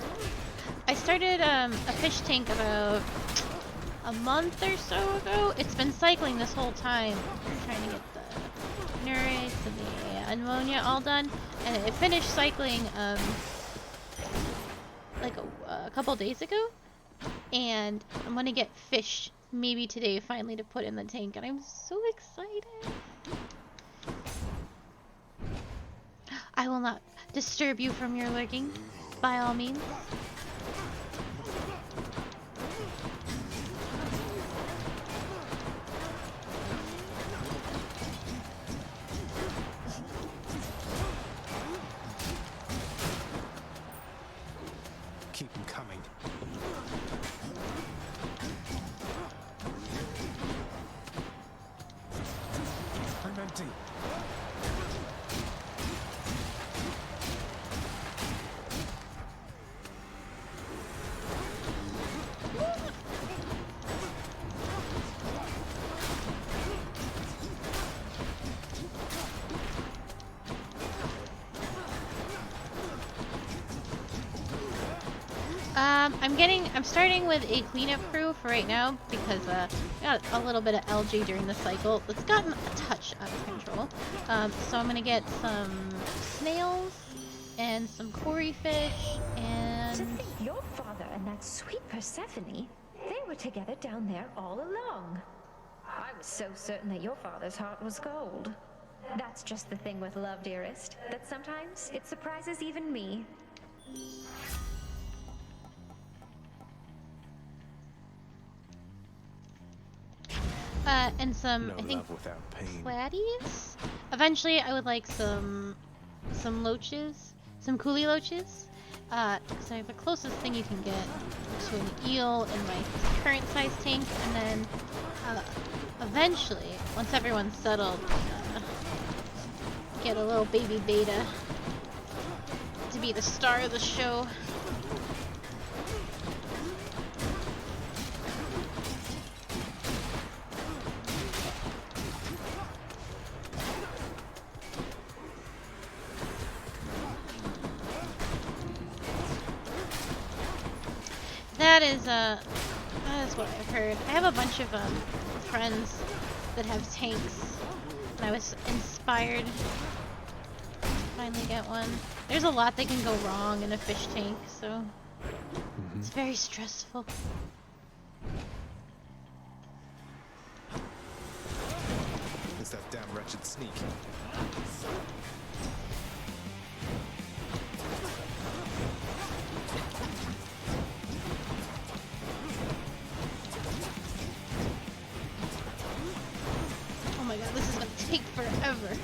S1: I started a fish tank about a month or so ago. It's been cycling this whole time. I'm trying to get the nourish and the ammonia all done. And it finished cycling like a couple days ago. And I'm gonna get fish maybe today finally to put in the tank. And I'm so excited. I will not disturb you from your lurking, by all means.
S2: Keep them coming. I'm empty.
S1: I'm starting with a cleanup crew for right now because I got a little bit of algae during the cycle. It's gotten a touch out of control. So I'm gonna get some snails and some cory fish and...
S12: To think your father and that sweet Persephone, they were together down there all along. I was so certain that your father's heart was gold. That's just the thing with love, dearest, that sometimes it surprises even me.
S1: And some,
S2: No
S1: I think,
S2: love without pain.
S1: platies? Eventually, I would like some loaches, some coolie loaches. Because I have the closest thing you can get to an eel in my current size tank. And then, eventually, once everyone's settled, get a little baby beta to be the star of the show. That is what I've heard. I have a bunch of friends that have tanks, and I was inspired to finally get one. There's a lot that can go wrong in a fish tank, so it's very stressful.
S2: It's that damn wretched sneak.
S1: Oh my god, this is gonna take forever.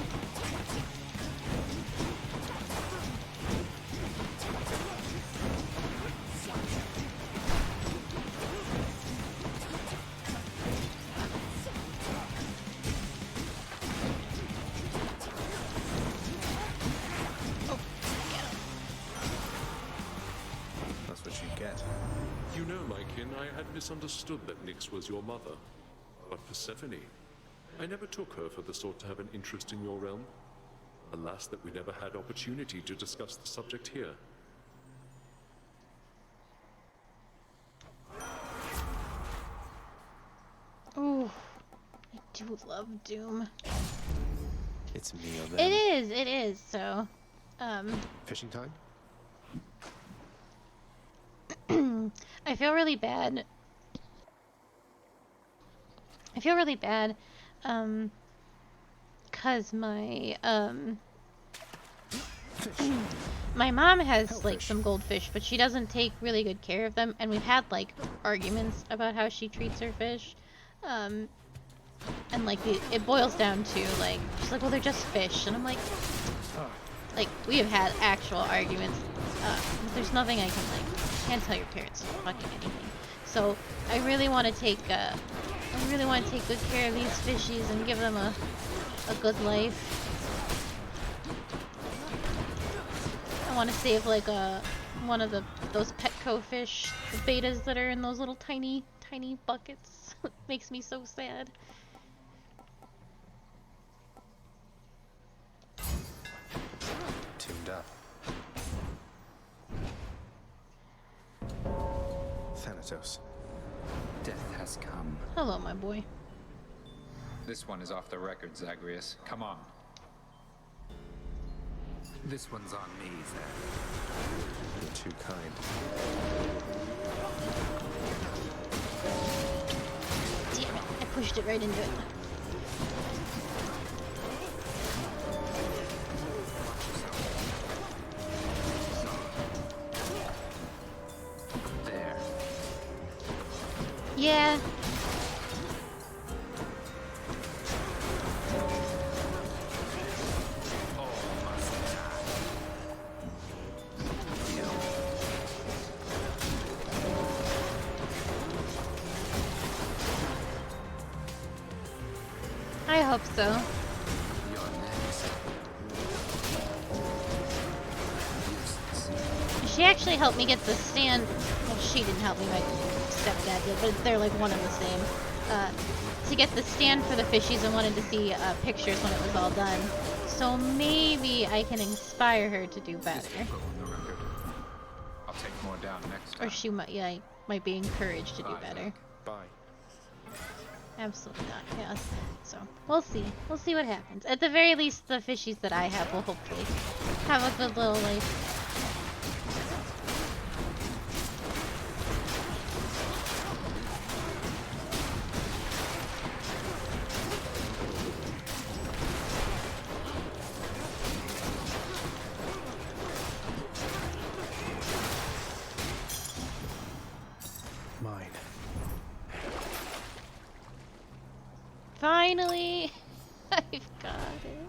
S2: That's what you get.
S5: You know, my kin, I had misunderstood that Nyx was your mother. But Persephone, I never took her for the sort to have an interest in your realm. Alas, that we never had opportunity to discuss the subject here.
S1: Ooh, I do love Doom.
S2: It's me or them.
S1: It is, so,
S2: Fishing time?
S1: I feel really bad. Cause my, my mom has, like, some goldfish, but she doesn't take really good care of them, and we've had, like, arguments about how she treats her fish. And, like, it boils down to, like, she's like, well, they're just fish, and I'm like, like, we have had actual arguments. There's nothing I can, like, can't tell your parents fucking anything. So, I really want to take good care of these fishies and give them a good life. I want to save, like, one of those Petco fish, the betas that are in those little tiny buckets. It makes me so sad.
S2: Tuned up. Thanatos.
S17: Death has come.
S1: Hello, my boy.
S17: This one is off the record, Zagreus. Come on. This one's on me, Zag.
S2: You're too kind.
S1: Damn it, I pushed it right into it.
S17: There.
S1: Yeah. I hope so. She actually helped me get the stand. Well, she didn't help me, my stepdad did, but they're like one and the same. To get the stand for the fishies and wanted to see pictures when it was all done. So maybe I can inspire her to do better.
S17: I'll take more down next time.
S1: Or she might, yeah, might be encouraged to do better.
S2: Bye.
S1: Absolutely not, yes. So, we'll see. We'll see what happens. At the very least, the fishies that I have will hopefully have a good little life.
S2: Mine.
S1: Finally! I've got it.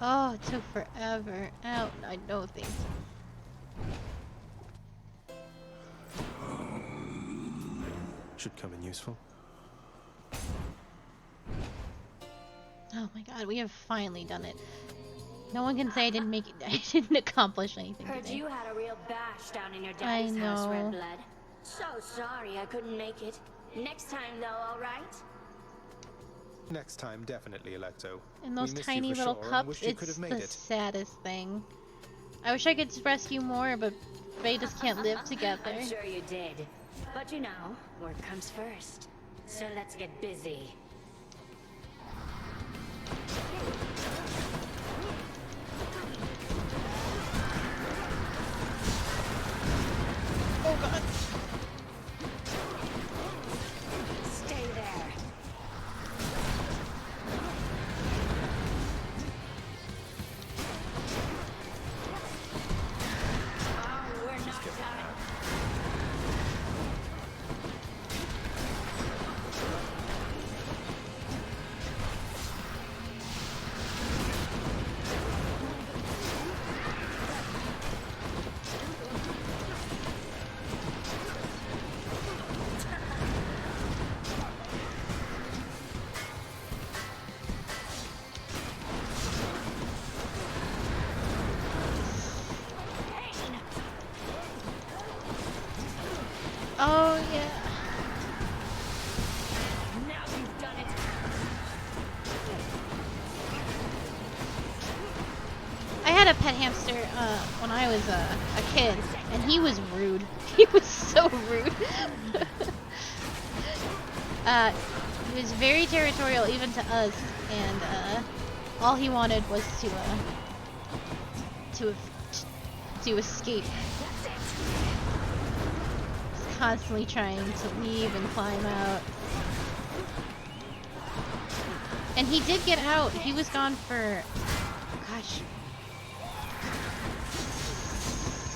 S1: Oh, it took forever. Oh, no thank you.
S2: Should come in useful.
S1: Oh my god, we have finally done it. No one can say I didn't make it. I didn't accomplish anything
S22: Heard
S1: today.
S22: you had a real bash down in your daddy's
S1: I
S22: house,
S1: know.
S22: Red Blood. So sorry I couldn't make it. Next time, though, all right?
S2: Next time, definitely, Electo.
S1: In those
S2: We missed
S1: tiny
S2: you for
S1: little
S2: sure and
S1: cups,
S2: wish you could
S1: it's
S2: have
S1: the
S2: made it.
S1: saddest thing. I wish I could rescue more, but they just can't live together.
S22: I'm sure you did. But you know, work comes first. So let's get busy.
S1: Oh, yeah.
S22: Now you've done it.
S1: I had a pet hamster when I was a kid, and he was rude. He was so rude. He was very territorial even to us, and all he wanted was to escape. He's constantly trying to leave and climb out. And he did get out. He was gone for, gosh,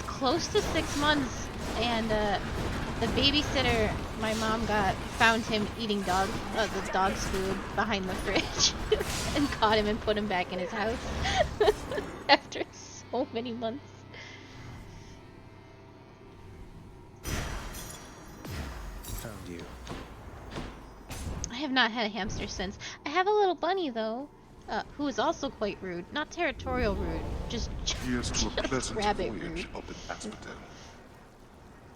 S1: close to 6 months, and the babysitter my mom found him eating the dog's food behind the fridge and caught him and put him back in his house after so many months.
S2: Found you.
S1: I have not had a hamster since. I have a little bunny though, who is also quite rude. Not territorial rude, just rabbit rude.
S3: Up in Aspetel.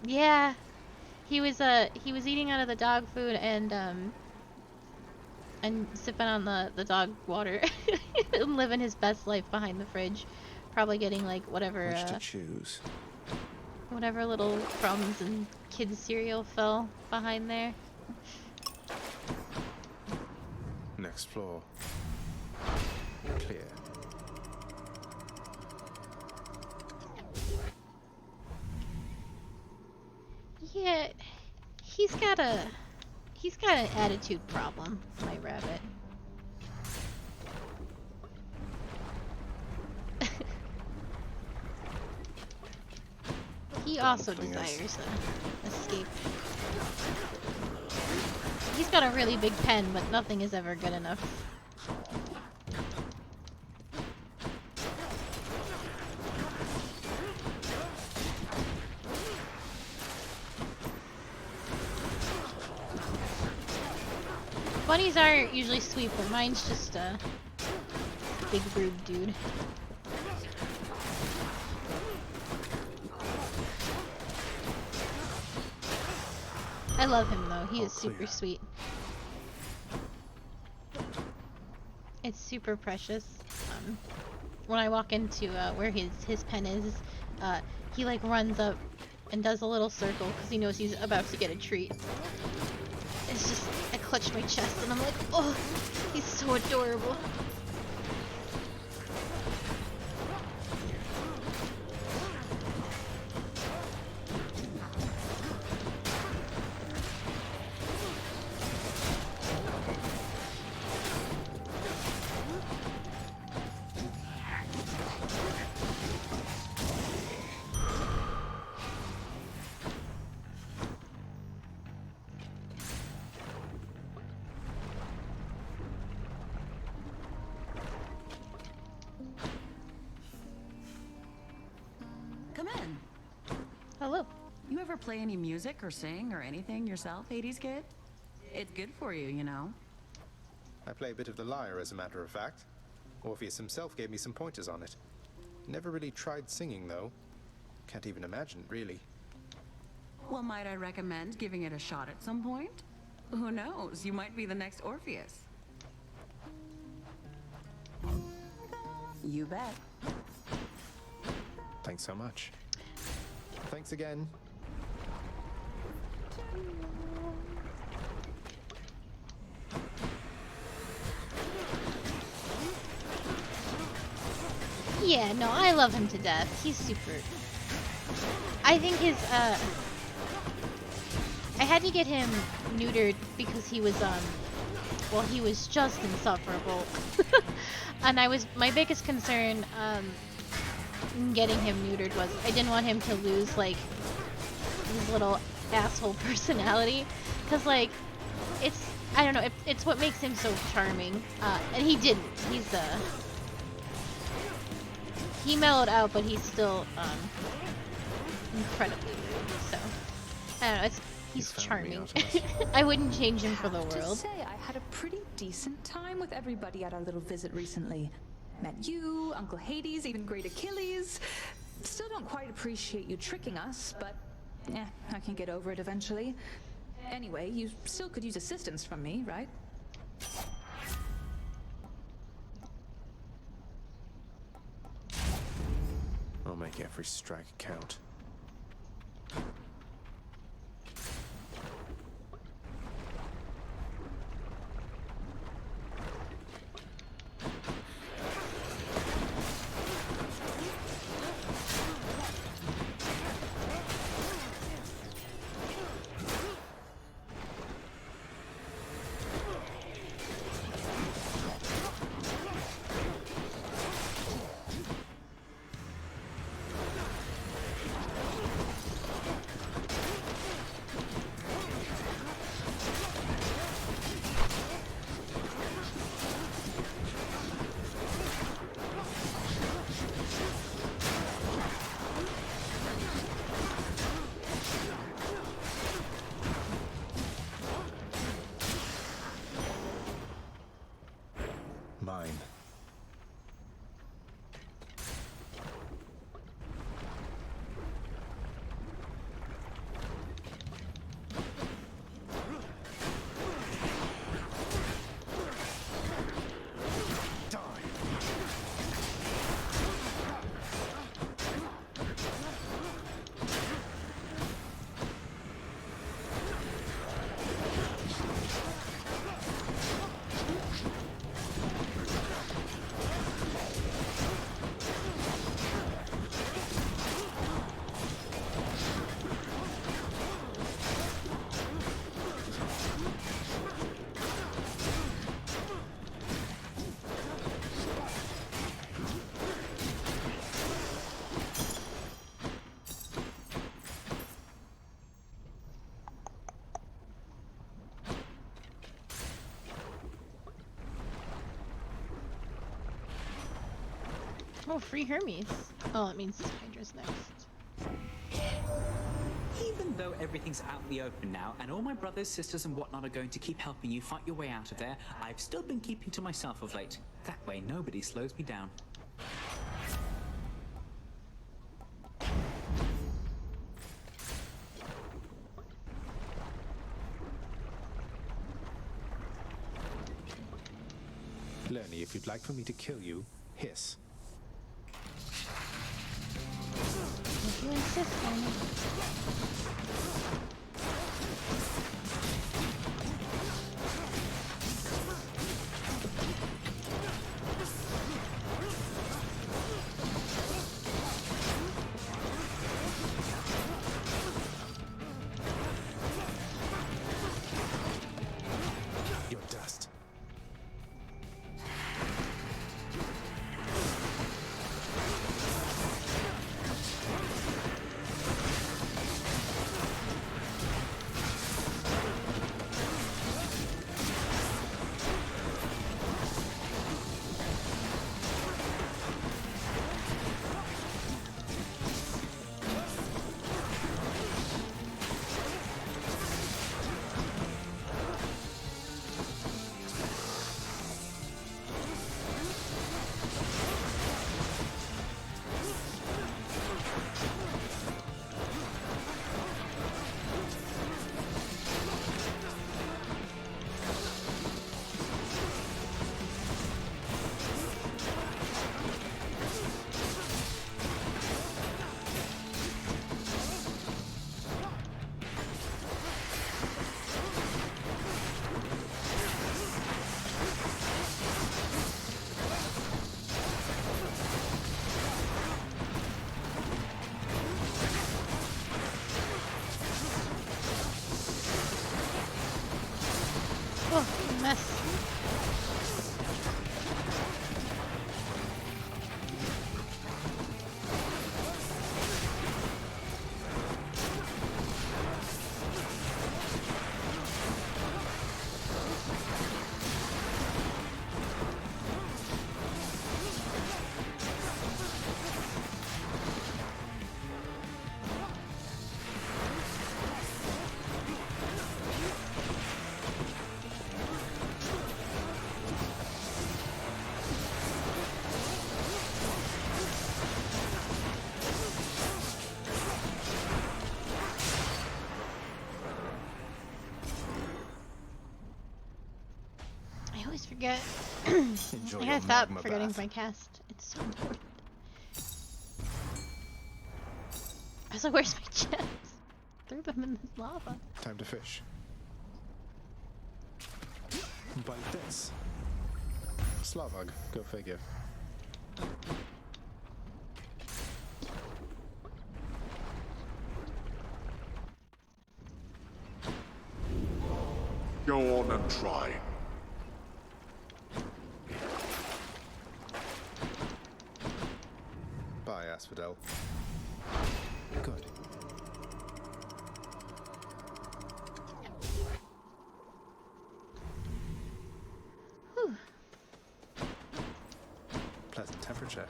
S1: Yeah, he was eating out of the dog food and sipping on the dog water and living his best life behind the fridge, probably getting like whatever
S11: Which to choose?
S1: whatever little crumbs and kids cereal fell behind there.
S2: Next floor. Clear.
S1: Yeah, he's got an attitude problem, my rabbit. He also desires an escape. He's got a really big pen, but nothing is ever good enough. Bunnies are usually sweet, but mine's just a big rude dude. I love him though, he is super sweet. It's super precious. When I walk into where his pen is, he like runs up and does a little circle because he knows he's about to get a treat. It's just, I clutch my chest and I'm like, oh, he's so adorable.
S10: Come in.
S1: Hello.
S10: You ever play any music or sing or anything yourself, 80s kid? It's good for you, you know.
S2: I play a bit of the lyre, as a matter of fact. Orpheus himself gave me some pointers on it. Never really tried singing, though. Can't even imagine, really.
S10: Well, might I recommend giving it a shot at some point? Who knows? You might be the next Orpheus. You bet.
S2: Thanks so much. Thanks again.
S1: Yeah, no, I love him to death. He's super... I think his, I had to get him neutered because he was, well, he was just insufferable. And my biggest concern, in getting him neutered was I didn't want him to lose, like, his little asshole personality. Because, like, I don't know, it's what makes him so charming. And he didn't. He mellowed out, but he's still, incredibly rude, so, I don't know, he's charming. I wouldn't change him for the world.
S20: I have to say, I had a pretty decent time with everybody at our little visit recently. Met you, Uncle Hades, even Great Achilles. Still don't quite appreciate you tricking us, but I can get over it eventually. Anyway, you still could use assistance from me, right?
S2: I'll make every strike count. Mine.
S1: Oh, free Hermes. Oh, it means Hydra's next.
S8: Even though everything's out in the open now, and all my brothers, sisters, and whatnot are going to keep helping you fight your way out of there, I've still been keeping to myself of late. That way, nobody slows me down.
S2: Lernie, if you'd like for me to kill you, hiss.
S1: If you insist, Lernie.
S2: You're dust.
S1: always forget.
S2: Enjoy
S1: I
S2: your
S1: gotta stop
S2: magma
S1: forgetting
S2: bath.
S1: my cast. It's so important. I was like, where's my chest? Threw them in this lava.
S2: Time to fish. Bite this. Slavog, go figure.
S3: Go on and try.
S2: Bye, Asphodel. Good.
S1: Whew.
S2: Pleasant temperature.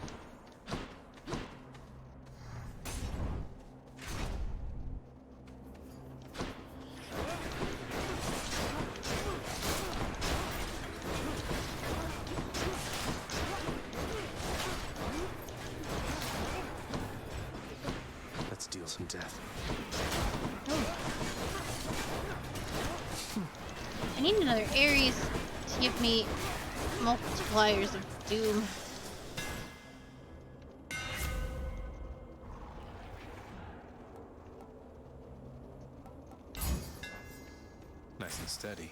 S2: Let's deal some death.
S1: I need another Ares to give me multipliers of doom.
S2: Nice and steady.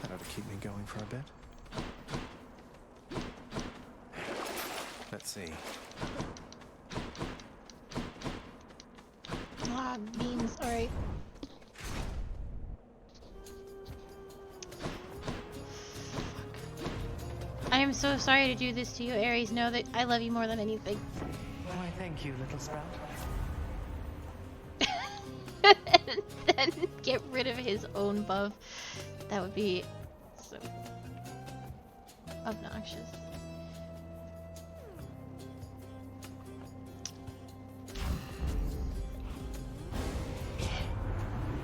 S2: That ought to keep me going for a bit. Let's see.
S1: Ah, beans. Alright. I am so sorry to do this to you, Ares. Know that I love you more than anything.
S4: Why, thank you, little sprout.
S1: And then get rid of his own buff. That would be so obnoxious.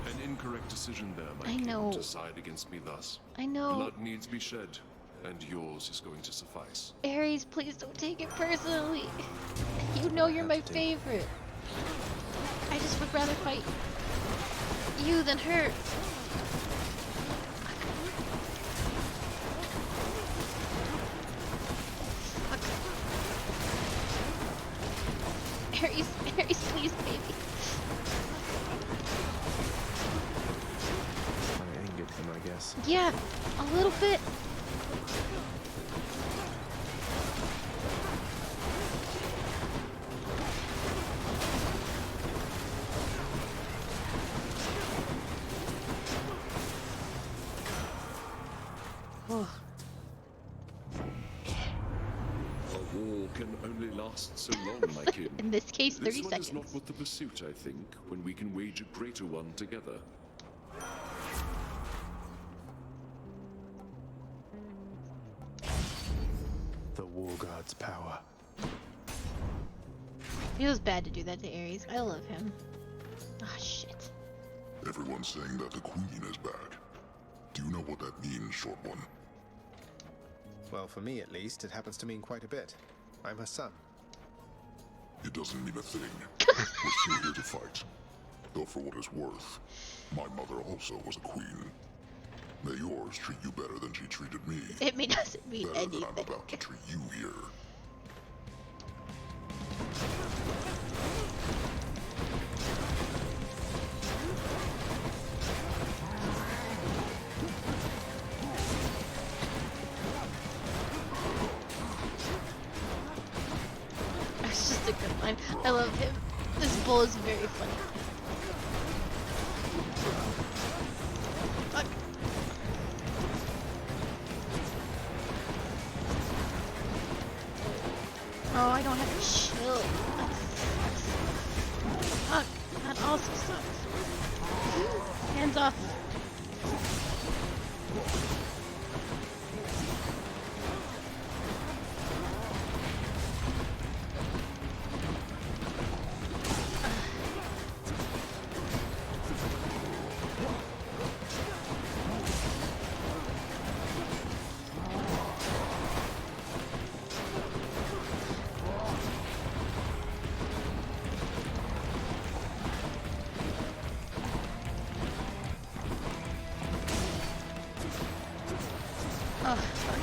S5: An incorrect decision there, my
S1: I
S5: king,
S1: know.
S5: to side against me thus.
S1: I know.
S5: Blood needs be shed, and yours is going to suffice.
S1: Ares, please don't take it personally. You know you're my favorite. I just would rather fight you than her. Fuck. Ares, please, baby.
S2: I angered him, I guess.
S1: Yeah, a little bit. Oh.
S5: A war can only last so long, my king.
S1: In this case, 30
S5: This one
S1: seconds.
S5: is not worth the pursuit, I think, when we can wage a greater one together.
S2: The War God's power.
S1: Feels bad to do that to Ares. I love him. Ah, shit.
S3: Everyone's saying that the Queen is back. Do you know what that means, short one?
S2: Well, for me at least, it happens to mean quite a bit. I'm her son.
S3: It doesn't mean a thing. We're still here to fight. Though for what it's worth, my mother also was a queen. May yours treat you better than she treated me.
S1: It doesn't mean
S3: Better than I'm
S1: anything.
S3: about to treat you here.
S1: That's just a good line. I love him. This bull is very funny. Fuck. Oh, I don't have a shield. That sucks. Fuck. That also sucks. Hands off. Oh, fuck.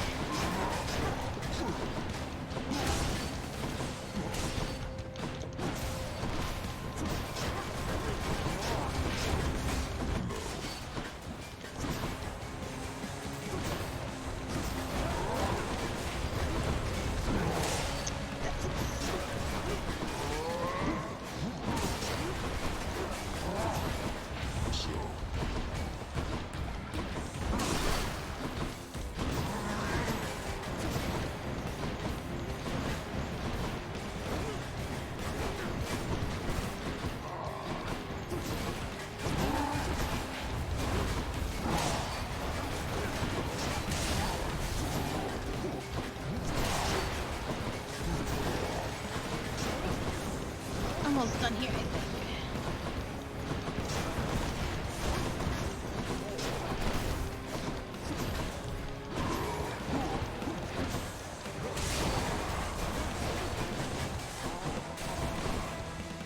S1: Almost done here, I think.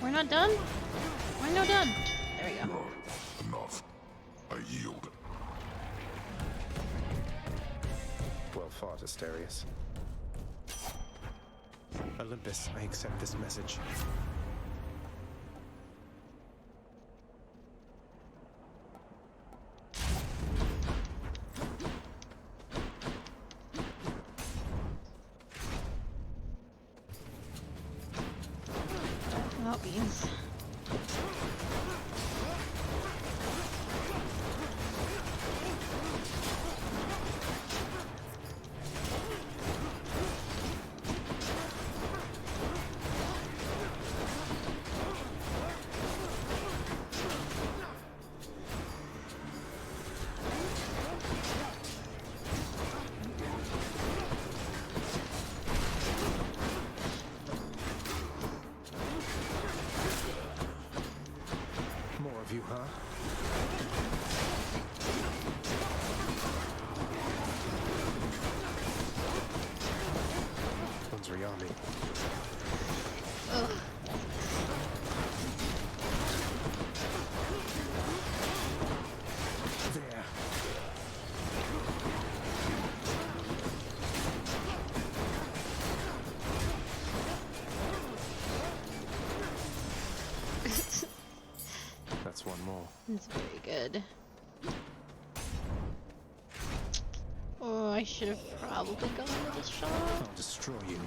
S1: We're not done? We're not done. There we go.
S3: Enough. I yield.
S2: Well fought, Asterius. Olympus, I accept this message.
S1: Oh, beans.
S2: More of you, huh? One's Riami.
S1: Ugh.
S2: There. That's one more.
S1: It's very good. Oh, I should have probably gone with this shot.
S2: I'll destroy you.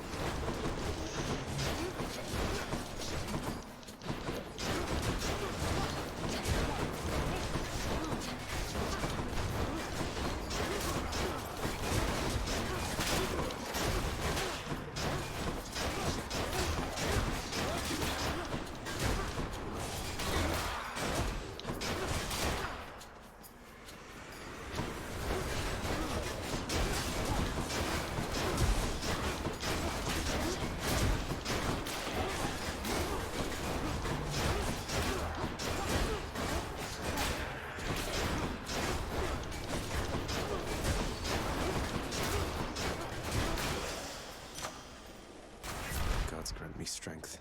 S2: Gods grant me strength.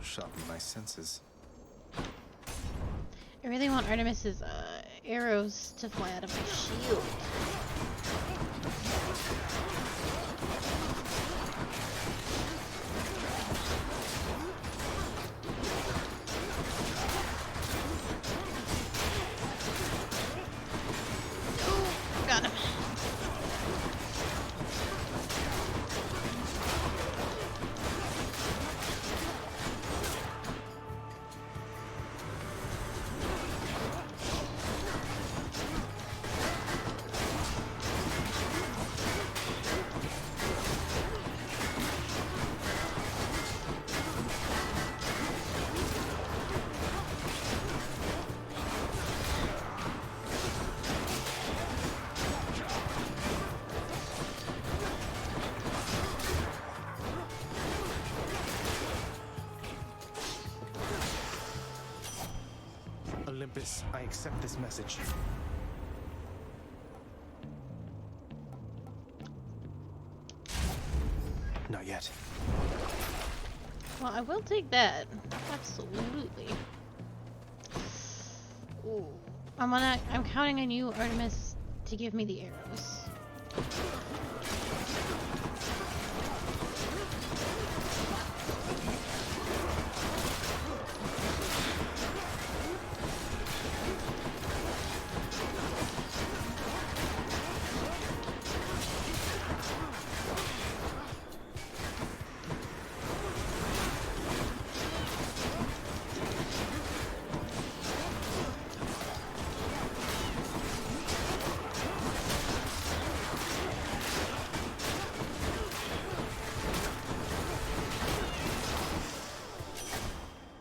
S2: Sharpen my senses.
S1: I really want Artemis's arrows to fly out of my shield. Got him.
S2: Olympus, I accept this message. Not yet.
S1: Well, I will take that. Absolutely. Ooh. I'm counting on you, Artemis, to give me the arrows.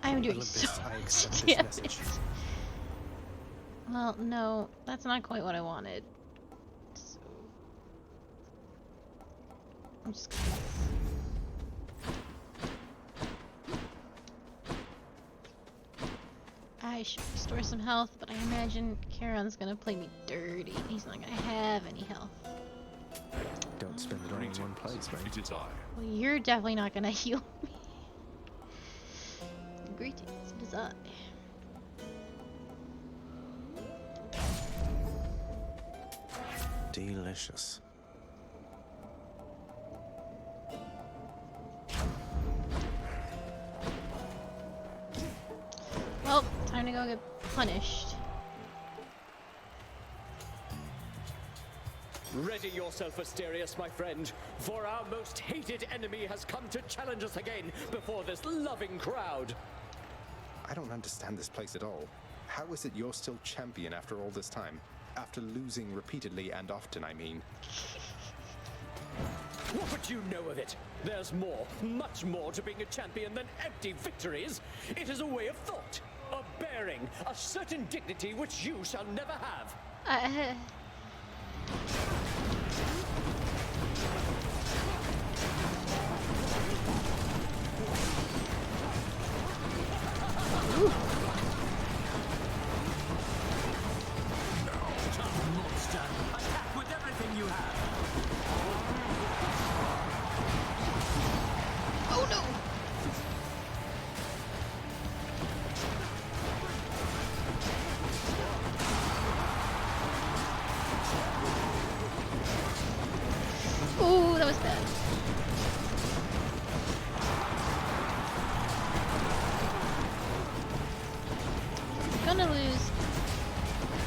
S1: I'm doing
S2: Olympus,
S1: so
S2: I
S1: much
S2: accept this
S1: damage.
S2: message.
S1: Well, no, that's not quite what I wanted. So I'm just gonna do this. I should restore some health, but I imagine Charon's gonna play me dirty. He's not gonna have any health.
S2: Don't spend it all in one place, right?
S5: It is I.
S1: Well, you're definitely not gonna heal me. Greetings, it is I.
S2: Delicious.
S1: Well, time to go get punished.
S6: Ready yourself, Asterius, my friend, for our most hated enemy has come to challenge us again before this loving crowd.
S2: I don't understand this place at all. How is it you're still champion after all this time? After losing repeatedly and often, I mean.
S6: What would you know of it? There's more, much more to being a champion than empty victories. It is a way of thought, a bearing, a certain dignity which you shall never have. Tough monster, attack with everything you have.
S1: Oh no! Ooh, that was bad. I'm gonna lose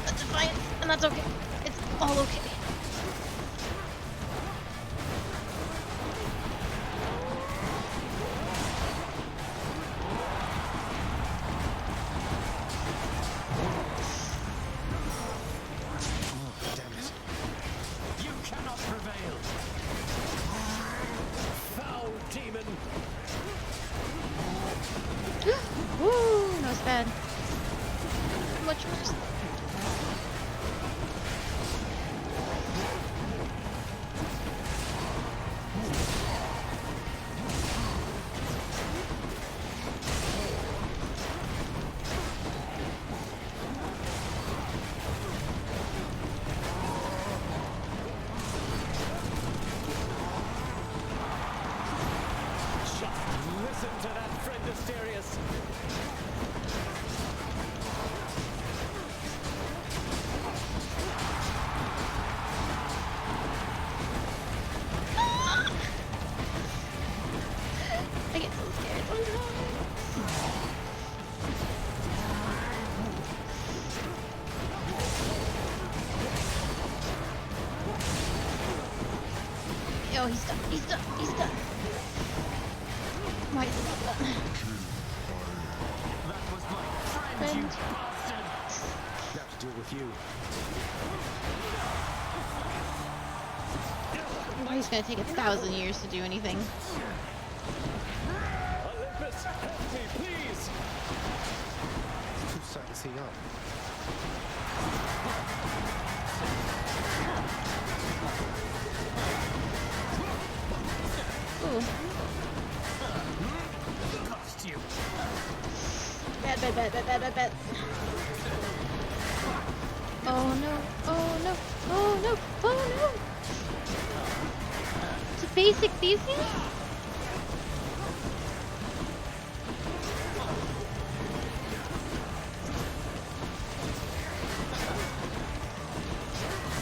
S1: a defiance, and that's okay. It's all okay.
S6: You cannot prevail. Foul demon.
S1: Woo, that was bad. Much worse.
S6: Just listen to that, friend Asterius.
S1: I get so scared sometimes. Yo, he's done. He's done. He's done. Why is he not done?
S6: That was my friend, you
S1: Friend.
S6: bastard.
S2: Have to deal with you.
S1: Why he's gonna take 1,000 years to do anything?
S6: Olympus, help me, please.
S2: Whose side is he on?
S1: Ooh.
S6: Cost you.
S1: Bad, bad, bad, bad, bad, bad, bad. Oh no, oh no, oh no, oh no! It's basics easy?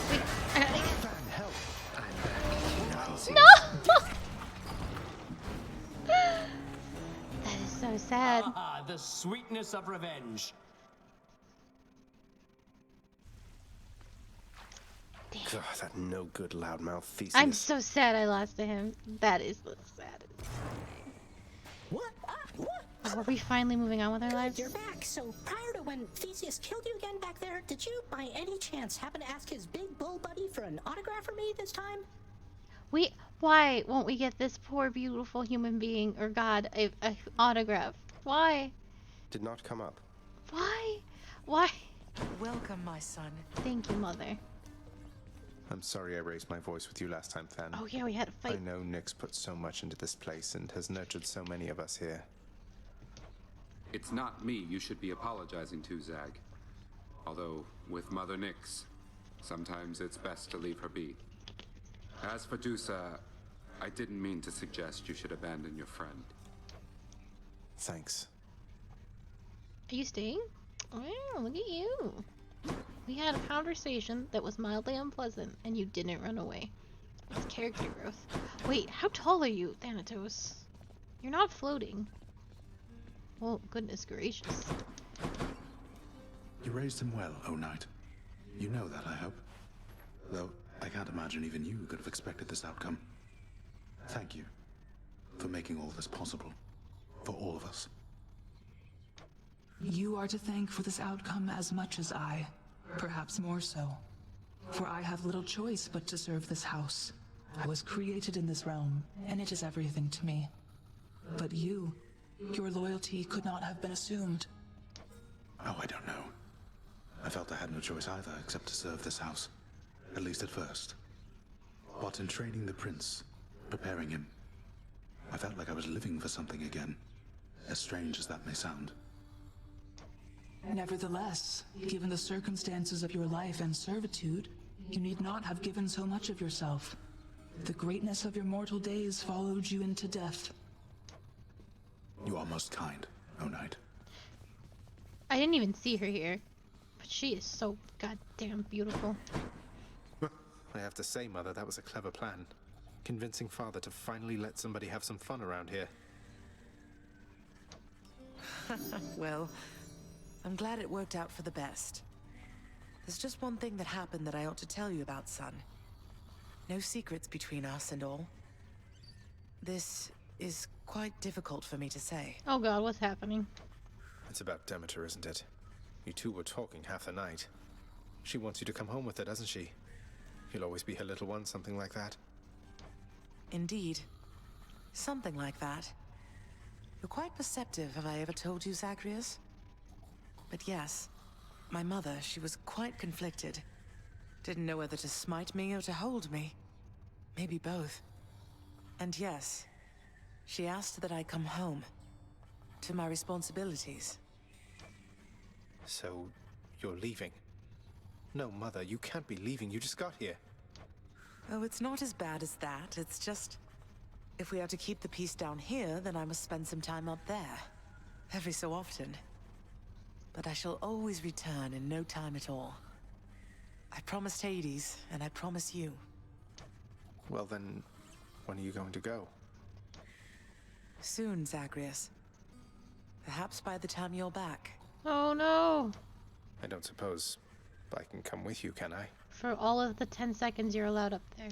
S1: Wait, I gotta get... No! That is so sad.
S6: Ah, the sweetness of revenge.
S2: God, that no good loudmouth Theseus.
S1: I'm so sad I lost to him. That is the saddest.
S15: What? What?
S1: Are we finally moving on with our lives?
S15: You're back. So prior to when Theseus killed you again back there, did you by any chance happen to ask his big bull buddy for an autograph for me this time?
S1: Why won't we get this poor beautiful human being or god a autograph? Why?
S2: Did not come up.
S1: Why? Why?
S4: Welcome, my son.
S1: Thank you, mother.
S2: I'm sorry I raised my voice with you last time, Fan.
S1: Oh yeah, we had a fight.
S2: I know Nyx put so much into this place and has nurtured so many of us here.
S9: It's not me you should be apologizing to, Zag. Although, with Mother Nyx, sometimes it's best to leave her be. As for Dusa, I didn't mean to suggest you should abandon your friend.
S2: Thanks.
S1: Are you staying? Oh, look at you. We had a conversation that was mildly unpleasant, and you didn't run away. That's character growth. Wait, how tall are you, Thanatos? You're not floating. Well, goodness gracious.
S19: You raised him well, O Knight. You know that, I hope. Though, I can't imagine even you could have expected this outcome. Thank you for making all this possible. For all of us.
S4: You are to thank for this outcome as much as I. Perhaps more so. For I have little choice but to serve this house. I was created in this realm, and it is everything to me. But you, your loyalty could not have been assumed.
S19: Oh, I don't know. I felt I had no choice either except to serve this house. At least at first. But in training the prince, preparing him, I felt like I was living for something again. As strange as that may sound.
S4: Nevertheless, given the circumstances of your life and servitude, you need not have given so much of yourself. The greatness of your mortal days followed you into death.
S19: You are most kind, O Knight.
S1: I didn't even see her here, but she is so goddamn beautiful.
S2: I have to say, Mother, that was a clever plan. Convincing Father to finally let somebody have some fun around here.
S21: Well, I'm glad it worked out for the best. There's just one thing that happened that I ought to tell you about, son. No secrets between us and all. This is quite difficult for me to say.
S1: Oh god, what's happening?
S2: It's about Demeter, isn't it? You two were talking half the night. She wants you to come home with her, doesn't she? You'll always be her little one, something like that.
S21: Indeed. Something like that. You're quite perceptive, have I ever told you, Zagreus? But yes, my mother, she was quite conflicted. Didn't know whether to smite me or to hold me. Maybe both. And yes, she asked that I come home. To my responsibilities.
S2: So, you're leaving? No, Mother, you can't be leaving. You just got here.
S21: Oh, it's not as bad as that. It's just... if we are to keep the peace down here, then I must spend some time up there. Every so often. But I shall always return in no time at all. I promised Hades, and I promise you.
S2: Well then, when are you going to go?
S21: Soon, Zagreus. Perhaps by the time you're back.
S1: Oh no!
S2: I don't suppose I can come with you, can I?
S1: For all of the 10 seconds you're allowed up there.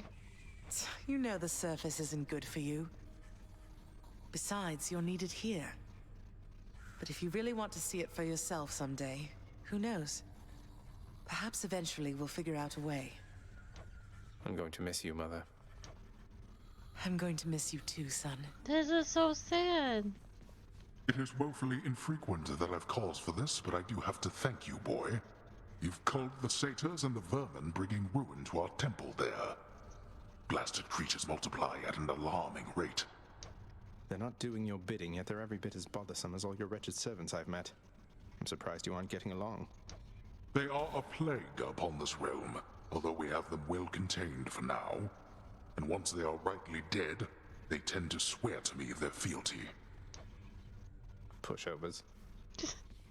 S21: You know the surface isn't good for you. Besides, you're needed here. But if you really want to see it for yourself someday, who knows? Perhaps eventually we'll figure out a way.
S2: I'm going to miss you, Mother.
S21: I'm going to miss you too, son.
S1: This is so sad.
S3: It is woefully infrequent that I've cause for this, but I do have to thank you, boy. You've culled the satyrs and the vermin, bringing ruin to our temple there. Blasted creatures multiply at an alarming rate.
S2: They're not doing your bidding, yet they're every bit as bothersome as all your wretched servants I've met. I'm surprised you aren't getting along.
S3: They are a plague upon this realm, although we have them well contained for now. And once they are rightly dead, they tend to swear to me their fealty.
S2: Pushovers.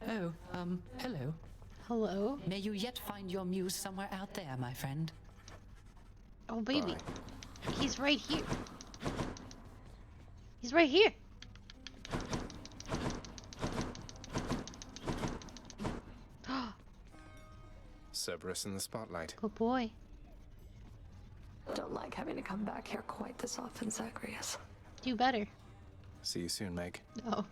S7: Oh, hello.
S1: Hello?
S7: May you yet find your muse somewhere out there, my friend.
S1: Oh, baby. He's right here. He's right here.
S2: Cerberus in the spotlight.
S1: Good boy.
S13: Don't like having to come back here quite this often, Zagreus.
S1: Do better.
S2: See you soon, Meg.
S1: Oh.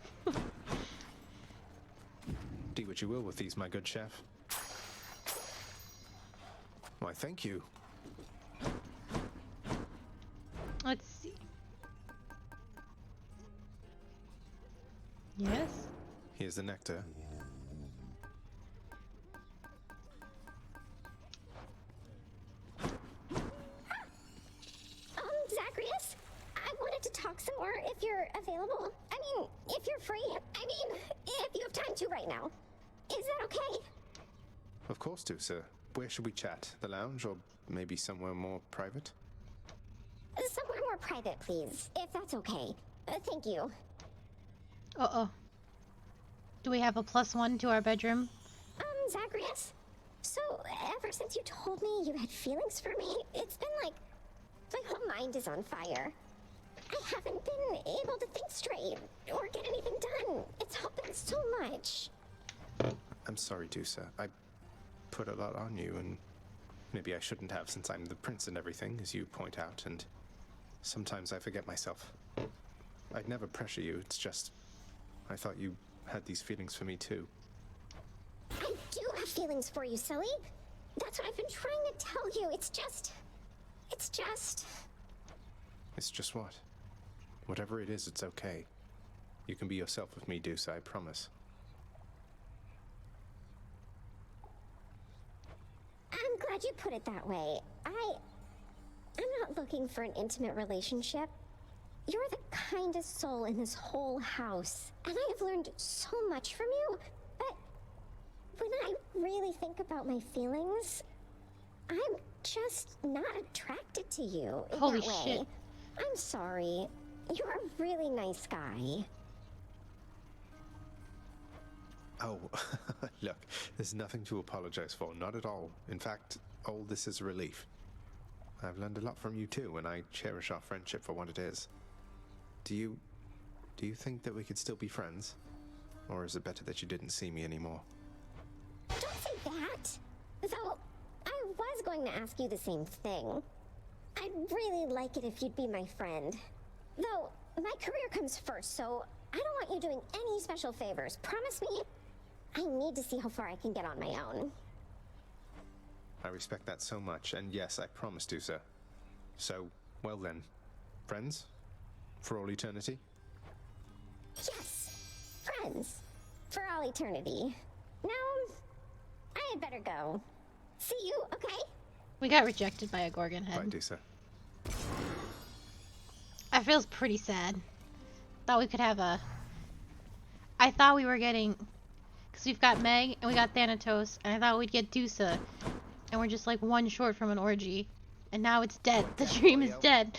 S2: Do what you will with these, my good chef. Why, thank you.
S1: Let's see. Yes?
S2: Here's the nectar.
S14: Zagreus, I wanted to talk some more if you're available. I mean, if you're free. I mean, if you have time to right now. Is that okay?
S2: Of course, do, sir. Where should we chat? The lounge, or maybe somewhere more private?
S14: Somewhere more private, please, if that's okay. Thank you.
S1: Uh-oh. Do we have a +1 to our bedroom?
S14: Zagreus? So, ever since you told me you had feelings for me, it's been like my whole mind is on fire. I haven't been able to think straight or get anything done. It's all been so much.
S2: I'm sorry, Dusa. I put a lot on you, and maybe I shouldn't have, since I'm the prince and everything, as you point out, and sometimes I forget myself. I'd never pressure you, it's just I thought you had these feelings for me too.
S14: I do have feelings for you, silly. That's what I've been trying to tell you. It's just... It's just
S2: what? Whatever it is, it's okay. You can be yourself with me, Dusa, I promise.
S14: I'm glad you put it that way. I'm not looking for an intimate relationship. You're the kindest soul in this whole house, and I have learned so much from you, but when I really think about my feelings, I'm just not attracted to you in
S1: Holy
S14: that way.
S1: shit.
S14: I'm sorry. You're a really nice guy.
S2: Oh, look, there's nothing to apologize for, not at all. In fact, all this is a relief. I've learned a lot from you too, and I cherish our friendship for what it is. Do you think that we could still be friends? Or is it better that you didn't see me anymore?
S14: Don't say that! Though, I was going to ask you the same thing. I'd really like it if you'd be my friend. Though, my career comes first, so I don't want you doing any special favors. Promise me? I need to see how far I can get on my own.
S2: I respect that so much, and yes, I promise to, sir. So, well then, friends? For all eternity?
S14: Yes! Friends. For all eternity. Now, I had better go. See you, okay?
S1: We got rejected by a Gorgon head.
S2: Bye, Dusa.
S1: I feels pretty sad. Thought we could have a... I thought we were getting... Because we've got Meg, and we got Thanatos, and I thought we'd get Dusa. And we're just like one short from an orgy. And now it's dead. The dream is dead.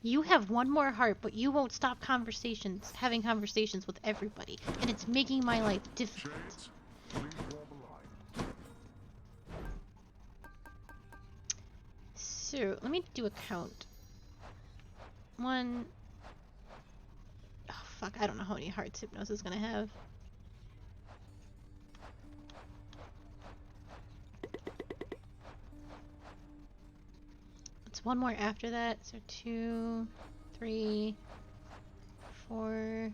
S1: You have one more heart, but you won't stop having conversations with everybody. And it's making my life difficult. So, let me do a count. 1... Oh, fuck, I don't know how many hearts Hypnos is gonna have. It's one more after that, so 2, 3, 4,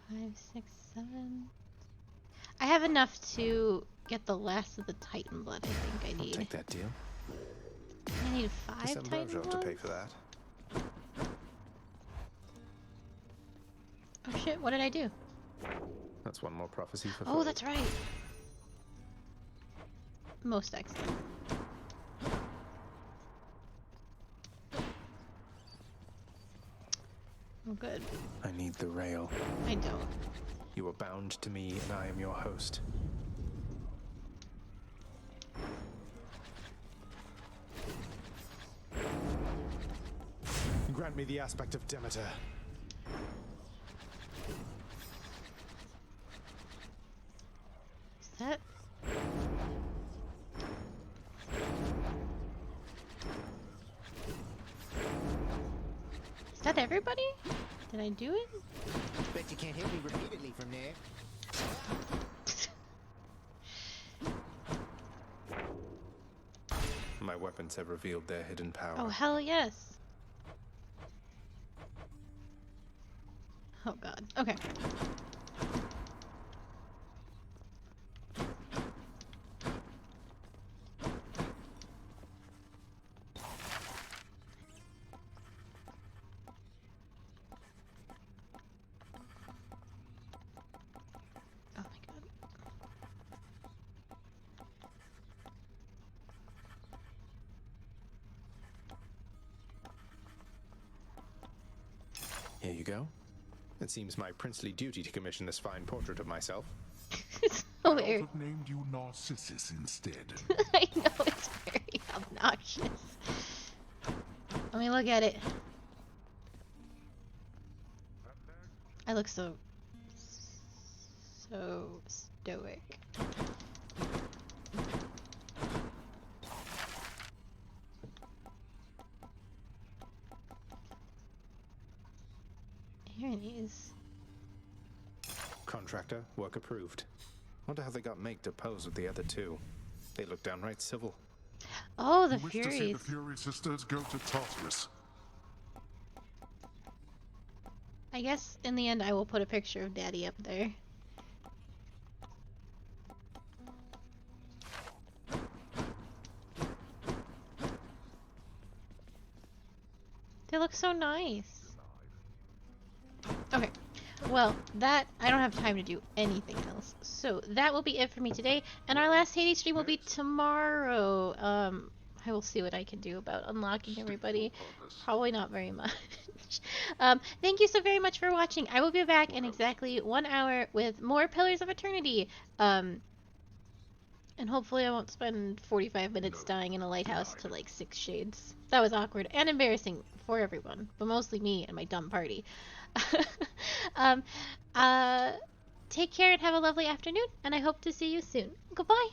S1: 5, 6, 7. I have enough to get the last of the Titan blood. I think I need.
S2: I'll take that deal.
S1: I need 5 Titan blood.
S2: To pay for that.
S1: Oh shit! What did I do?
S2: That's one more prophecy for.
S1: Oh, that's right. Most excellent. Oh, good.
S2: I need the rail.
S1: I don't.
S2: You are bound to me, and I am your host. Grant me the aspect of Demeter.
S1: Is that... Is that everybody? Did I do it?
S16: Bet you can't hit me repeatedly from there.
S2: My weapons have revealed their hidden power.
S1: Oh, hell yes. Oh, God. Okay. Oh, my God.
S2: Here you go. It seems my princely duty to commission this fine portrait of myself.
S1: So
S3: I ought
S1: weird.
S3: have named you Narcissus instead.
S1: I know, it's very obnoxious. Let me look at it. I look so stoic. Here it is.
S2: Contractor, work approved. Wonder how they got Meg to pose with the other two. They look downright civil.
S1: Oh, the
S3: You wish to see
S1: Furies.
S3: the Fury sisters go to Tartarus.
S1: I guess in the end I will put a picture of Daddy up there. They look so nice. Okay. Well, I don't have time to do anything else. So that will be it for me today. And our last Hades stream will be tomorrow. I will see what I can do about unlocking everybody. Probably not very much. Thank you so very much for watching. I will be back in exactly 1 hour with more Pillars of Eternity. And hopefully I won't spend 45 minutes dying in a lighthouse to like 6 shades. That was awkward and embarrassing for everyone, but mostly me and my dumb party. Take care and have a lovely afternoon, and I hope to see you soon. Goodbye!